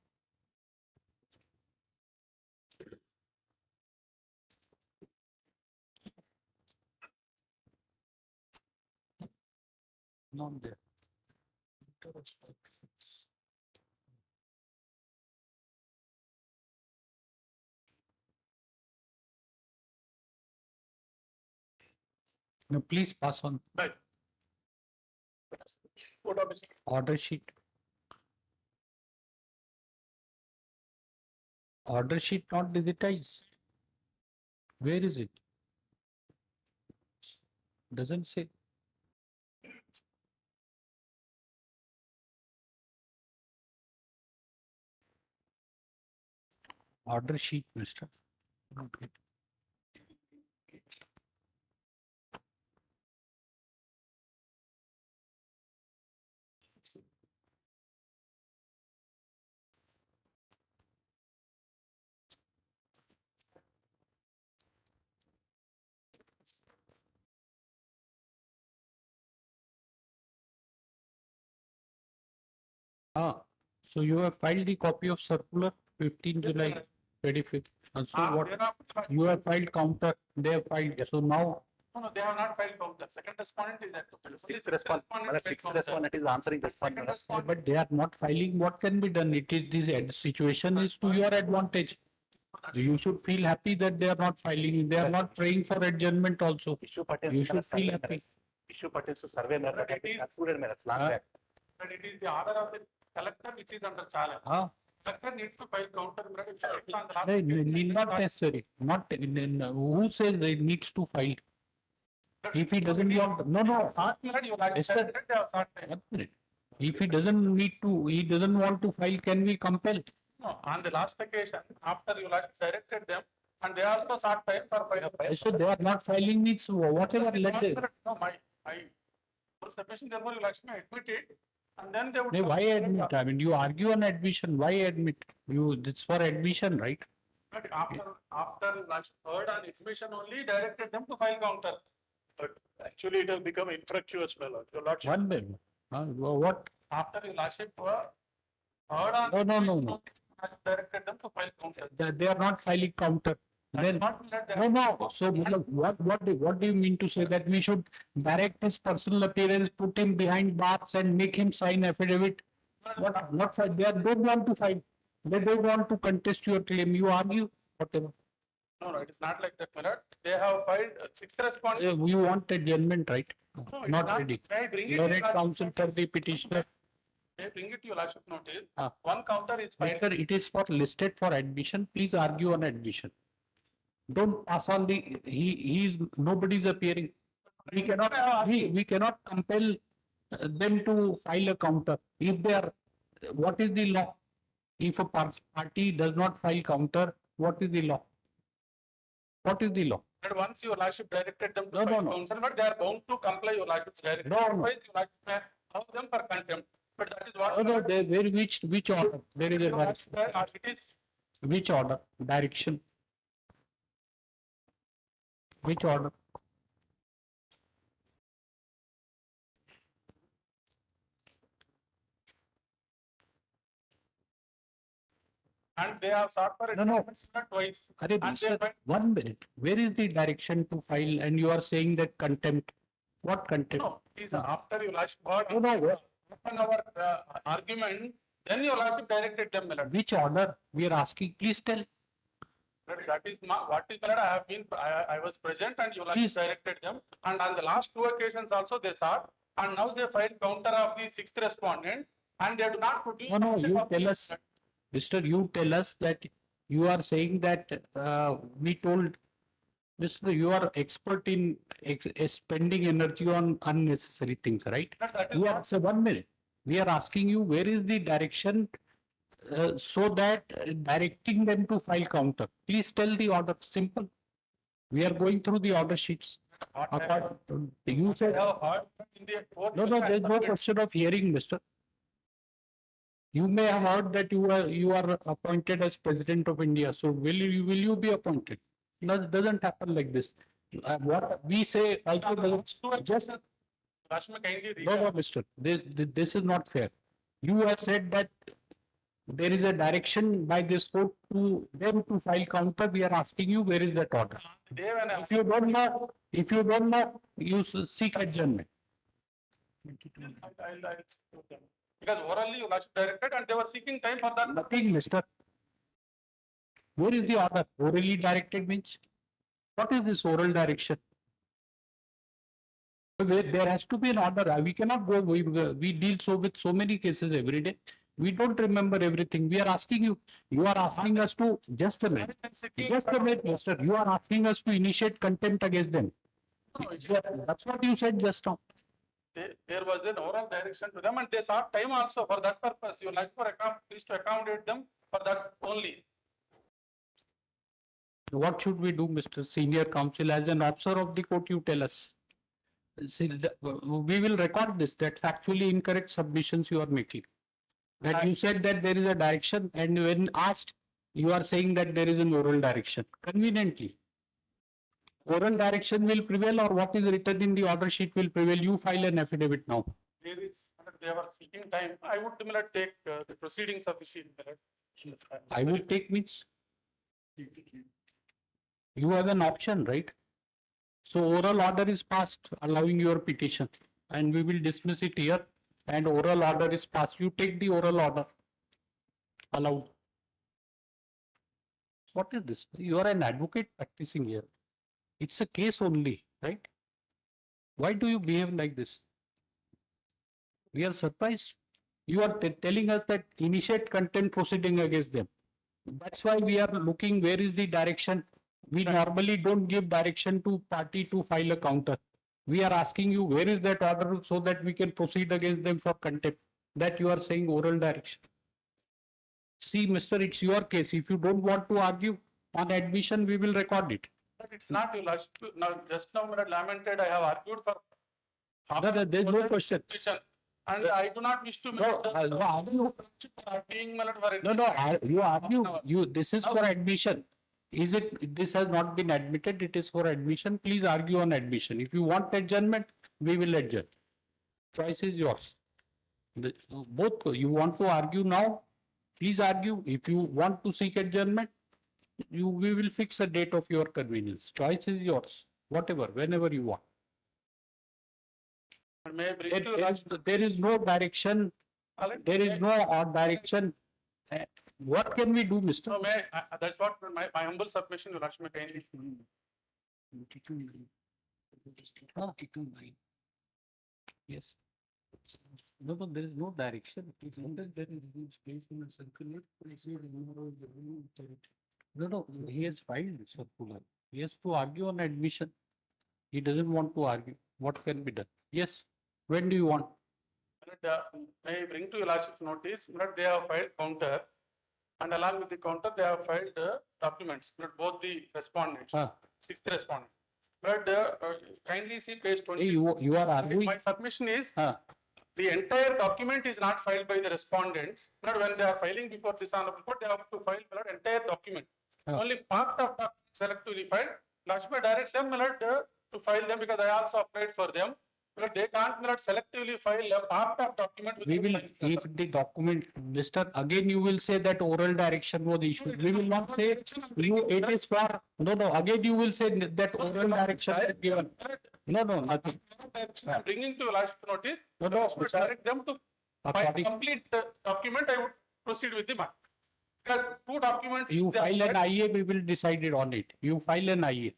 Not there. No, please pass on. Right. What are we- Order sheet. Order sheet not digitized. Where is it? Doesn't say. Order sheet, Mr. Okay. So you have filed the copy of circular 15 Yes, July sir. 25th. And so Ah, what, they have- you have filed counter, they have filed, so now, No, they have not filed counter. Second respondent is that. Sixth respondent is answering this one. Second yeah, respondent. but they are not filing, what can be done? It is, the situation is to your advantage. You should feel happy that they are not filing, they are not praying for adjournment also. Issue pertains You to should survey feel happy. merits. Issue pertains to survey merits that have been concluded merits, long Ah. back. But it is the order of the collector which is under challenge. Collector needs to file counter. If it's on the last No, case, not necessary, not, who says it needs to file? If he doesn't want, no, You like Yes, sir. said, they have sought time. 1 minute. If he doesn't need to, he doesn't want to file, can we compel? No, on the last occasion, after you like directed them, and they also sought time for filing. So they are not filing means whatever, let them. No, for submission, therefore you Lakshmi admit it, and then they would. No, why admit? I mean, you argue on admission, why admit? It's for admission, right? But after Lakshmi heard on admission only, directed them to file counter. But actually, it has become infructuous, my lord. Your lordship. 1 minute. What? After your lordship heard on. No. admission, Directed them to file counter. They are not filing counter. Then, Not let them. no. So, what do you mean to say that we should direct his personal appearance, put him behind bars and make him sign affidavit? What, not file, they don't want to file. They don't want to contest your claim. You argue, whatever. No, it is not like that, my lord. They have filed sixth respondent. You want adjournment, right? No, it's Not ready. May I bring it to Learned your lordship counsel for notice? the petitioner. May I bring it to your lordship notice? Ah. One counter is filed. Sir, it is for listed for admission. Please argue on admission. Don't pass on the, nobody's appearing. We cannot compel them to file a counter. If they are, what is the law? If a party does not file counter, what is the law? What is the law? And once your lordship directed them to No, file no. counsel, but they are bound to comply your lordship's direction. No. Otherwise, your lordship may have them for contempt. But that is what. No, which order? There is a Your lordship, direction. It is, Which order? Direction. Which order? and they have sought for No. adjournment twice. Arey, And they sir, find- 1 minute. Where is the direction to file and you are saying that contempt? What contempt? No, it is after your lordship got. No. Upon our argument, then your lordship directed them, my lord. Which order? We are asking, please tell. But that is what is, my lord, I was present and your lordship Please. directed them. And on the last two occasions also they sought, and now they filed counter of the sixth respondent, and they do not produce. No, you tell us. Mister, you tell us that you are saying that we told, Mister, you are expert in spending energy on unnecessary things, right? That is We are, not- so 1 minute. We are asking you, where is the direction so that directing them to file counter? Please tell the order, simple. We are going through the order sheets. what I have- According, you said, I have heard in the court. no, there's no question of hearing, mister. You may have heard that you are appointed as President of India, so will you be appointed? No, it doesn't happen like this. What we say also doesn't, just, Lordship kindly read. no, mister, this is not fair. You have said that there is a direction by this court to them to file counter. We are asking you, where is that order? They when I- If you don't know, you seek adjournment. I'll exclude them. Because orally your lordship directed and they were seeking time for that. Nothing, mister. Where is the order? Orally directed means? What is this oral direction? There has to be an order. We cannot go, we deal with so many cases every day. We don't remember everything. We are asking you are asking us to, just a minute, mister. You are asking us to initiate contempt against them. That's what you said just now. There was an oral direction to them and they sought time also for that purpose. You like please to accommodate them for that only. What should we do, Mr. Senior Counsel? As an officer of the court, you tell us. See, we will record this, that factually incorrect submissions you are making. That you said that there is a direction and when asked, you are saying that there is an oral direction. Conveniently. Oral direction will prevail or what is written in the order sheet will prevail. You file an affidavit now. There is they were seeking time, I would take the proceedings of issue. I would take means you have an option, right? So oral order is passed allowing your petition and we will dismiss it here and oral order is passed. You take the oral order allowed. What is this? You are an advocate practicing here. It's a case only, right? Why do you behave like this? We are surprised. You are telling us that initiate contempt proceeding against them. That's why we are looking where is the direction. We normally don't give direction to party to file a counter. We are asking you where is that order so that we can proceed against them for contempt. That you are saying oral direction. See, Mister, it's your case. If you don't want to argue on admission, we will record it. But it's not your last. Now, just now, lamented, I have argued for. There's no question. And I do not wish to. No, you argue. This is for admission. Is it? This has not been admitted. It is for admission. Please argue on admission. If you want adjournment, we will adjourn. Choice is yours. Both you want to argue now. Please argue. If you want to seek adjournment, we will fix a date of your convenience. Choice is yours. Whatever, whenever you want. There is no direction. There is no direction. What can we do, Mister? No, that's what my humble submission, Your Lordship, kindly. Yes. No, but there is no direction. There is space in a circular. No, he has filed circular. He has to argue on admission. He doesn't want to argue. What can be done? Yes. When do you want? May I bring to Your Lordship's notice that they have filed counter, and along with the counter, they have filed documents, both the respondents, sixth respondent. But kindly see page 20. Hey, you are arguing. My submission is the entire document is not filed by the respondents. But when they are filing before this honorable court, they have to file the entire document. Only part of the selectively filed. Lordship may direct them to file them because I also applied for them. But they can't selectively file a part of document. We will, if the document, Mister, again you will say that oral direction was issued. We will not say it is for, no, again you will say that oral direction is given. No, nothing. I'm bringing to last notice. Direct them to file complete document. I would proceed with the mark. Because two documents. You file an IA, we will decide it on it. You file an IA,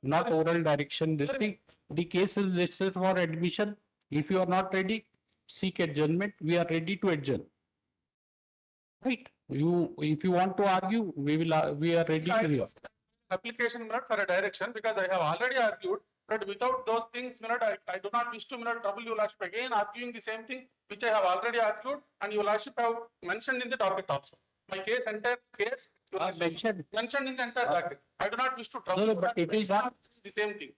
not oral direction. This thing. The case is listed for admission. If you are not ready, seek adjournment. We are ready to adjourn. Right? If you want to argue, we are ready to hear. Application for a direction because I have already argued. But without those things, I do not wish to trouble Your Lordship again arguing the same thing which I have already argued, and Your Lordship have mentioned in the docket also. My case, entire case, mentioned in the entire docket. I do not wish to trouble. No, but it is not the same thing.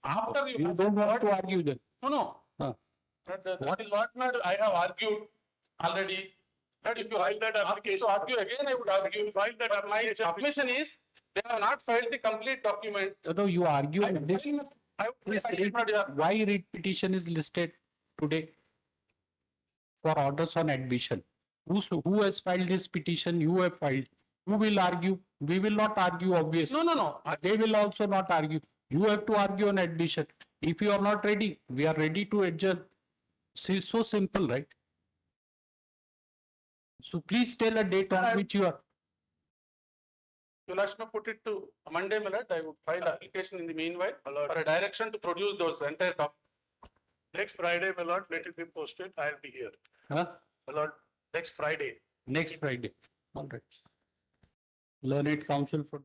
After you don't want to argue then. No. That is what I have argued already. That if you file that application, to argue again, I would argue. File that my submission is they have not filed the complete document. No, you argue this. Why writ petition is listed today for orders on admission? Who has filed this petition? You have filed. Who will argue? We will not argue, obviously. No. They will also not argue. You have to argue on admission. If you are not ready, we are ready to adjourn. See, so simple, right? So please tell a date on which you are. Your Lordship put it to Monday, my lord. I would file application in the meanwhile for a direction to produce those entire documents. Next Friday, my lord, let it be posted. I'll be here. My lord, next Friday. Next Friday. All right. Learned Counsel for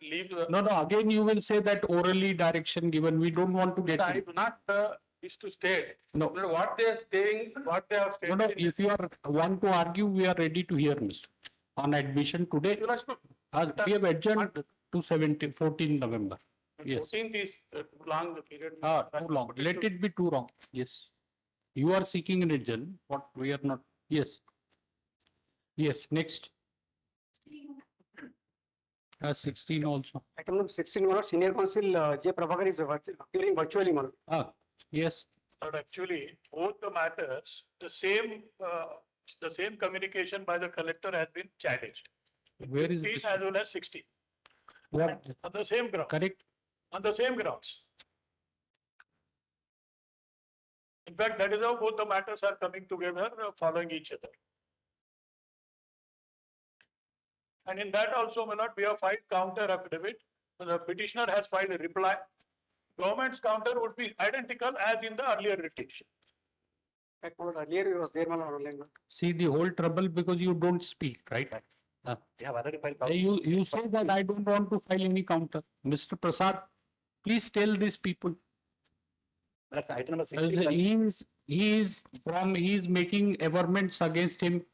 leave. No, again you will say that orally direction given. We don't want to get. I do not wish to state. No. What they are saying, what they have stated. No, if you are want to argue, we are ready to hear, Mr. On admission today, Your Lordship, we have adjourned to 14 November. Yes. 14th is too long the period. Too long. Let it be too long. Yes. You are seeking an adjourn, what we are not. Yes. Yes, next. 16 also. Item number 16, my lord, Senior Counsel J. Prabhakar is appearing virtually, my lord. Yes. But actually, both the matters, the same communication by the collector has been challenged. Where is 15 this? as well as 16, What? on the same ground, Correct. on the same grounds. In fact, that is how both the matters are coming together, following each other. And in that also, my lord, we have filed counter affidavit. The petitioner has filed a reply. Government's counter would be identical as in the earlier litigation. In fact, my lord, earlier he was there, my lord, online. See the whole trouble because you don't speak, right? They have already filed. You say that I don't want to file any counter. Mr. Prasad, please tell these people. That's item number 16. He is making averments against him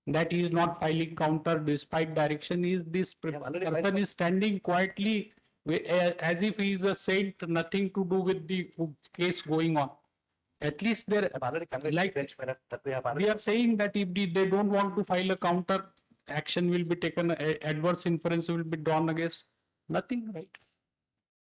that he is not filing counter despite direction. This person is standing quietly as if he is a saint, nothing to do with the case going on. At least there, like we are saying that if they don't want to file a counter, action will be taken, adverse inference will be drawn against. Nothing, right?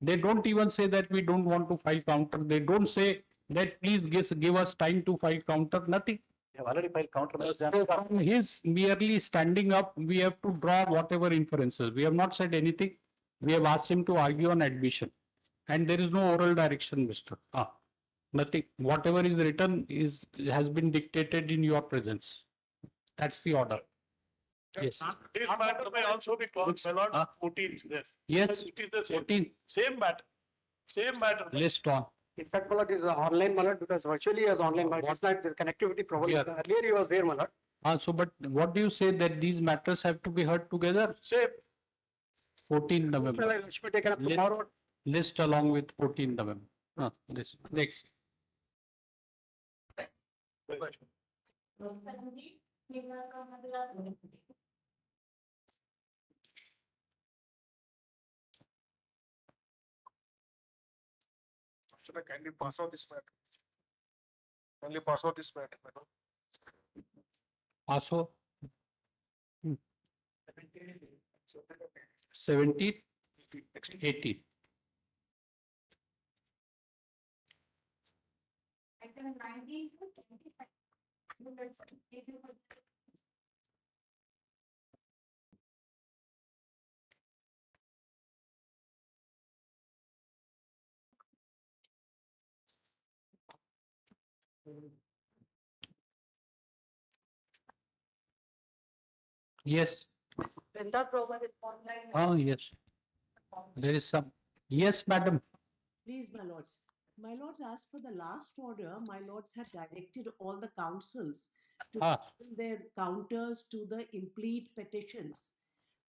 They don't even say that we don't want to file counter. They don't say that please give us time to file counter. Nothing. They have already filed counter. So from his merely standing up, we have to draw whatever inferences. We have not said anything. We have asked him to argue on admission. And there is no oral direction, Mr. Nothing. Whatever is written has been dictated in your presence. That's the order. Yes. This matter may also be called, my lord, 14th. Yes. It is the same. 14. Same matter. Same matter. List on. In fact, my lord, is online, my lord, because virtually he was online, but it's like the connectivity problem. Yeah. Earlier he was there, my lord. So, but what do you say that these matters have to be heard together? Same. 14 November. It should be taken up tomorrow. List along with 14 November. This next. Should I kindly pass out this matter? Kindly pass out this matter, my lord. Also. 17, 18. Yes. Oh, yes. There is some. Yes, madam. Please, my lords. My lords, as per the last order, my lords had directed all the councils to send their counters to the implete petitions.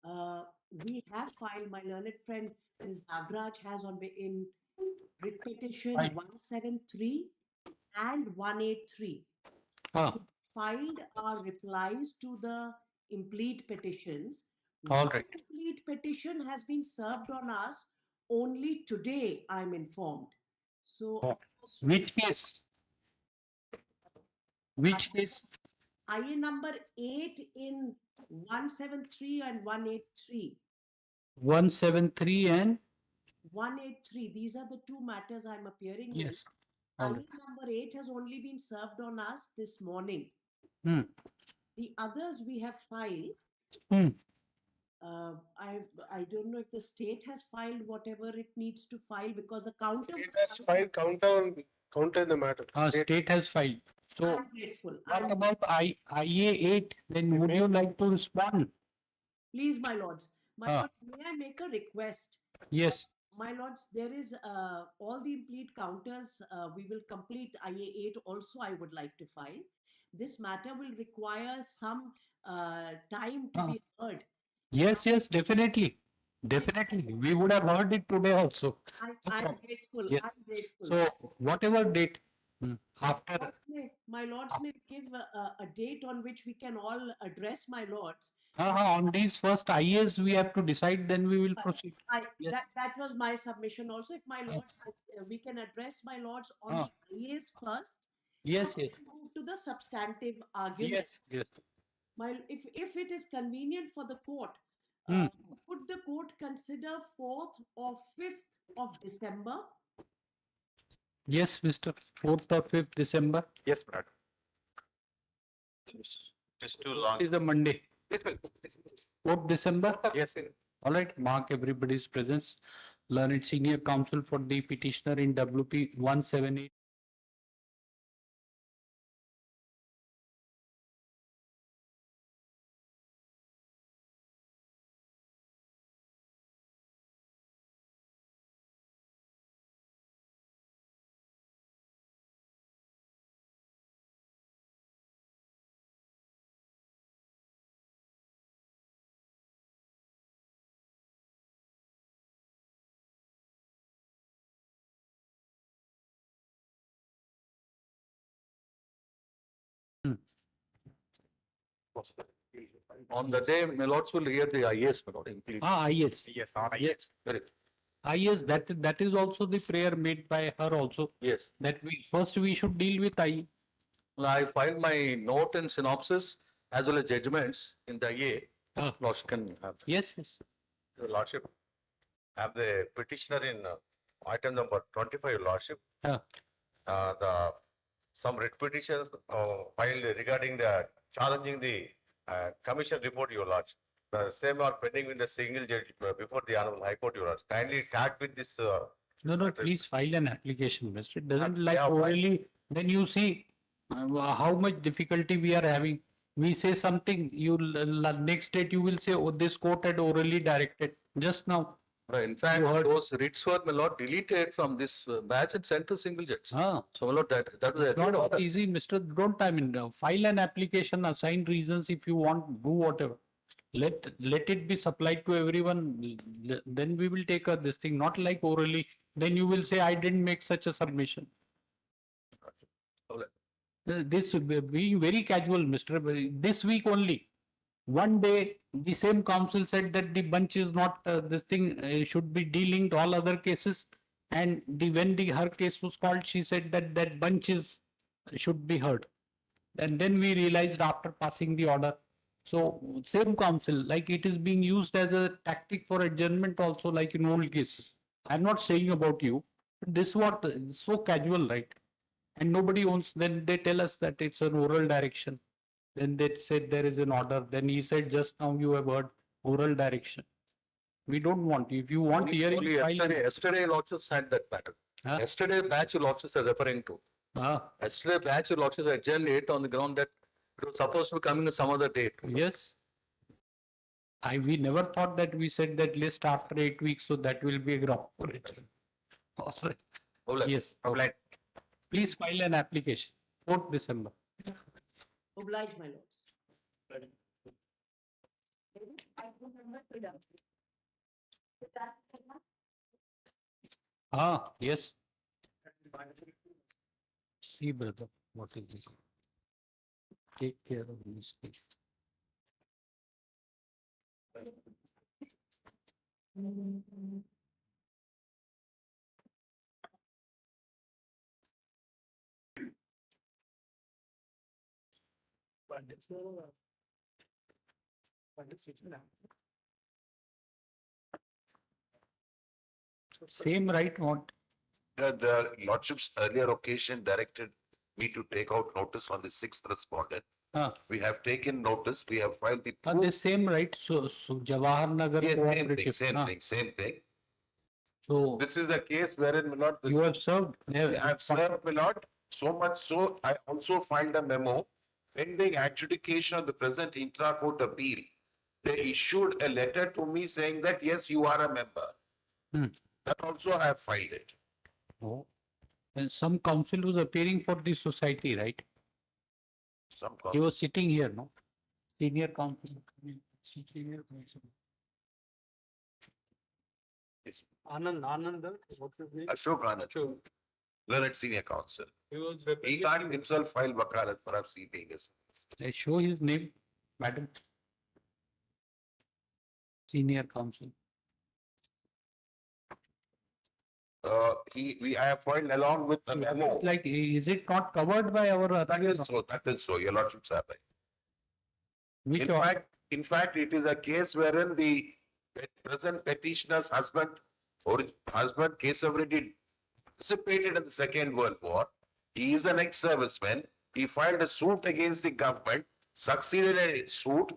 We have filed, my learned friend, Ms. Nagraj has in writ petition 173 and 183. We filed our replies to the implete petitions. All right. Complete petition has been served on us only today, I'm informed. So, which case? Which case? IA number 8 in 173 and 183. 173 and 183. These are the two matters I'm appearing in. yes. IA number 8 has only been served on us this morning. The others we have filed. I don't know if the state has filed whatever it needs to file because the counter. It has filed counter in the matter. State has filed. So, I'm grateful. what about IA 8? Then would you like to respond? Please, my lords. My lords, may I make a request? Yes. My lords, there is all the implete counters. We will complete IA 8 also. I would like to file. This matter will require some time to be heard. Yes, definitely. Definitely, we would have heard it today also. No I'm problem. grateful. Yes. I'm grateful. So whatever date after, My lords may give a date on which we can all address my lords. on these first IAs we have to decide, then we will proceed. Yes. That was my submission also. If my lords, we can address my lords on the IAs first. Yes, and yes. then move to the substantive arguments. Yes, yes. If it is convenient for the court, could the court consider 4th or 5th of December? Yes, Mr. 4th or 5th December. Yes, Brad. It's too long. Is a Monday. Yes, ma'am. 4th December. Yes, sir. All right, mark everybody's presence. Learned senior counsel for the petitioner in WP 178. On the day, my lords will hear the IAS, my lord. IAS. Yes, IAS. Correct. IAS, that is also the prayer made by her also. Yes. That we should deal with IA. I filed my note and synopsis as well as judgments in the IA. Lordship can have. Yes, yes. Your Lordship, have the petitioner in item number 25, Your Lordship. Some writ petitions filed regarding the challenging the commission report, Your Lordship. The same are pending with the single judge before the Honorable High Court, Your Lordship. Kindly tag with this. No, please file an application, Mr. It doesn't like orally. Then you see how much difficulty we are having. We say something, you next date you will say, oh, this court had orally directed just now. In fact, those writs were, my lord, deleted from this batch and sent to single judge. So, my lord, that was not easy, Mr. Don't file an application, assign reasons if you want, do whatever. Let it be supplied to everyone. Then we will take this thing, not like orally. Then you will say, I didn't make such a submission. This being very casual, Mr. This week only. One day, the same council said that the bunch is not this thing should be dealing all other cases. And when her case was called, she said that bunch should be heard. And then we realized after passing the order. So same council, like it is being used as a tactic for adjournment also, like in old cases. I'm not saying about you. But this what so casual, right? And nobody owns. Then they tell us that it's an oral direction. Then they said there is an order. Then he said just now you have heard oral direction. We don't want. If you want hearing, yesterday lordships had that matter. Yesterday batch lordships are referring to. Yesterday batch lordships adjourned it on the ground that it was supposed to be coming some other date. Yes. We never thought that we said that list after 8 weeks, so that will be a ground for it. Yes. Please file an application. 4th December. Oblige, my lords. Yes. See, brother, what is this? Take care of this case. Same right what? The Lordship's earlier occasion directed me to take out notice on the 6th respondent. We have taken notice, we have filed the proof. The same right, so Jawahar Nagar. Yes, same thing. So this is the case wherein my lord, you have served. I have served, my lord, so much so I also filed a memo pending adjudication of the present intra-court appeal. They issued a letter to me saying that yes, you are a member. That also I have filed it. Oh. And some counsel was appearing for the society, right? He was sitting here, no? Senior counsel. Senior counsel. Yes. Anand, what's his name? Ashok Anand, Sure. learned senior counsel. He was He representing. can't himself file wakalat for receiving his. Show his name, madam. Senior counsel. I have filed along with the memo. Like, is it not covered by our That is so, your lordships are right. Which In fact, it is a case wherein the present petitioner's husband case already participated in the Second World War. He is an ex-serviceman. He filed a suit against the government, succeeded in a suit.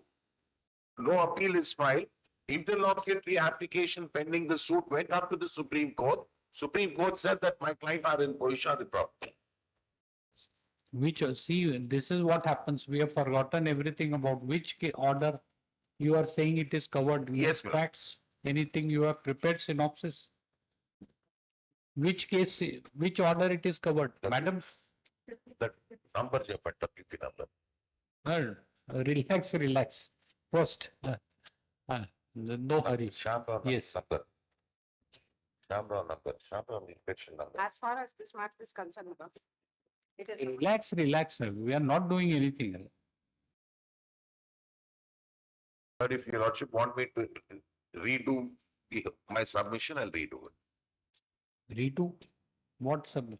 No appeal is filed. Interlocutory application pending the suit went up to the Supreme Court. Supreme Court said that my client are in possession of the property. Which, see, this is what happens. We have forgotten everything about which order you are saying it is covered. Yes, ma'am. Facts, anything you have prepared synopsis. Which case, which order it is covered, madam? That number, your WP number. Relax. First, no hurry. Yes. Number, inspection number. As far as this matter is concerned, madam, it is. Relax. We are not doing anything. But if your lordship want me to redo my submission, I'll redo it. Redo? What submit?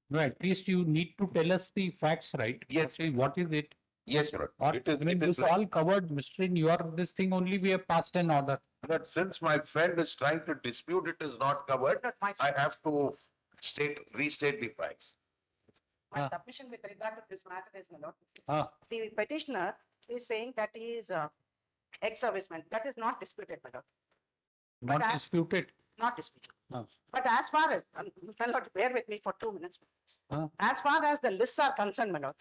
No, at least you need to tell us the facts, right? Yes. What is it? Yes, Your Or, Honor. I mean, this all covered, Mr. In your this thing only we have passed an order. But since my friend is trying to dispute it is not covered, I have to restate the facts. My submission with regard to this matter is, my lord, Ah. the petitioner is saying that he is ex-serviceman. That is not disputed, my lord. Not But disputed. Not disputed. Ah. But as far as, my lord, bear with me for 2 minutes. Ah. As far as the lists are concerned, my lord,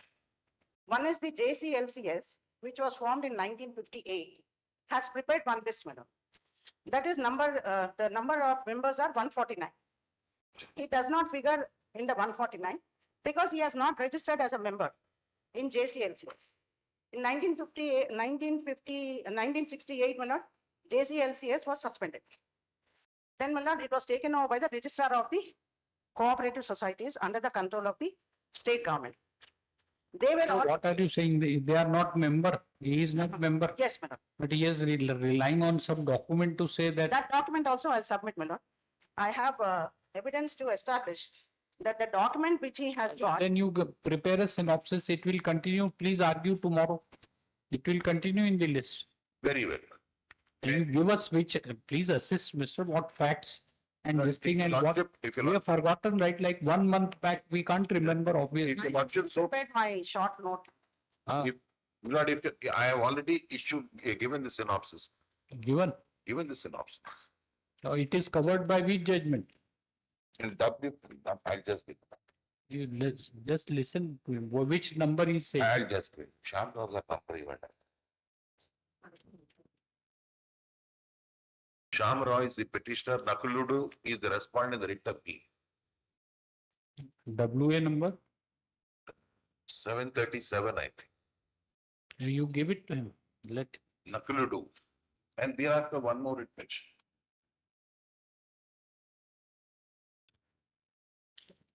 one is the JCLCS, which was formed in 1958, has prepared one list, my lord. That is the number of members are 149. He does not figure in the 149 because he has not registered as a member in JCLCS. In 1968, my lord, JCLCS was suspended. Then, my lord, it was taken over by the registrar of the cooperative societies under the control of the state government. They were all. What are you saying? They are not member. He is not member. Yes, madam. But he is relying on some document to say that. That document also I'll submit, my lord. I have evidence to establish that the document which he has got. Then you prepare a synopsis. It will continue. Please argue tomorrow. It will continue in the list. Very well. And you give us which, please assist, Mr. What facts and this thing and what we have forgotten, right? Like 1 month back, we can't remember, obviously. Prepared my short note. If I have already given the synopsis. Given the synopsis. So it is covered by which judgment? In I'll just give. You just listen to him. Which number he says? I'll just give. Shyam Rao is the number even. Shyam Rao is the petitioner. Nakuludu is the respondent in the writ appeal. WA number? 737, I think. You give it to him. Let Nakuludu. And thereafter one more writ petition.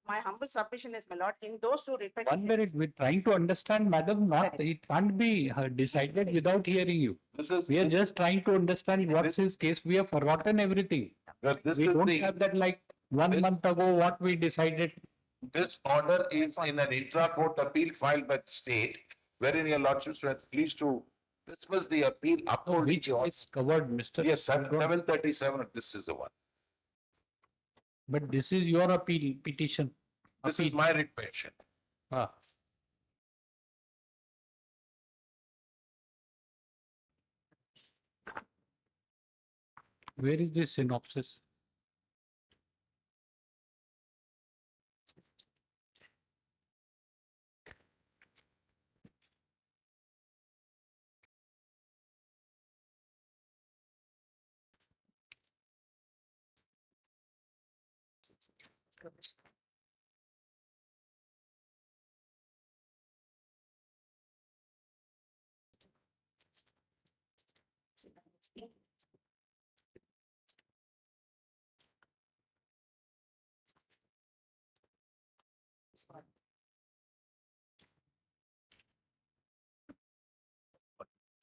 My humble submission is, my lord, in those two writ 1 minute. We're trying to understand, madam. Not it can't be decided without hearing you. We are just trying to understand what's his case. We have forgotten everything. We don't have that like 1 month ago what we decided. This order is in an intra-court appeal filed by the state, wherein your lordships were pleased to dismiss the appeal uphold. Which is covered, Mr. Yes, 737, this is the one. But this is your appeal petition. This is my writ petition. Ah. Where is this synopsis?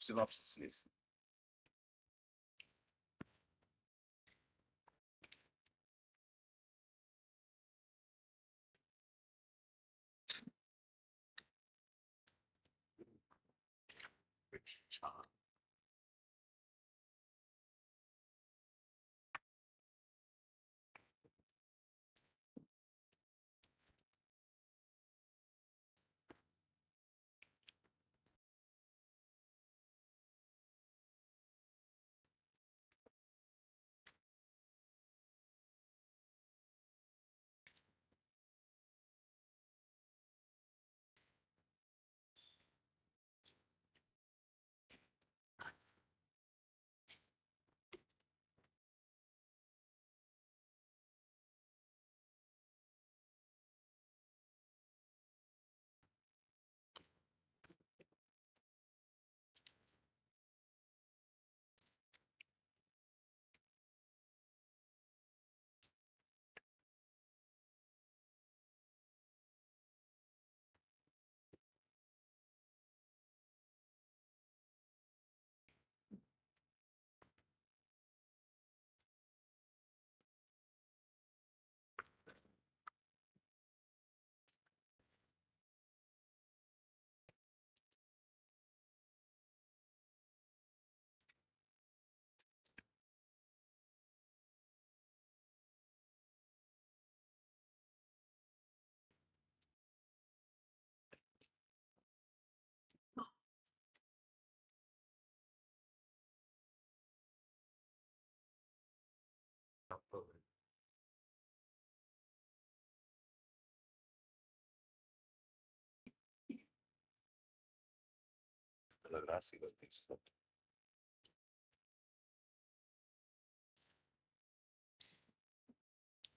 synopsis, please.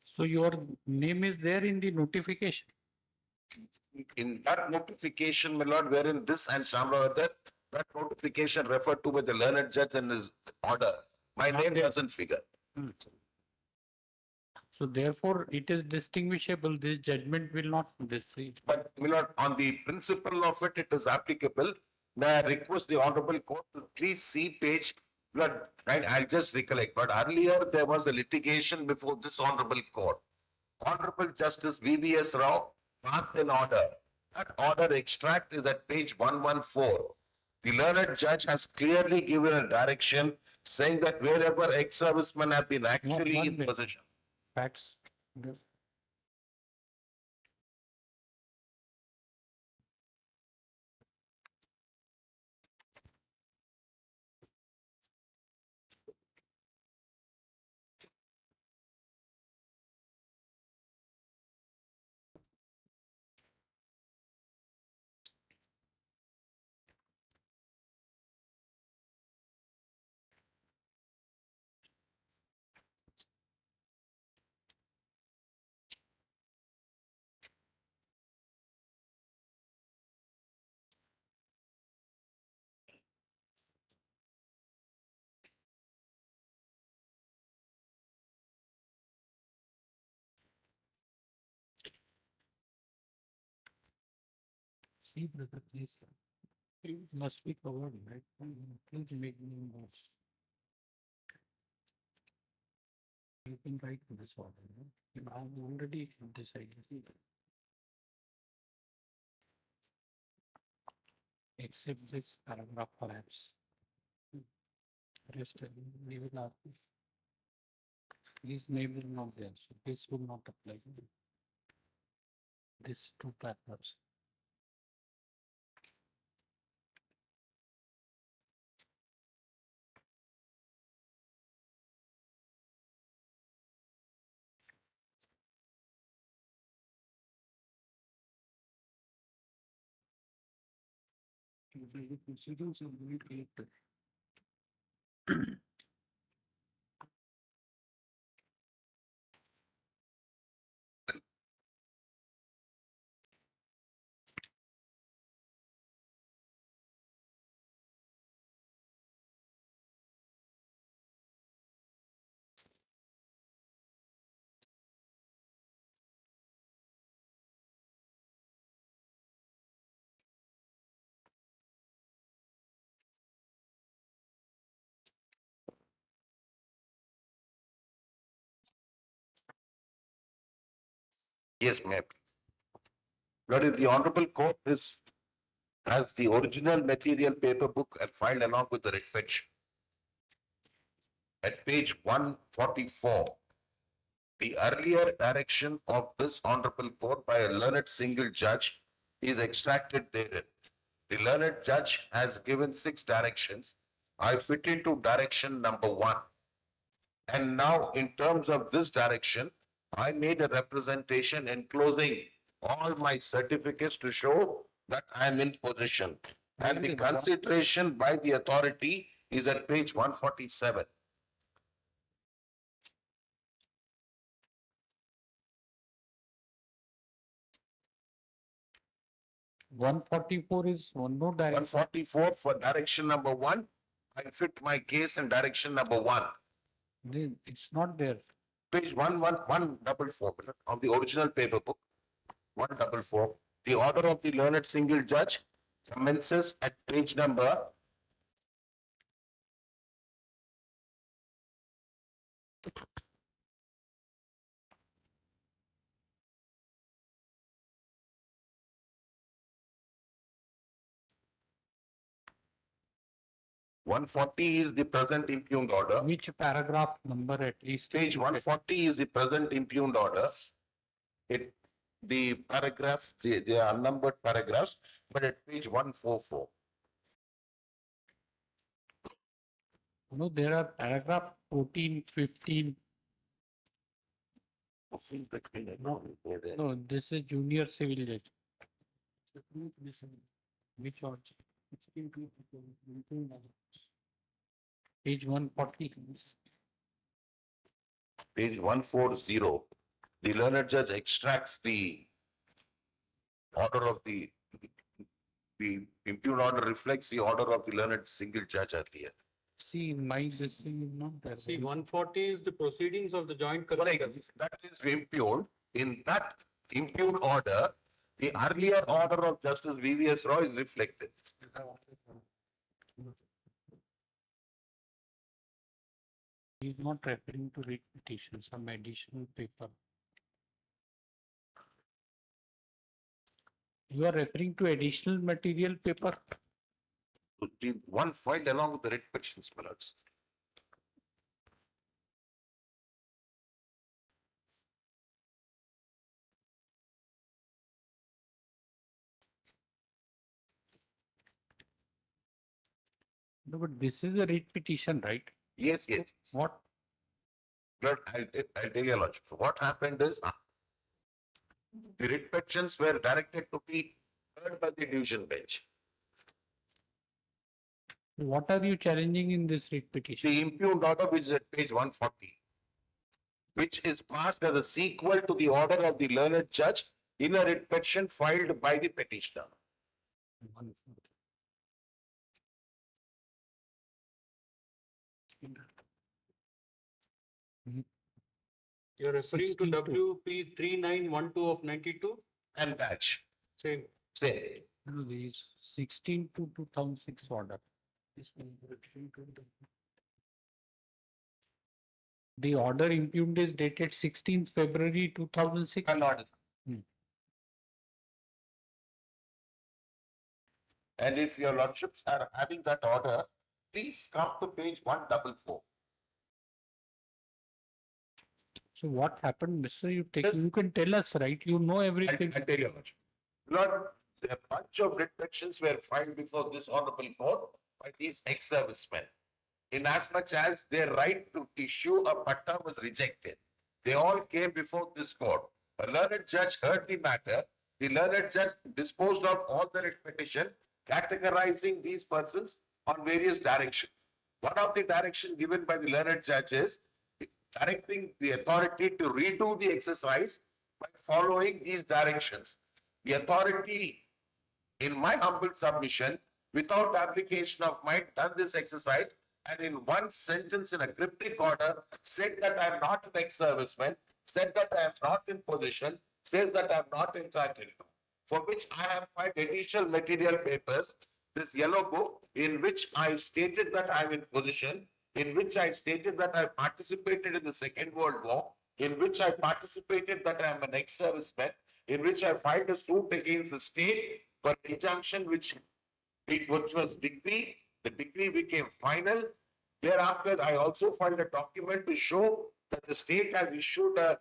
So your name is there in the notification. In that notification, my lord, wherein this and Shamrav, that notification referred to by the learned judge in his order, my name doesn't figure. So therefore, it is distinguishable. This judgment will not deceive. But my lord, on the principle of it, it is applicable. May I request the honorable court to please see page, Lord, and I'll just recollect, but earlier there was a litigation before this honorable court. Honorable Justice VVS Rao passed an order. That order extract is at page 114. The learned judge has clearly given a direction saying that wherever ex-servicemen have been actually in possession. Facts. See, brother, please. It must be covered, right? Please make me notes. You can write to this order. Right? I've already decided. Except this paragraph, perhaps. Rest, we will have this name will not there, so this will not apply. This two paragraphs. The proceedings are very collected. Yes, ma'am. But if the Honorable Court has the original material paper book and filed along with the writ petition. At page 144, the earlier direction of this Honorable Court by a learned single judge is extracted therein. The learned judge has given 6 directions. I fit into direction number 1. And now in terms of this direction, I made a representation enclosing all my certificates to show that I am in possession. And the consideration by the authority is at page 147. One 144 is one more direction. 144 for direction number 1. I fit my case in direction number 1. It's not there. Page 144 of the original paper book. 144. The order of the learned single judge commences at page number 140 is the present impugned order. Which paragraph number at least? Page 140 is the present impugned order. The paragraph, they are unnumbered paragraphs, but at page 144. No, there are paragraph 14, 15. No, this is junior civil judge. Which order? Page 140. Page 140, the learned judge extracts the order of the impugned order reflects the order of the learned single judge earlier. See, my this thing is not there. See, 140 is the proceedings of the joint collectors. That is impugned. In that impugned order, the earlier order of Justice V.V.S. Roy is reflected. He is not referring to writ petition, some additional paper. You are referring to additional material paper? The one filed along with the writ petitions, my lords. No, but this is a writ petition, right? Yes, yes. What? Lord, I'll tell you, Lordship. What happened is, the writ petitions were directed to be heard by the division bench. What are you challenging in this writ petition? The impugned order, which is at page 140, which is passed as a sequel to the order of the learned judge in a writ petition filed by the petitioner. You're referring to WP 3912 of 92? And batch. Same. Same. No, there is 16 to 2006 order. The order impugned is dated 16th February 2006. An order. And if your lordships are having that order, please come to page 144. So what happened, Mr. You can tell us, right? You know everything. I'll tell you, Lordship. Lord, a bunch of writ petitions were filed before this honorable court by these ex-servicemen. Inasmuch as their right to issue a patta was rejected, they all came before this court. A learned judge heard the matter. The learned judge disposed of all the writ petition, categorizing these persons on various directions. One of the directions given by the learned judge is directing the authority to redo the exercise by following these directions. The authority, in my humble submission, without application of mind, done this exercise and in one sentence in a cryptic order said that I am not an ex-serviceman, said that I am not in position, says that I am not entitled to, for which I have filed additional material papers, this yellow book, in which I stated that I am in position, in which I stated that I participated in the Second World War, in which I participated that I am an ex-serviceman, in which I filed a suit against the state for injunction which was decreed. The decree became final. Thereafter, I also filed a document to show that the state has issued a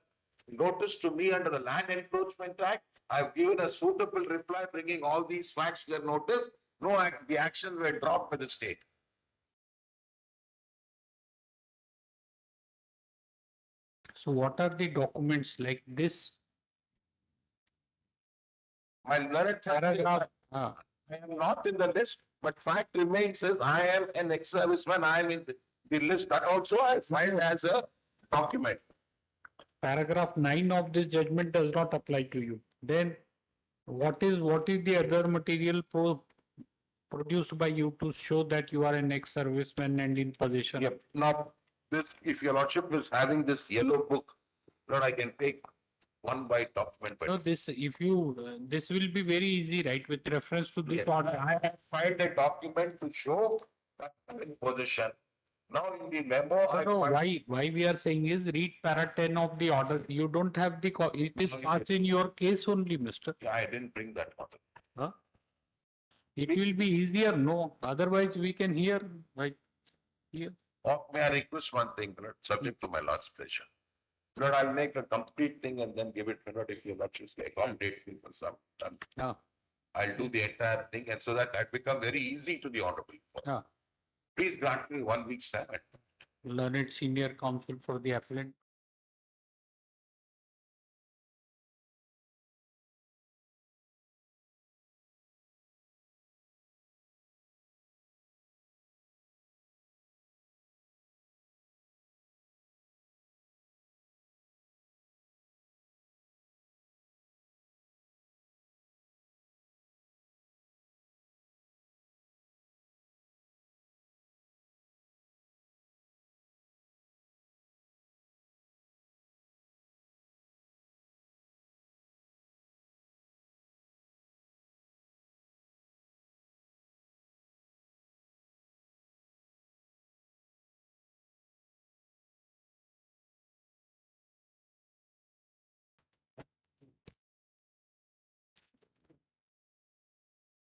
notice to me under the Land Encroachment Act. I've given a suitable reply bringing all these facts to their notice. No, the actions were dropped by the state. So what are the documents like this? My learned Paragraph. I am not in the list, but fact remains is I am an ex-serviceman. I am in the list. That also I filed as a document. Paragraph 9 of this judgment does not apply to you. Then what is the other material produced by you to show that you are an ex-serviceman and in possession? Yep. Now, this, if your lordship is having this yellow book, Lord, I can take one by document. No, this this will be very easy, right? With reference to this order. I have filed a document to show that I'm in possession. Now in the memo, Why we are saying is read para 10 of the order. You don't have the it is passed in your case only, mister. Yeah, I didn't bring that order. Huh? It will be easier, no. Otherwise, we can hear right here. May I request one thing, Lord, subject to my Lord's pleasure? Lord, I'll make a complete thing and then give it, Lord, if your lordship accommodate me for some time. Yeah. I'll do the entire thing and so that I become very easy to the honorable. Yeah. Please grant me 1 week's time. Learned senior counsel for the appellant.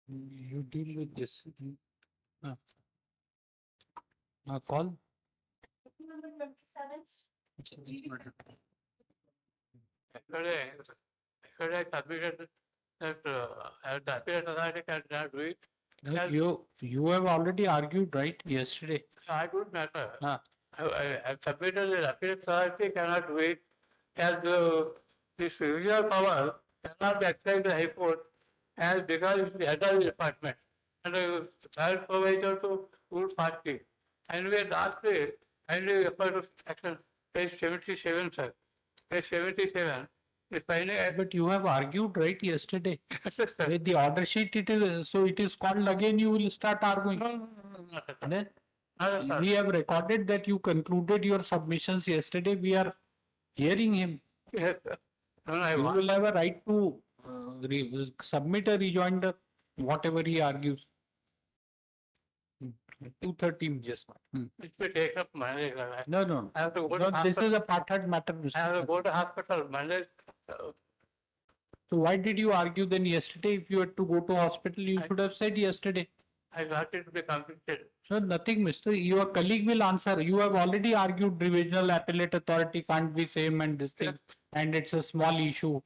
You deal with this. Call. Yesterday I submitted that the appeal authority cannot do it. No, you have already argued, right, yesterday? I don't matter. I submitted the appeal authority cannot do it as this revisional power cannot be exercised by the High Court as because it's the head of the department and the child supervisor to rule party. And we had asked it and we refer to section page 77, sir. Page 77. But you have argued right yesterday. With the order sheet, it is so it is called again. You will start arguing. Then we have recorded that you concluded your submissions yesterday. We are hearing him. Yes, you will have a right to submit a rejoinder, whatever he argues. 2:30 just. It will take up Monday. No. I have to go to this is a part-heard matter. I have to go to hospital Monday. So why did you argue then yesterday? If you had to go to hospital, you should have said yesterday. I got it to be completed. No, nothing, mister. Your colleague will answer. You have already argued divisional appellate authority can't be same and this thing. And it's a small issue.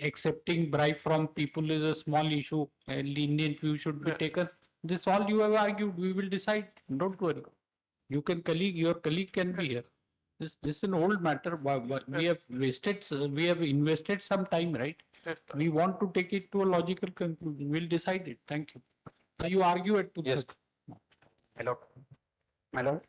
Accepting bribe from people is a small issue. A lenient view should be taken. This all you have argued. We will decide. Don't worry. You can your colleague can be here. This is an old matter. We have invested some time, right? We want to take it to a logical conclusion. We'll decide it. Thank you. Now you argue at 2:30. Yes. Hello. My lord.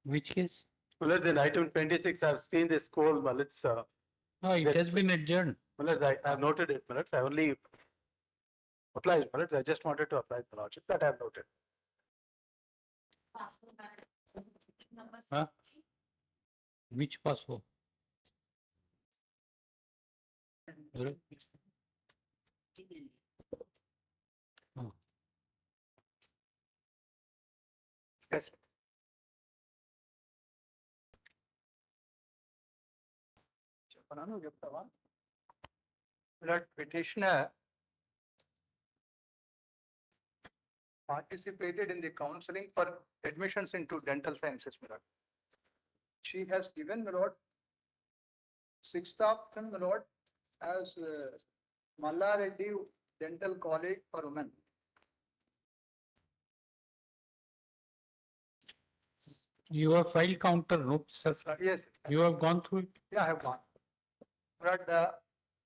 Which case? Well, as in item 26, I've seen this call, but it's, No, it has been adjourned. well, as I have noted it, but I only applied, but I just wanted to apply the logic that I have noted. Huh? Which password? Right. Oh. Yes. చెప్పనాను చెప్తావా? That petitioner participated in the counseling for admissions into dental sciences, my lord. She has given, my lord, 6th option, my lord, as Mallareddy Dental College for Women. You have filed counter, no? Sir? Yes. You have gone through it? Yeah, I have gone. But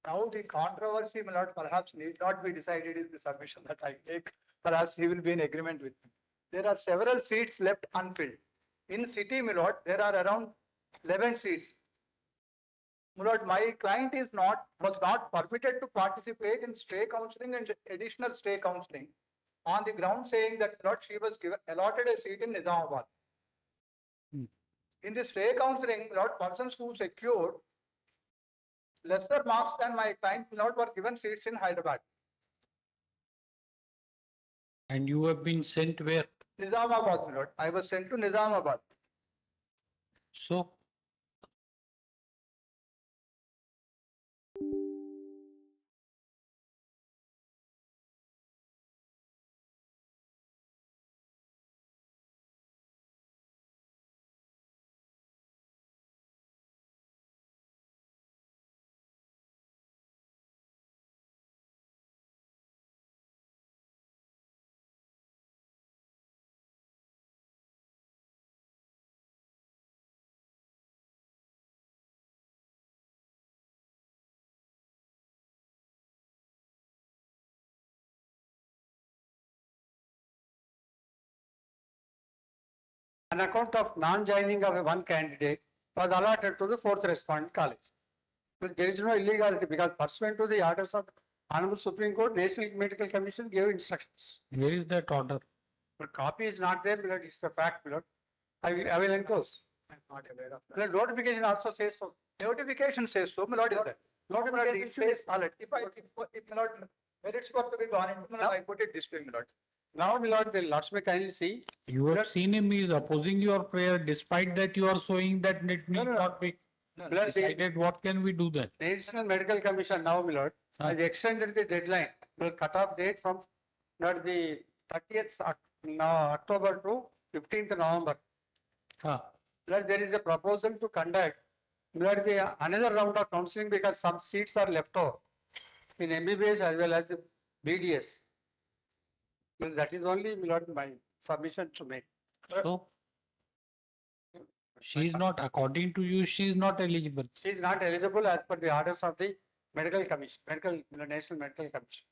now the controversy, my lord, perhaps need not be decided in the submission that I take. Perhaps he will be in agreement with me. There are several seats left unfilled. In city, my lord, there are around 11 seats. My lord, my client was not permitted to participate in stray counseling and additional stray counseling on the ground saying that, my lord, she was allotted a seat in Nizamabad. In the stray counseling, my lord, persons who secured lesser marks than my client, my lord, were given seats in Hyderabad. And you have been sent where? Nizamabad, my lord. I was sent to Nizamabad. So? An account of non-joining of one candidate was allotted to the fourth respondent college. But there is no illegality because pursuant to the orders of Honorable Supreme Court, National Medical Commission gave instructions. Where is that order? But copy is not there because it's a fact, Lord. I will enclose. I'm not aware of that. Notification also says so. Notification says so, my lord, is that. Notification says, all right, if my lord, where it's got to be gone into, my lord, I put it this way, my lord. Now, my lord, the lords may kindly see. You have seen him, he is opposing your prayer, despite that you are showing that it need not be decided. What can we do then? National Medical Commission now, my lord, has extended the deadline, the cutoff date from not the 30th October to 15th November. Lord, there is a proposal to conduct another round of counseling because some seats are left over in MBBS as well as BDS. Well, that is only, my lord, my submission to make. So, she is not, according to you, she is not eligible. She is not eligible as per the orders of the Medical Commission, National Medical Commission.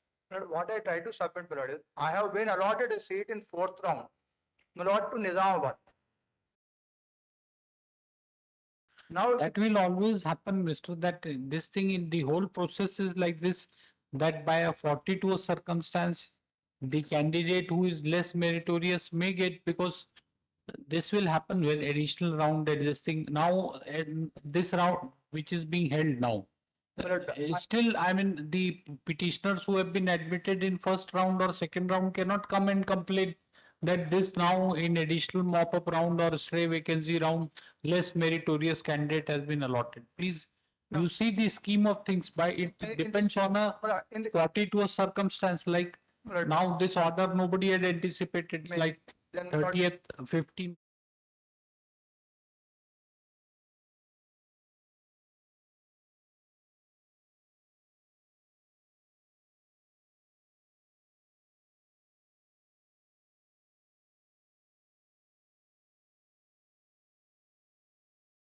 What I try to submit, my lord, is I have been allotted a seat in 4th round, my lord, to Nizamabad. Now that will always happen, Mr. That this thing in the whole process is like this, that by a 42 circumstance, the candidate who is less meritorious may get, because this will happen when additional round existing now, this round which is being held now. Still, I mean, the petitioners who have been admitted in first round or second round cannot come and complain that this now in additional mop-up round or stray vacancy round, less meritorious candidate has been allotted. Please, you see the scheme of things, by it depends on a 42 circumstance, like now this order nobody had anticipated, like 30th, 15th.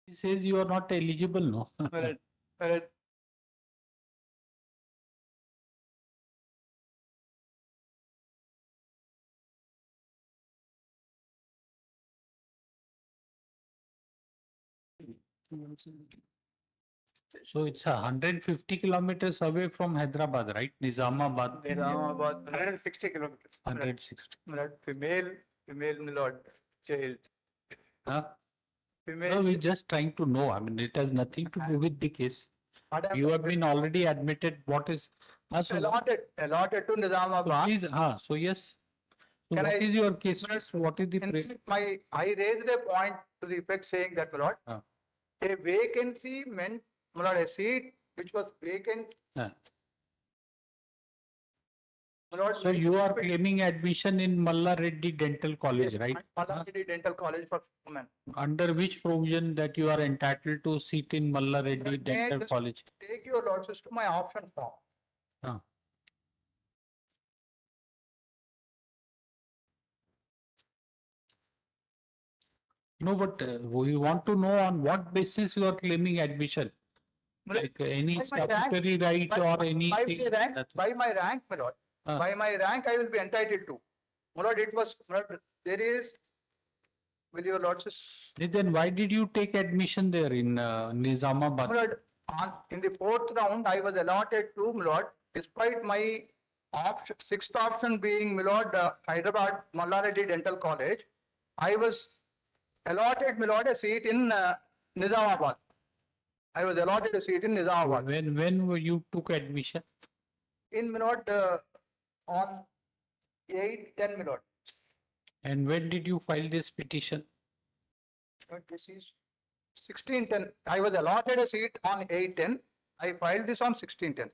He says you are not eligible, no? So it's 150 kilometers away from Hyderabad, right? Nizamabad. Islamabad, 160 kilometers. 160. Female, my lord, child. Huh? Female. No, we're just trying to know. I mean, it has nothing to do with the case. You have been already admitted. What is allotted to Nizamabad. Please, so yes. So Can what I- is your case? So what is the I raised a point to the effect saying that, my lord, Ah. a vacancy meant, my lord, a seat which was vacant. Ah. My lord, So you are claiming admission in Malla Reddy Dental College, Yes, right? Malla Reddy Dental College for women. Under which provision that you are entitled to seat in Malla Reddy May I Dental just College? Take your lordship to my option form. Ah. No, but we want to know on what basis you are claiming admission. Like any By my rank- statutory right by- or by anything. my rank, by my rank, my lord, by my rank, I will be entitled to. My lord, it was, my lord, there is, will your lordship, Then why did you take admission there in Nizamabad? my lord, in the fourth round, I was allotted to, my lord, despite my option, sixth option being, my lord, Hyderabad Malla Reddy Dental College, I was allotted, my lord, a seat in Nizamabad. I was allotted a seat in Nizamabad. When you took admission? In, my lord, on 8/10, my lord. And when did you file this petition? But this is 16/10. I was allotted a seat on 8/10. I filed this on 16/10.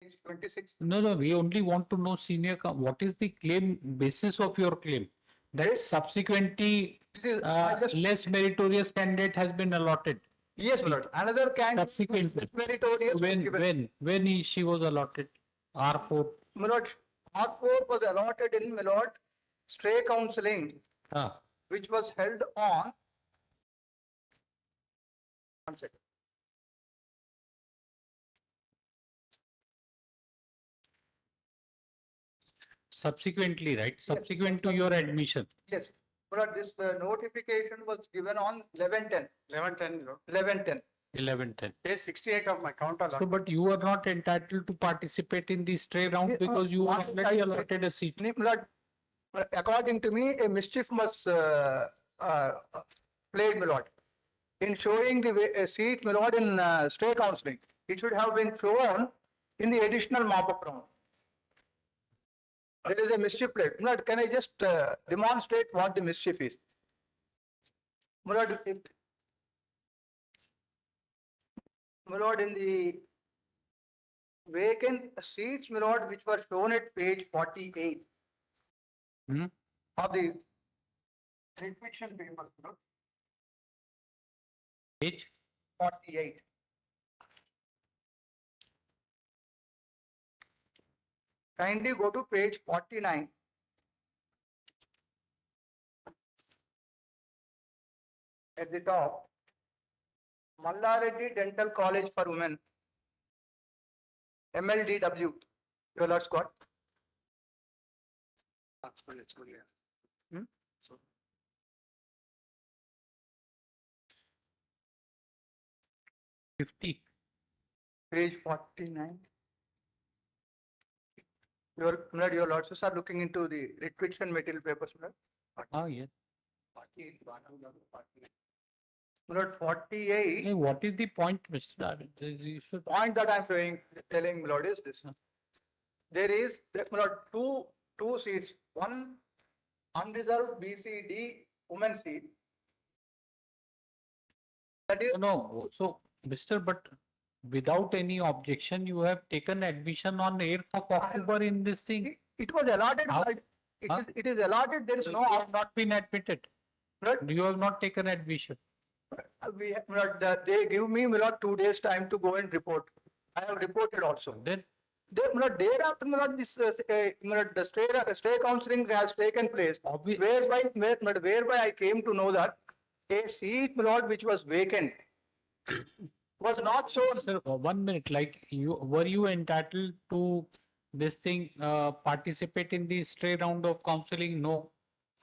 Page 26. No, we only want to know what is the claim, basis of your claim? That subsequently less meritorious candidate has been allotted. Yes, my lord. Another candidate Subsequently. meritorious was given. When she was allotted? R4. My lord, R4 was allotted in, my lord, stray counseling, Ah. which was held on. One second. Subsequently, right? Subsequent to your admission. Yes, my lord, this notification was given on 11/10. 11/10, Lord. 11/10. 11/10. Page 68 of my counter, So, Lord. but you are not entitled to participate in the stray round because you are already allotted a seat. My lord, according to me, a mischief was played, my lord, in showing the seat, my lord, in stray counseling. It should have been shown in the additional mop-up round. There is a mischief played. My lord, can I just demonstrate what the mischief is? My lord, my lord, in the vacant seats, my lord, which were shown at page 48 of the requisition paper, my lord. Page 48. Kindly go to page 49. At the top, Malla Reddy Dental College for Women, MLDW, your lord's court. Hmm? 50. Page 49. Your lordships are looking into the requisition material papers, my lord. Oh, yes. My lord, 48. Hey, what is the point, Mr. David? You should Point that I'm telling, my lord, is this. There is, my lord, two seats. One unreserved BCD women seat. That is, no. So, Mr. But without any objection, you have taken admission on 8th of October in this thing. it was allotted. How? It is allotted. There is no. You have not been admitted. Right. You have not taken admission. They give me, my lord, 2 days time to go and report. I have reported also. Then Day after this the stay counseling has taken place, whereby I came to know that a seat, my lord, which was vacant was not shown. Sir, 1 minute, like were you entitled to this thing, participate in the stray round of counseling? No.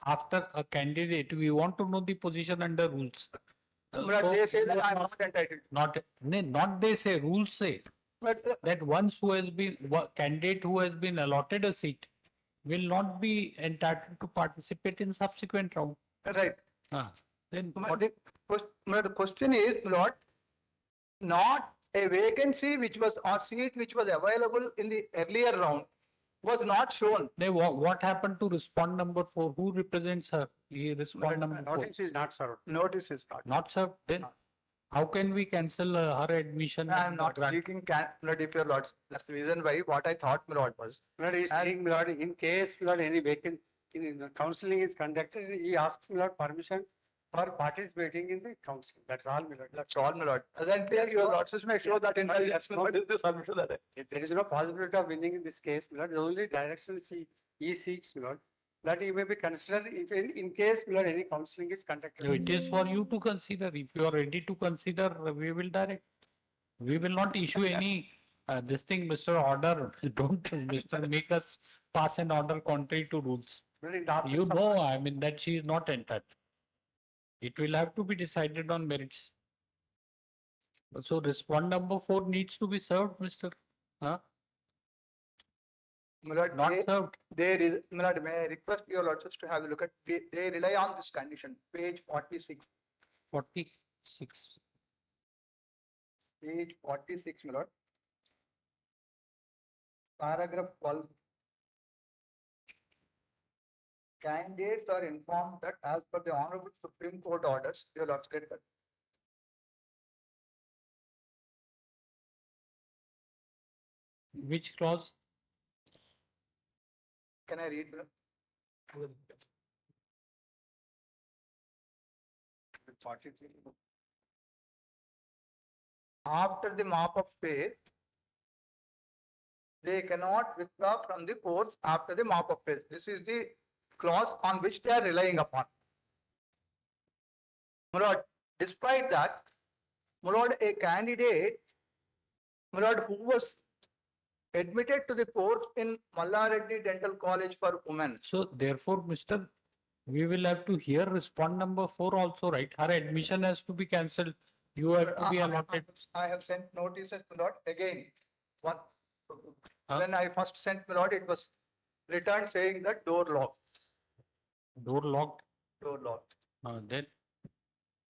After a candidate, we want to know the position under rules. But they say that I am not entitled. Not they say, rules say that once who has been, candidate who has been allotted a seat will not be entitled to participate in subsequent round. Right. Then The question is, Lord, not a vacancy which was or seat which was available in the earlier round was not shown. Then what happened to respond number 4? Who represents her? He respond number 4. Notice is not served. Notice is not. Not served. Then how can we cancel her admission? I am not seeking Lord, if your lords. That's the reason why what I thought, my lord, was. Lord is saying, my lord, in case, my lord, any vacant in the counseling is conducted, he asks, my lord, permission for participating in the counseling. That's all, my lord. That's all, my lord. Then your lords may show that in my assessment, what is the submission that if there is no possibility of winning in this case, my lord, the only direction he seeks, my lord, that he may be considered if in case, my lord, any counseling is conducted. It is for you to consider. If you are ready to consider, we will direct. We will not issue any this thing, Mr. Order. Don't, Mr. Make us pass an order contrary to rules. You know, I mean, that she is not entered. It will have to be decided on merits. So respond number 4 needs to be served, Mr. Huh? Lord, Not served. There is, my lord, may I request your lordships to have a look at, they rely on this condition, page 46. 46. Page 46, my lord. Paragraph 12. Candidates are informed that as per the Honorable Supreme Court orders, your lords get that. Which clause? Can I read? 43. After the mop-up phase, they cannot withdraw from the courts after the mop-up phase. This is the clause on which they are relying upon. My lord, despite that, my lord, a candidate, my lord, who was admitted to the course in Mallareddy Dental College for Women. So therefore, Mr. We will have to hear respond number 4 also, right? Her admission has to be cancelled. You have to be allotted. I have sent notices, my lord, again. When I first sent, my lord, it was returned saying that door locked. Door locked? Door locked. Then?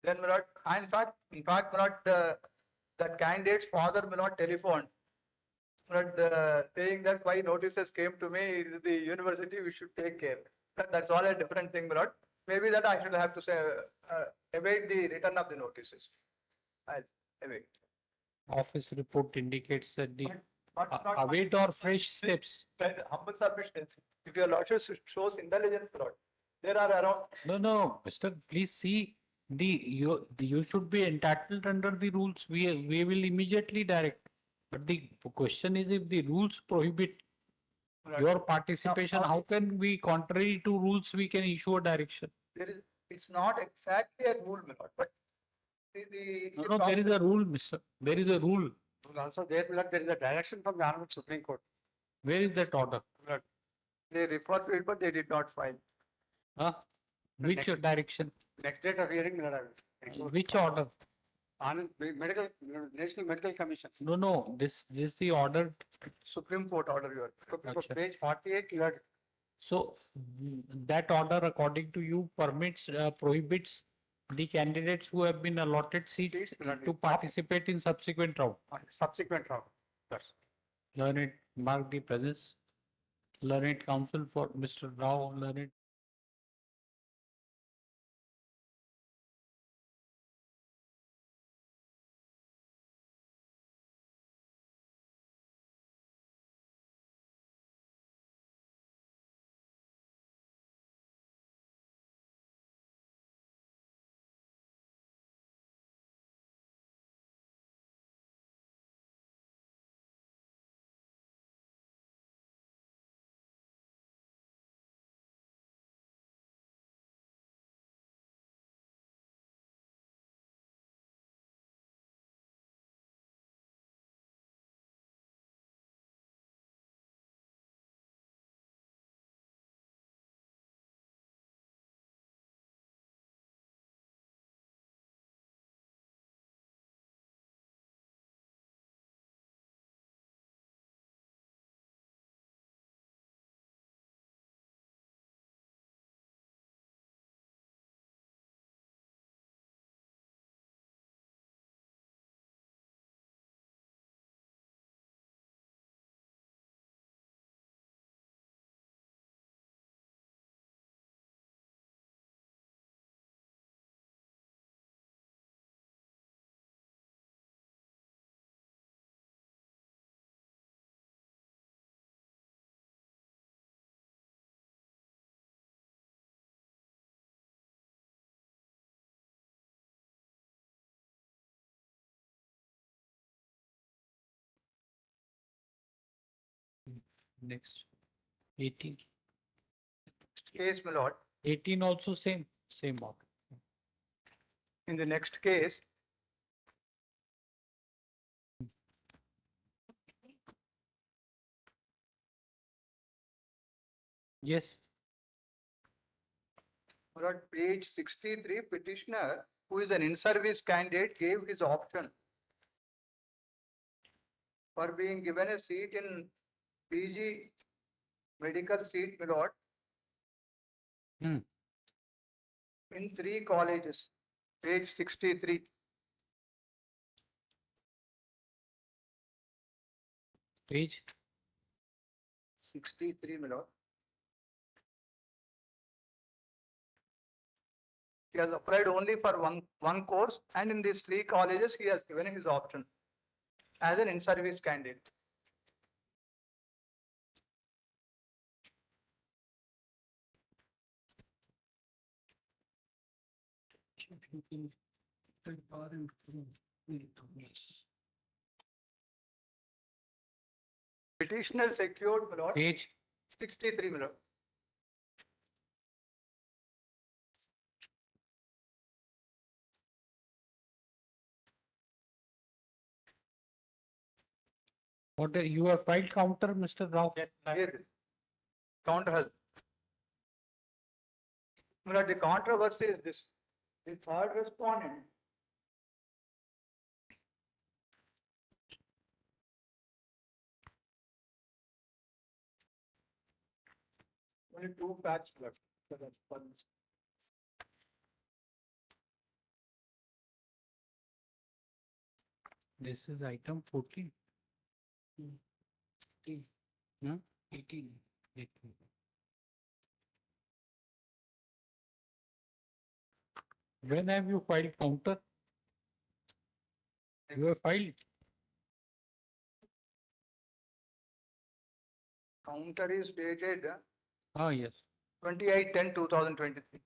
Then, my lord, in fact, my lord, that candidate's father, my lord, telephoned. But saying that why notices came to me, it is the university, we should take care. But that's all a different thing, my lord. Maybe that I should have to say, await the return of the notices. I'll await. Office report indicates that the await or fresh steps. Humble submission. If your lordship shows intelligence, my lord, there are around. No, Mr. Please see, you should be entitled under the rules. We will immediately direct. But the question is, if the rules prohibit your participation, how can we, contrary to rules, we can issue a direction? It's not exactly a rule, my lord, but no, there is a rule, Mr. There is a rule. Also, there is a direction from the Honorable Supreme Court. Where is that order? They referred to it, but they did not file. Which direction? Next date of hearing, which order? On National Medical Commission. No, this is the order. Supreme Court order, your page 48. So that order, according to you, prohibits the candidates who have been allotted seats to participate in subsequent round. Subsequent round. Yes. Learned, mark the presence. Learned counsel for Mr. Rao, learned. Next. 18. Case, my lord. 18 also same order. In the next case, Yes. my lord, page 63, petitioner, who is an in-service candidate, gave his option for being given a seat in PG medical seat, my lord, Hmm. in 3 colleges, page 63. Page 63, my lord. He has applied only for one course, and in these 3 colleges, he has given his option as an in-service candidate. Petitioner secured, my lord. Page 63, my lord. What you have filed counter, Mr. Rao? Here it is. Counter has. My lord, the controversy is this. The third respondent only 2 patch left. So that's one. This is item 14. 18. Huh? 18. 18. When have you filed counter? You have filed. Counter is dated Yes. 28/10/2023.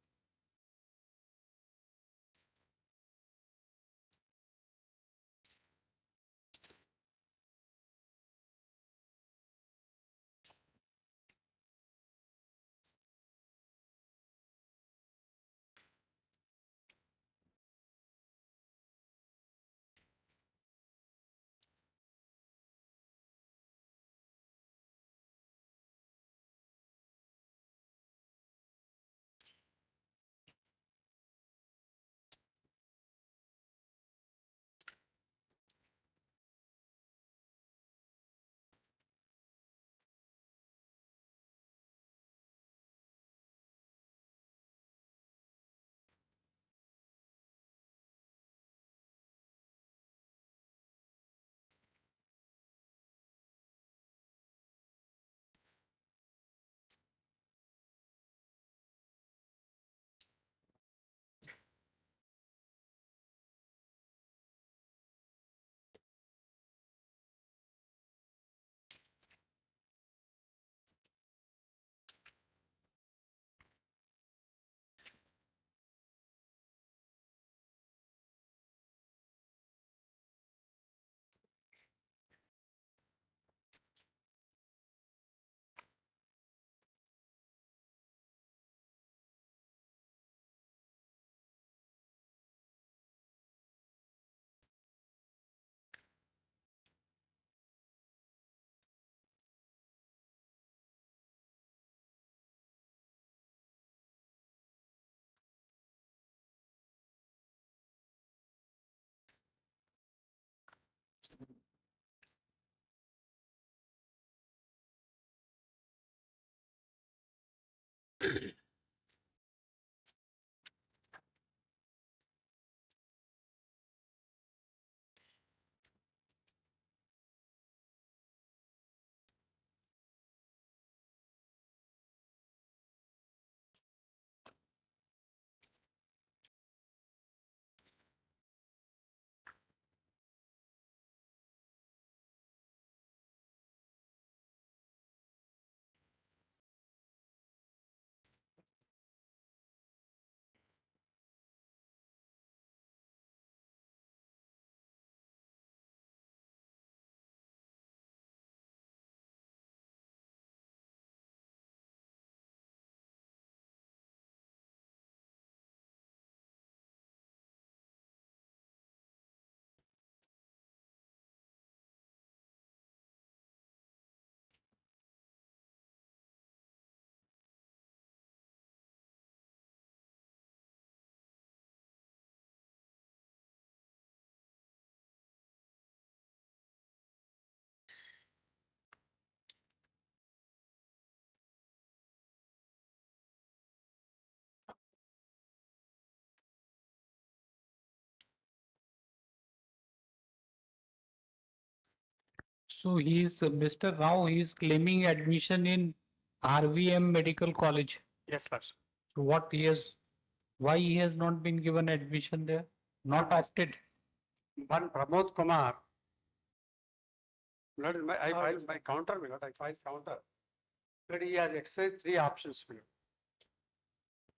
So Mr. Rao, he's claiming admission in RVM Medical College. Yes, sir. So why he has not been given admission there? Not opted. One Pramod Kumar. I filed my counter, I filed counter. But he has exercised 3 options.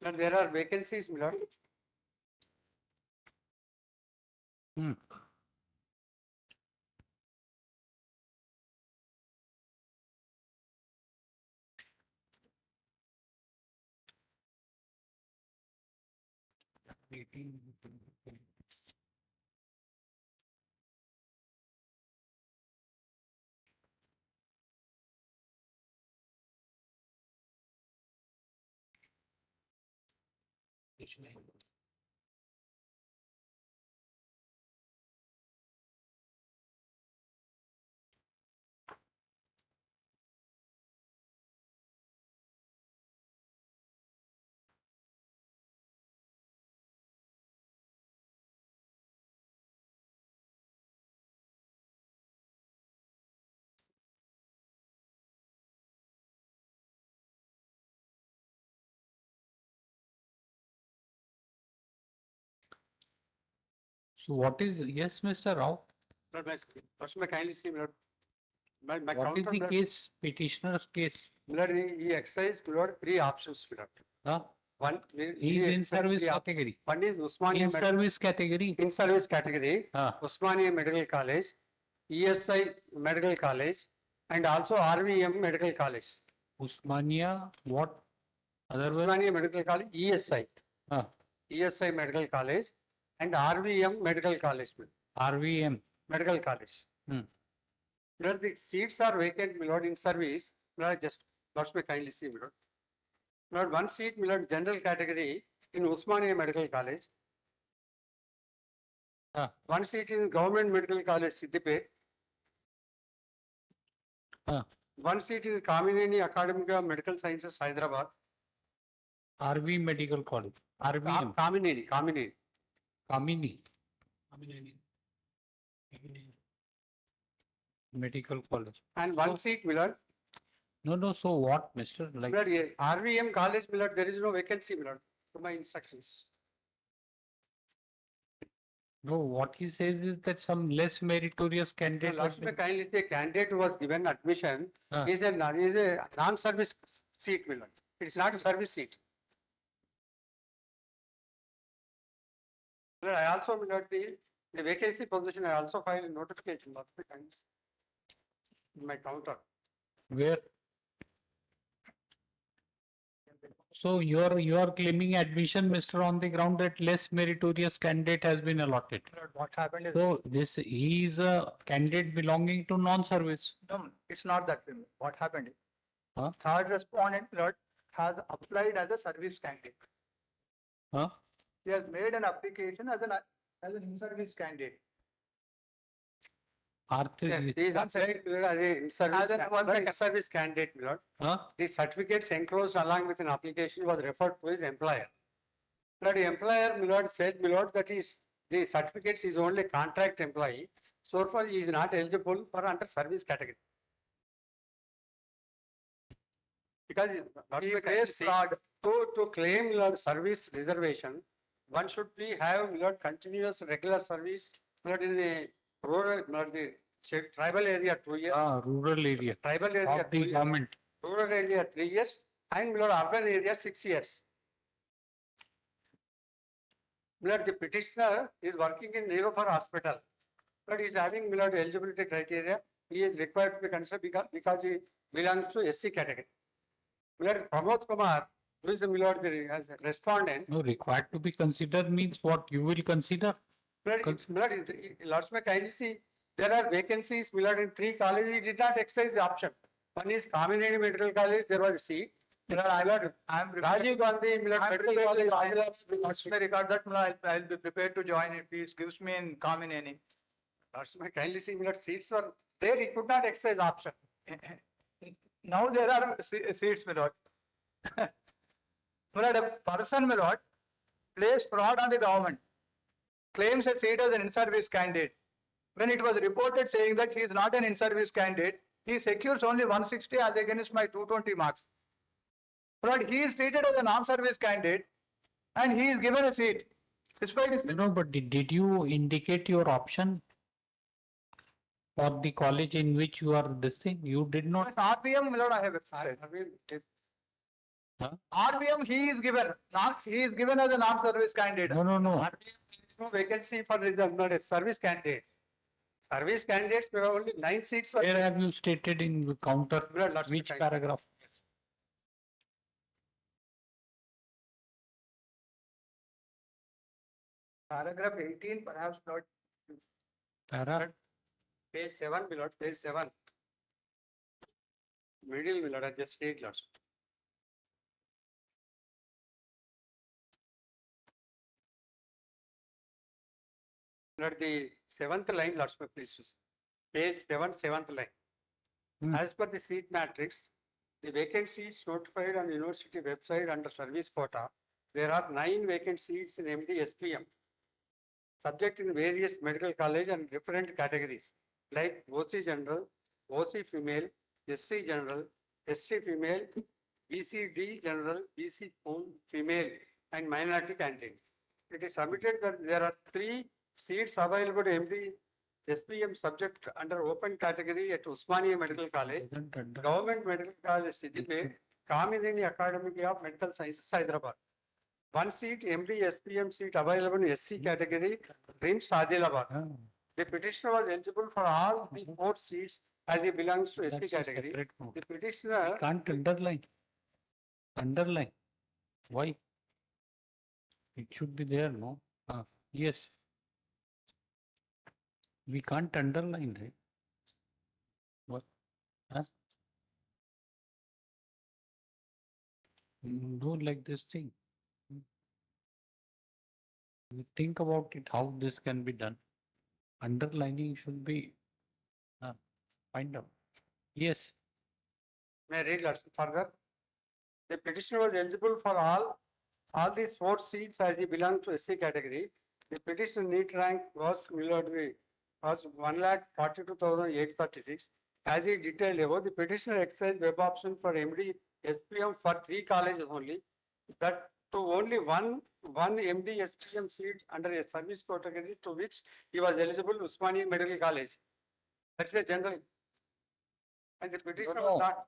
And there are vacancies, Hmm. So what is, yes, Mr. Rao, First, may kindly see, my what is counter, the case, petitioner's case? He exercised 3 options. Huh? One, He is in service category. One is Usmania In service category. In service category, Ah. Usmania Medical College, ESI Medical College, and also RVM Medical College. Usmania, what? Otherwise? Usmania Medical College, ESI. Ah. ESI Medical College and RVM Medical College. RVM. Medical College. Where the seats are vacant, my lord, in service, just Lords may kindly see, my lord. My lord, one seat, my lord, general category in Usmania Medical College. One seat in Government Medical College, Siddipet. One seat in Kamineni Academy of Medical Sciences, Hyderabad. RV Medical College. RVM. Kamineni. Medical College. And one seat, Millard. No, so what, Mr. Like, Millard, RVM College, Millard, there is no vacancy, Millard, to my instructions. no, what he says is that some less meritorious candidate. Last may kindly say candidate who was given admission is a non-service seat, Millard. It is not a service seat. Millard, I also, Millard, the vacancy position, I also filed a notification, last may kindly see. In my counter. Where? So you are claiming admission, Mr. on the ground that less meritorious candidate has been allotted. What happened is, So he is a candidate belonging to non-service. no, it's not that way. What happened is, Huh? third respondent, Lord, has applied as a service candidate. Huh? He has made an application as an in-service candidate. R3. He is applied as a service candidate, Millard. The certificates enclosed along with an application was referred to his employer. But the employer, Millard, said, Millard, that the certificates is only contract employee. So far, he is not eligible for under service category. Because He faced fraud. to claim Millard service reservation, one should have Millard continuous regular service, Millard, in the rural, Millard, the tribal area 2 years. Rural area. Tribal area Of the 2 years. government. Rural area 3 years and Millard, urban area 6 years. Millard, the petitioner is working in Nilofer Hospital, but he is having Millard eligibility criteria. He is required to be considered because he belongs to SC category. Millard, Pramod Kumar, who is the Millard as a respondent. No, required to be considered means what you will consider. Millard, Lords may kindly see, there are vacancies, Millard, in 3 colleges. He did not exercise the option. One is Kamineni Medical College, there was a seat. Millard, Rajiv Gandhi Millard Medical College. Lords may regard that, Millard, I'll be prepared to join if he gives me in Kamineni. Lords may kindly see, Millard, seats were there, he could not exercise option. Now there are seats, my lord. My lord, a person, my lord, plays fraud on the government, claims a seat as an in-service candidate, when it was reported saying that he is not an in-service candidate, he secures only 160 as against my 220 marks. But he is treated as a non-service candidate and he is given a seat. Despite his No, but did you indicate your option for the college in which you are this thing? You did not. RBM, my lord, I have exercised. RBM, he is given, he is given as a non-service candidate. No. There is no vacancy for not a service candidate. Service candidates, there are only 9 seats. Where have you stated in the counter? Which paragraph? Paragraph 18, perhaps not. Page 7, my lord, page 7. Middle, my lord, I just read, lord. Lord, the 7th line, lord, please. Page 7, 7th line. As per the seat matrix, the vacant seats notified on the university website under service quota, there are 9 vacant seats in MD SPM, subject in various medical college and different categories, like OC general, OC female, SC general, SC female, BCD general, BC female, and minority candidate. It is submitted that there are 3 seats available to MD SPM subject under open category at Usmania Medical College, Government Medical College Siddipet, Kamineni Academy of Medical Sciences, Hyderabad. 1 seat MD SPM seat available in SC category, RIMS Adilabad. The petitioner was eligible for all the 4 seats as he belongs to SC category. The petitioner Can't underline. Underline. Why? It should be there, no? Yes. We can't underline, right? What? Do like this thing. You think about it, how this can be done. Underlining should be find out. Yes. May I read further? The petitioner was eligible for all these 4 seats as he belonged to SC category. The petitioner NEET rank was 1,42,836. As he detailed above, the petitioner exercised web option for MD SPM for 3 colleges only. That to only one MD SPM seat under a service category to which he was eligible, Usmania Medical College. That's a general. And the petitioner was not.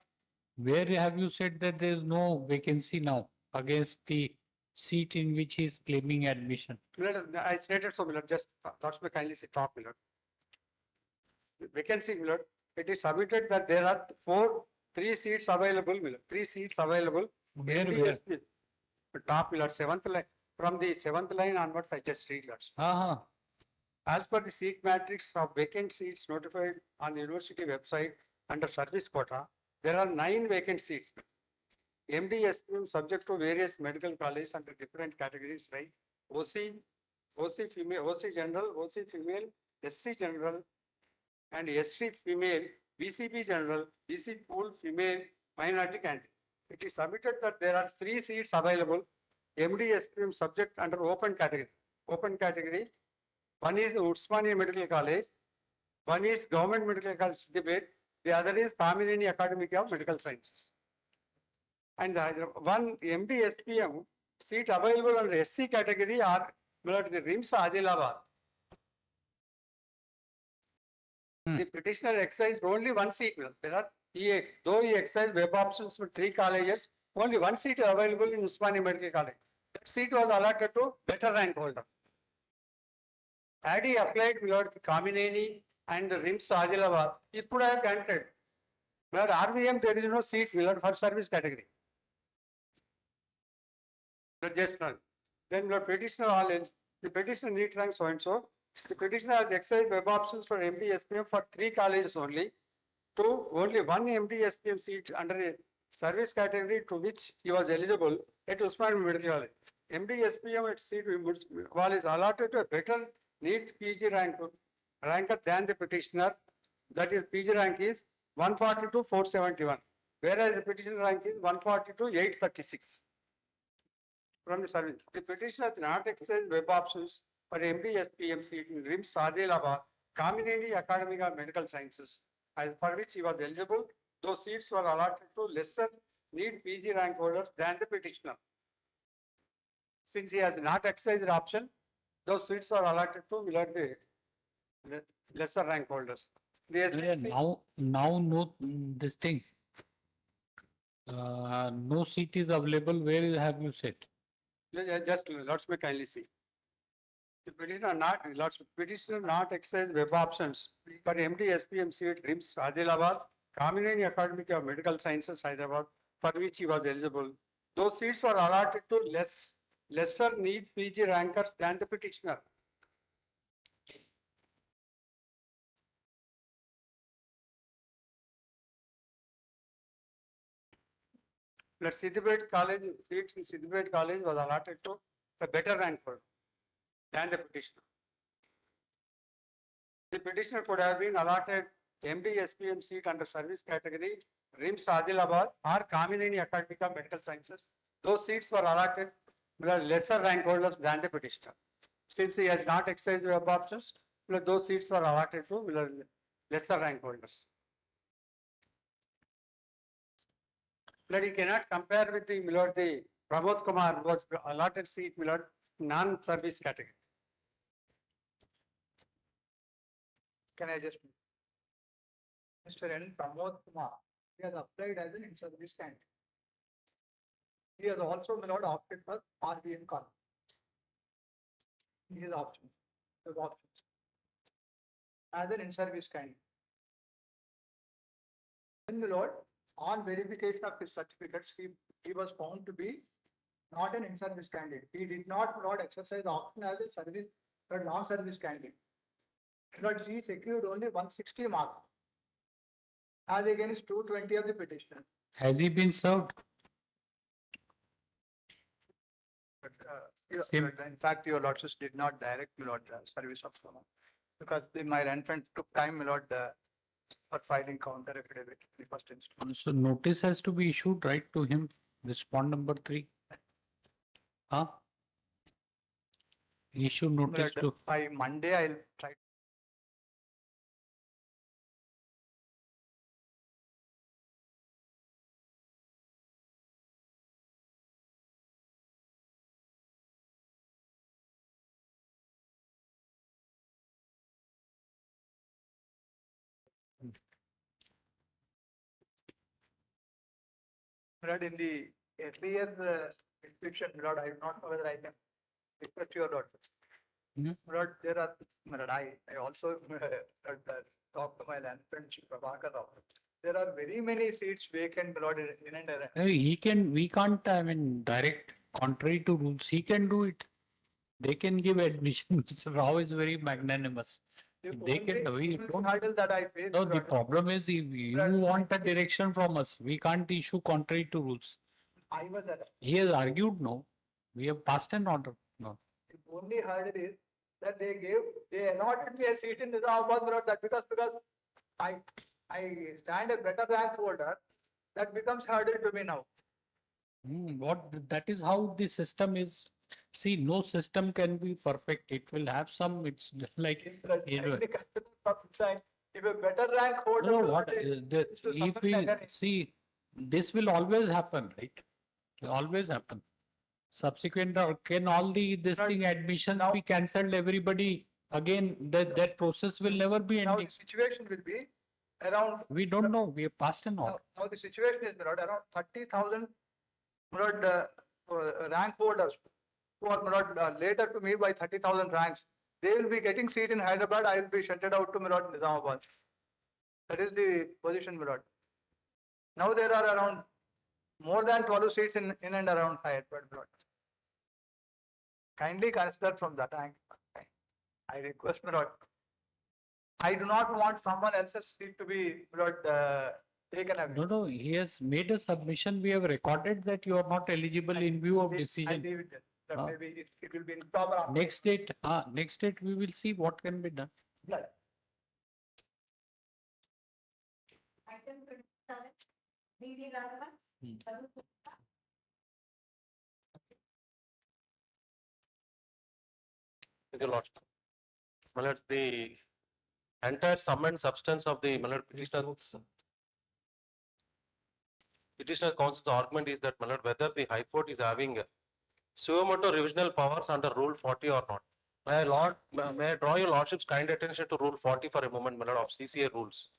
Where have you said that there is no vacancy now against the seat in which he is claiming admission? I stated so, Millard. Just that's my kindly talk, Millard. Vacancy, Millard. It is submitted that there are 3 seats available, Millard. 3 seats available. Where? Top, Millard. 7th line. From the 7th line onwards, I just read, Millard. As per the seat matrix of vacant seats notified on the university website under service quota, there are 9 vacant seats. MD SPM subject to various medical colleges under different categories, right? OC female, OC general, OC female, SC general, and SC female, BCP general, BC pool female, minority candidate. It is submitted that there are 3 seats available. MD SPM subject under open category. Open category. One is the Usmania Medical College. One is Government Medical College Debate. The other is Kamineni Academy of Medical Sciences. And the one MD SPM seat available under SC category are the RIMS Adilabad. The petitioner exercised only 1 seat. There are though he exercised web options for 3 colleges, only 1 seat is available in Usmania Medical College. That seat was allotted to better rank holder. Had he applied the Kamineni and the RIMS Adilabad, he could have granted. But RVM, there is no seat for service category. Just none. Then the petitioner the petitioner NEET rank so and so. The petitioner has exercised web options for MD SPM for 3 colleges only, to only 1 MD SPM seat under a service category to which he was eligible at Usmania Medical College. MD SPM at seat was allotted to a better NEET PG ranker than the petitioner. That is, PG rank is 142,471, whereas the petitioner rank is 142,836. From the service, the petitioner has not exercised web options for MD SPM seat in RIMS Adilabad Kamineni Academy of Medical Sciences, for which he was eligible, those seats were allotted to lesser need PG rank holders than the petitioner. Since he has not exercised the option, those seats are allotted to the lesser rank holders. The SBC Now, no, this thing. No seat is available. Where have you said? Just let's me kindly see. The petitioner not exercise web options for MD SPM seat RIMS Adilabad, Kamineni Academy of Medical Sciences Hyderabad, for which he was eligible. Those seats were allotted to lesser need PG rankers than the petitioner. Let Siddipet College, seats in Siddipet College was allotted to the better rank holder than the petitioner. The petitioner could have been allotted MD SPM seat under service category, RIMS Adilabad or Kamineni Academy of Medical Sciences. Those seats were allotted to lesser rank holders than the petitioner. Since he has not exercised web options, those seats were allotted to lesser rank holders. But he cannot compare with the Pramod Kumar who was allotted seat non-service category. Can I just? Mr. N. Pramod Kumar, he has applied as an in-service candidate. He has also not opted for RBN column. His options, as an in-service candidate. Then the Lord, on verification of his certificates, he was found to be not an in-service candidate. He did not exercise the option as a service or non-service candidate. But he secured only 160 marks as against 220 of the petitioner. Has he been served? But, in fact, your lordships did not direct my lord the service of someone because my infant took time, my lord, for filing counter affidavit in the first instance. So notice has to be issued right to him. Respond number 3. Huh? Issue notice to. By Monday, I'll try. Lord, in the earlier inspection, Lord, I do not know whether I can request your Lord. Lord, there are, Lord, I also talked to my land friend Prabhakar. There are very many seats vacant, Lord, in and around. We can't, I mean, direct, contrary to rules, he can do it. They can give admission. Mr. Rao is very magnanimous. They can do it. That I face, No, the problem is if you want a direction from us, we can't issue contrary to rules. I was He has argued, no. We have passed an order. No. The only hurdle is that they allotted me a seat in Nizamabad, that because I stand a better rank holder, that becomes hurdle to me now. That is how the system is. See, no system can be perfect. It will have some, it's like. If a better rank holder. No, what, if we see, this will always happen, right? Always happen. Subsequent, can all this thing admissions be cancelled? Everybody again, that process will never be ending. Now the situation will be around. We don't know. We have passed an order. Now the situation is around 30,000 rank holders who are later to me by 30,000 ranks. They will be getting seat in Hyderabad. I will be shunted out to Nizamabad. That is the position, Milord. Now there are around more than 12 seats in and around Hyderabad, Milord. Kindly consider from that angle. I request, Milord. I do not want someone else's seat to be, Milord, taken away. No, he has made a submission. We have recorded that you are not eligible in view of decision. I leave it there. Maybe it will be in proper. Next date, we will see what can be done. Yeah. Thank you, Lord. Well, the entire sum and substance of the petitioner counsel's argument is that whether the High Court is having suomoto revisional powers under Rule 40 or not. May I draw your lordship's kind attention to Rule 40 for a moment, my lord, of CCA rules.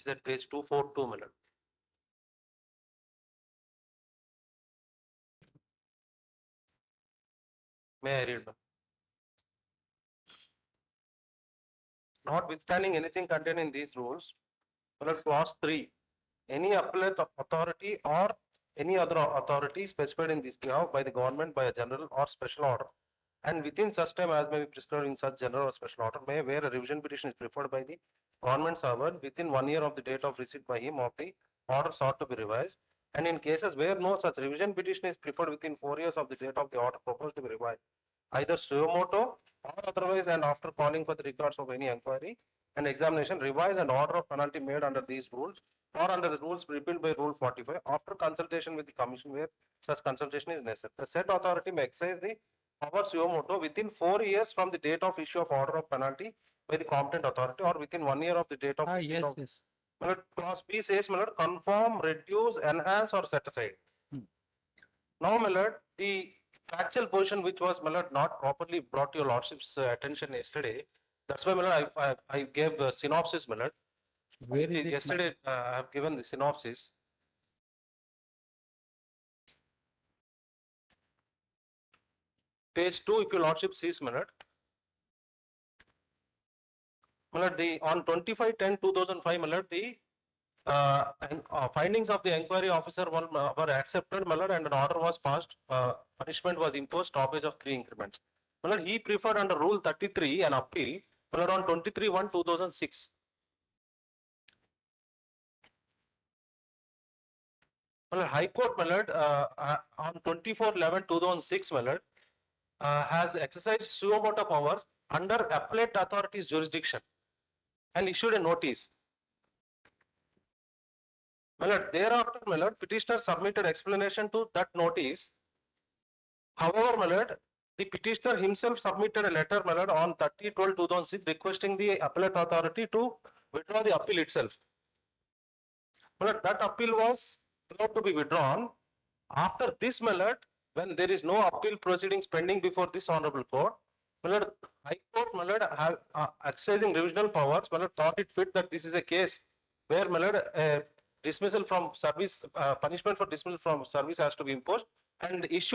It's at page 242, my lord. May I read, ma'am? Notwithstanding anything contained in these rules, clause 3, any appellate authority or any other authority specified in this behalf by the government by a general or special order, and within such time as may be prescribed in such general or special order, may where a revision petition is preferred by the government servant within 1 year of the date of receipt by him of the order sought to be revised, and in cases where no such revision petition is preferred within 4 years of the date of the order proposed to be revised, either suo moto or otherwise, and after calling for the records of any inquiry and examination, revise an order of penalty made under these rules or under the rules repealed by Rule 45 after consultation with the Commission where such consultation is necessary. The said authority may exercise the power suo moto within 4 years from the date of issue of order of penalty by the competent authority or within 1 year of the date of issue of. Yes. Clause B says, my lord, conform, reduce, enhance or set aside. Now, my lord, the factual portion which was, my lord, not properly brought to your lordship's attention yesterday. That's why, my lord, I gave a synopsis, my lord. Where is it? Yesterday, I have given the synopsis. Page 2, if your lordship sees, my lord. My lord, on 25/10/2005, my lord, the findings of the inquiry officer were accepted, my lord, and an order was passed. Punishment was imposed, stoppage of 3 increments. My lord, he preferred under Rule 33 an appeal, my lord, on 23/1/2006. My lord, High Court, my lord, on 24/11/2006, my lord, has exercised suo moto powers under appellate authority's jurisdiction and issued a notice. My lord, thereafter, my lord, petitioner submitted explanation to that notice. However, my lord, the petitioner himself submitted a letter, my lord, on 30/12/2006 requesting the appellate authority to withdraw the appeal itself. My lord, that appeal was allowed to be withdrawn. After this, my lord, when there is no appeal proceedings pending before this honorable court, my lord, High Court, my lord, have exercising revisional powers, my lord, thought it fit that this is a case where, my lord, dismissal from service, punishment for dismissal from service has to be imposed and issue